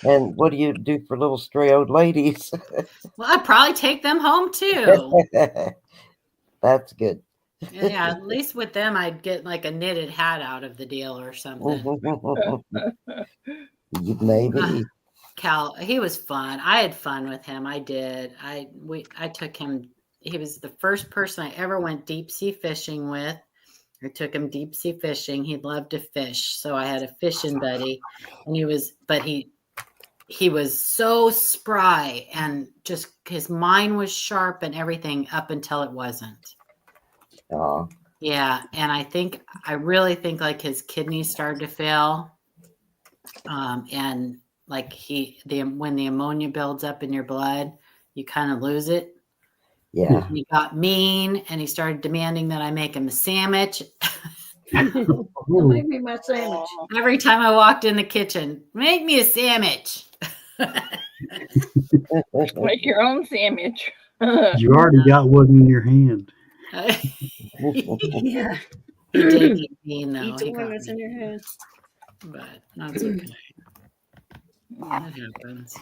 And what do you do for little stray old ladies? Well, I'd probably take them home too. That's good. Yeah, at least with them, I'd get like a knitted hat out of the deal or something. Maybe. Cal, he was fun. I had fun with him. I did. I took him. He was the first person I ever went deep sea fishing with. I took him deep sea fishing. He loved to fish, so I had a fishing buddy, and he was so spry and just his mind was sharp and everything up until it wasn't. Oh. Yeah, and I really think like his kidneys started to fail, and like when the ammonia builds up in your blood, you kind of lose it. Yeah. And he got mean, and he started demanding that I make him a sandwich. Make me my sandwich. Every time I walked in the kitchen, make me a sandwich. Make your own sandwich. You already got one in your hand. Yeah. He did get mean though. Eat the one that's in your head. But that's okay. That happens.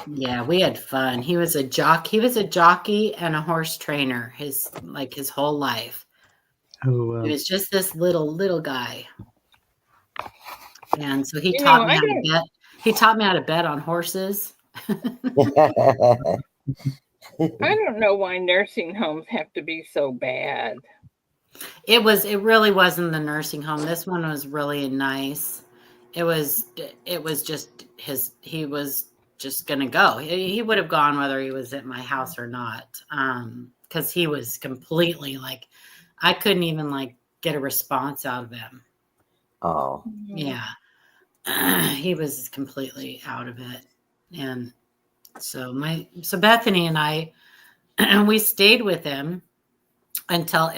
Yeah, we had fun. He was a jockey and a horse trainer his whole life. Oh, He was just this little guy. And so he taught me how to bet. He taught me how to bet on horses. I don't know why nursing homes have to be so bad. It really wasn't the nursing home. This one was really nice. It was just he was just gonna go. He would have gone whether he was at my house or not. Because he was completely like, I couldn't even like get a response out of him. Oh. Yeah. He was completely out of it. And so Bethany and I we stayed with him until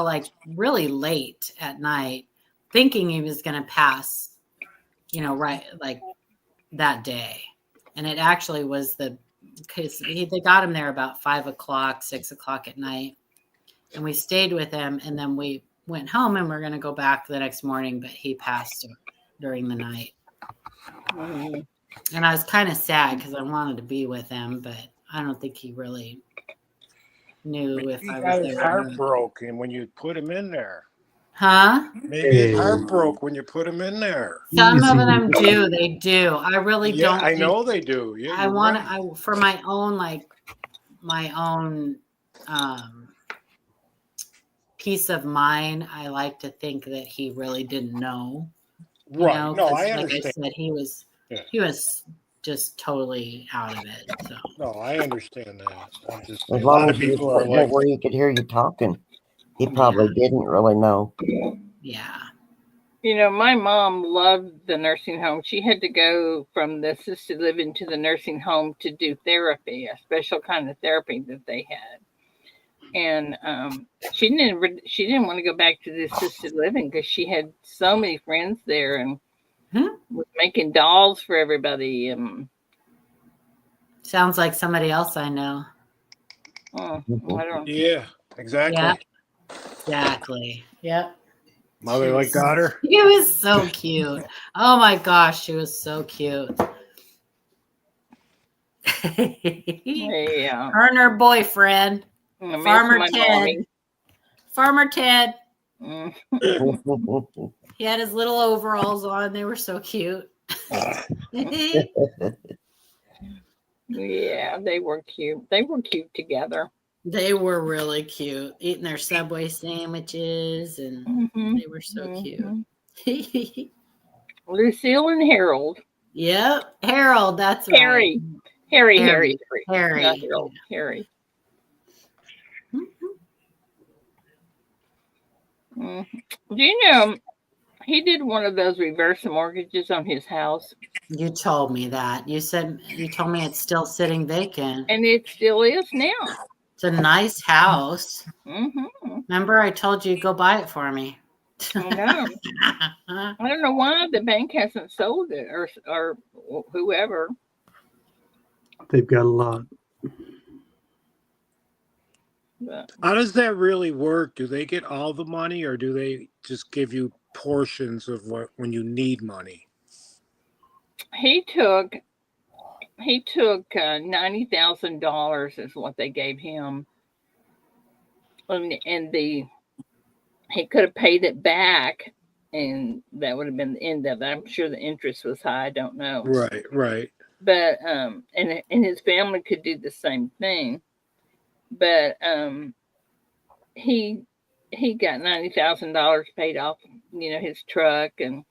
like really late at night, thinking he was going to pass, right like that day. And it actually was because they got him there about 5:00, 6:00 at night, and we stayed with him, and then we went home and we're going to go back the next morning, but he passed during the night. Mm-hmm. And I was kind of sad because I wanted to be with him, but I don't think he really knew if He I was got his there. heart broken when you put him in there. Huh? Maybe his heart Hey. broke when you put him in there. Some of Easy. them do. They do. I really Yeah, don't I think know they do. Yeah, I you're want right. I for my own peace of mind. I like to think that he really didn't know, Right. No, because I like I understand. said, he was just totally out of it. So No, I understand that. I'm just As a lot long of as you was people are putting it like, where he could hear you talking, he probably didn't really know. yeah. My mom loved the nursing home. She had to go from the assisted living to the nursing home to do therapy, a special kind of therapy that they had. And she didn't want to go back to the assisted living because she had so many friends there and was making dolls for everybody. Sounds like somebody else I know. I don't. yeah, exactly. Yeah, exactly. Yep. Mother like daughter. She was so cute. Oh my gosh, she was so cute. Yeah, Her and her boyfriend, I miss Farmer my Ted. mommy. Farmer Ted. Mm. He had his little overalls on. They were so cute. Yeah, they were cute. They were cute together. They were really cute, eating their Subway sandwiches, and they were so cute. Lucille and Harold. Yep, Harold. That's Harry. right. Harry. Not Harry. Harold. Harry. Do you know he did one of those reverse mortgages on his house? You told me that. You told me it's still sitting vacant. And it still is now. It's a nice house. Mm-hmm. Remember, I told you go buy it for me. I know. I don't know why the bank hasn't sold it or whoever. They've got a lot. But How does that really work? Do they get all the money, or do they just give you portions of what when you need money? he took $90,000 is what they gave him, and he could have paid it back, and that would have been the end of it. I'm sure the interest was high. I don't know. Right, right. But and his family could do the same thing. But he got $90,000 paid off, his truck and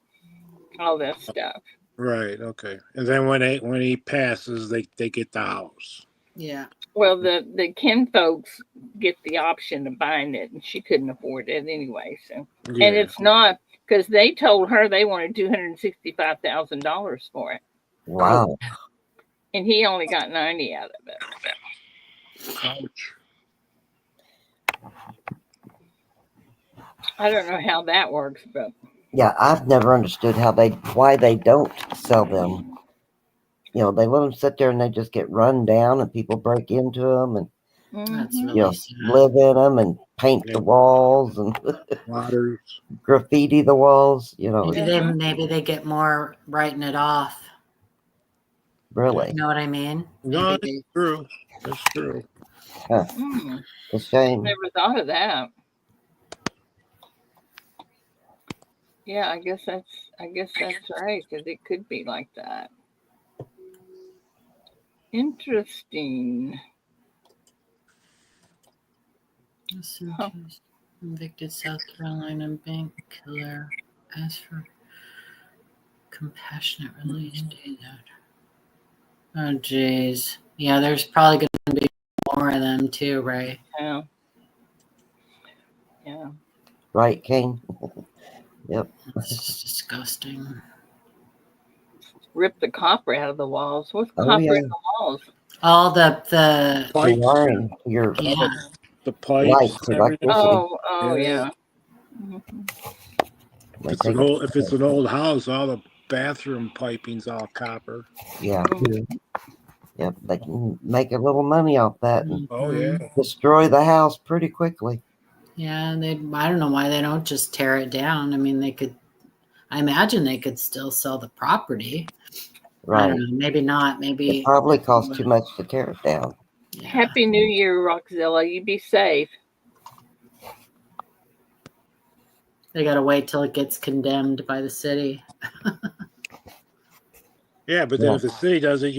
all that stuff. Right, okay. And then when he passes, they get the house. Yeah. Well, the Ken folks get the option of buying it, and she couldn't afford it anyway. So, Yeah. and it's not because they told her they wanted $265,000 for it. Wow. And he only got 90 out of it. Ouch. I don't know how that works, but Yeah, I've never understood why they don't sell them. They let them sit there and they just get run down, and people break into them and That's really sad. live in them and paint the walls and Waters. graffiti the walls. Maybe they get more writing it off. Really. You know what I mean? No, that's true. That's true. Huh. It's a shame. Never thought of that. Yeah, I guess that's right, because it could be like that. Interesting. Huh. Convicted South Carolina bank killer asked for compassionate release. Oh, geez. Yeah, there's probably going to be more of them too, Ray. Yeah. Yeah. Right, King? Yep. It's just disgusting. Rip the copper out of the walls. What's Oh, copper yeah. in the walls? All the The Pipes, line, your yeah. the pipes, lights, and everything. electricity. Oh, Yeah. yeah. Mhm. If it's an old house, all the bathroom piping's all copper. Yeah. Yeah. Yep. They can make a little money off that and Oh yeah. destroy the house pretty quickly. Yeah, I don't know why they don't just tear it down. I mean, I imagine they could still sell the property. I Right. don't know, maybe not. Maybe It probably costs too much to tear it down. yeah. Happy New Year, Rockzilla. You be safe. They got to wait till it gets condemned by the city. Yeah, but then Yeah. if the city does it,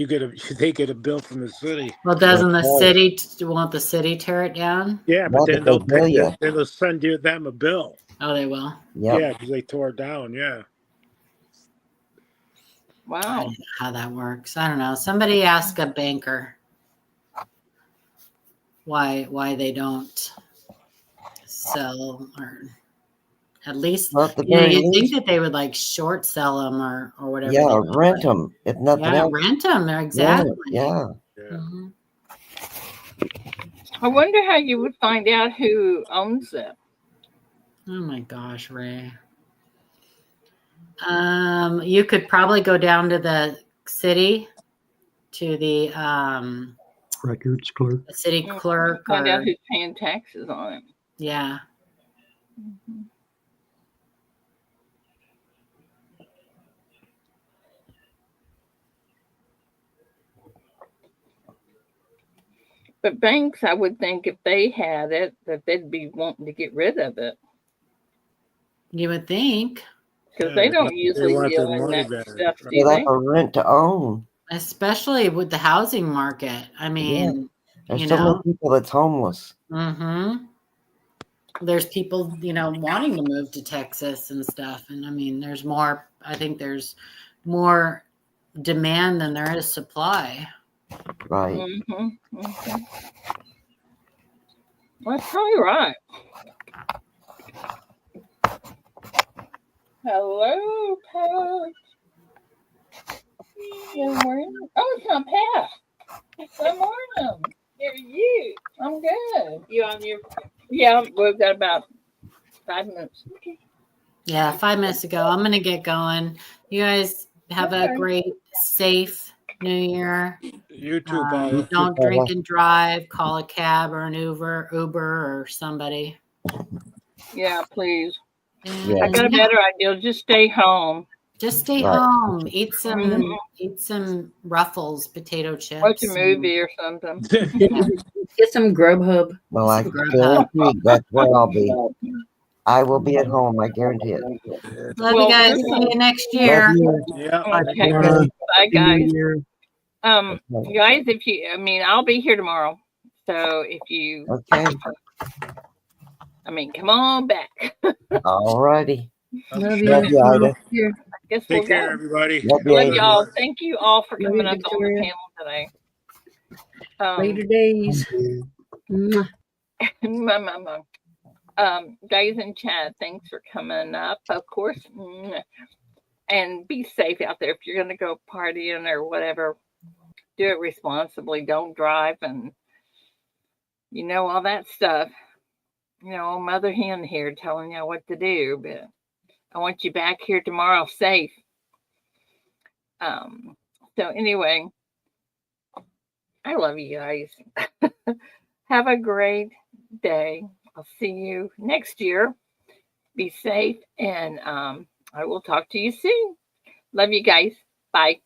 they get a bill from the city. Well, doesn't the That's right. city want the city tear it down? Yeah, but Yeah, then but they bill you. they'll send them a bill. Oh, they will. Yep. Yeah, because they tore it down. Yeah. I Wow. don't know how that works. I don't know. Somebody ask a banker why they don't sell, or at least Well, at the very you'd think least, that they would like short sell them or whatever. yeah, they do, rent but- them if nothing Yeah, else. rent them. Exactly. Yeah. Yeah. Mhm. I wonder how you would find out who owns it. Oh my gosh, Ray. You could probably go down to the city, to the Records clerk. city clerk, Find out or who's paying taxes on it. yeah. Mhm. But banks, I would think if they had it, that they'd be wanting to get rid of it You would think, because Yeah, they don't usually want their deal in money that back. stuff, do So they? that's a rent to own. especially with the housing market. I mean, There's you so many know. people that's homeless. Mm-hmm. There's people, wanting to move to Texas and stuff. And I mean, I think there's more demand than there is supply. Right. Mm-hmm. Mm-hmm. Well, that's probably right. Hello, Pat. Good morning. Oh, it's not Pat. Good morning. Here you. I'm good. You on your? Yeah, we've got about 5 minutes. Yeah, 5 minutes ago. I'm going to get going. You guys have a Okay. great, safe New Year. You too, Paula. Don't Paula. drink and drive. Call a cab or an Uber or somebody. Yeah, please. Yeah. I got a better idea. Just stay home. Just stay Right. home. Eat some Mhm. Ruffles potato chips. Watch a movie or something. Get some Grubhub. Well, I Some Grubhub. guarantee that's where I'll be. I will be at home. I guarantee it. Love Well, you guys. listen. See you next Love year. you. Yeah. Okay. Uh, Bye, Happy New guys. Year. Guys, I'll be here tomorrow. So if you, Okay. come on back. All righty. Love you. Love you, Ida. Here. I guess Take we'll care, go. everybody. Love you, Love Ida. y'all. Thank you all for Love coming you, up on the Victoria. panel today. Later days. Mwah. Guys in chat, thanks for coming up. Of course, and be safe out there. If you're going to go partying or whatever, do it responsibly. Don't drive, and all that stuff. Mother Hen here telling you what to do, but I want you back here tomorrow safe. So anyway, I love you guys. Have a great day. I'll see you next year. Be safe, and I will talk to you soon. Love you guys. Bye.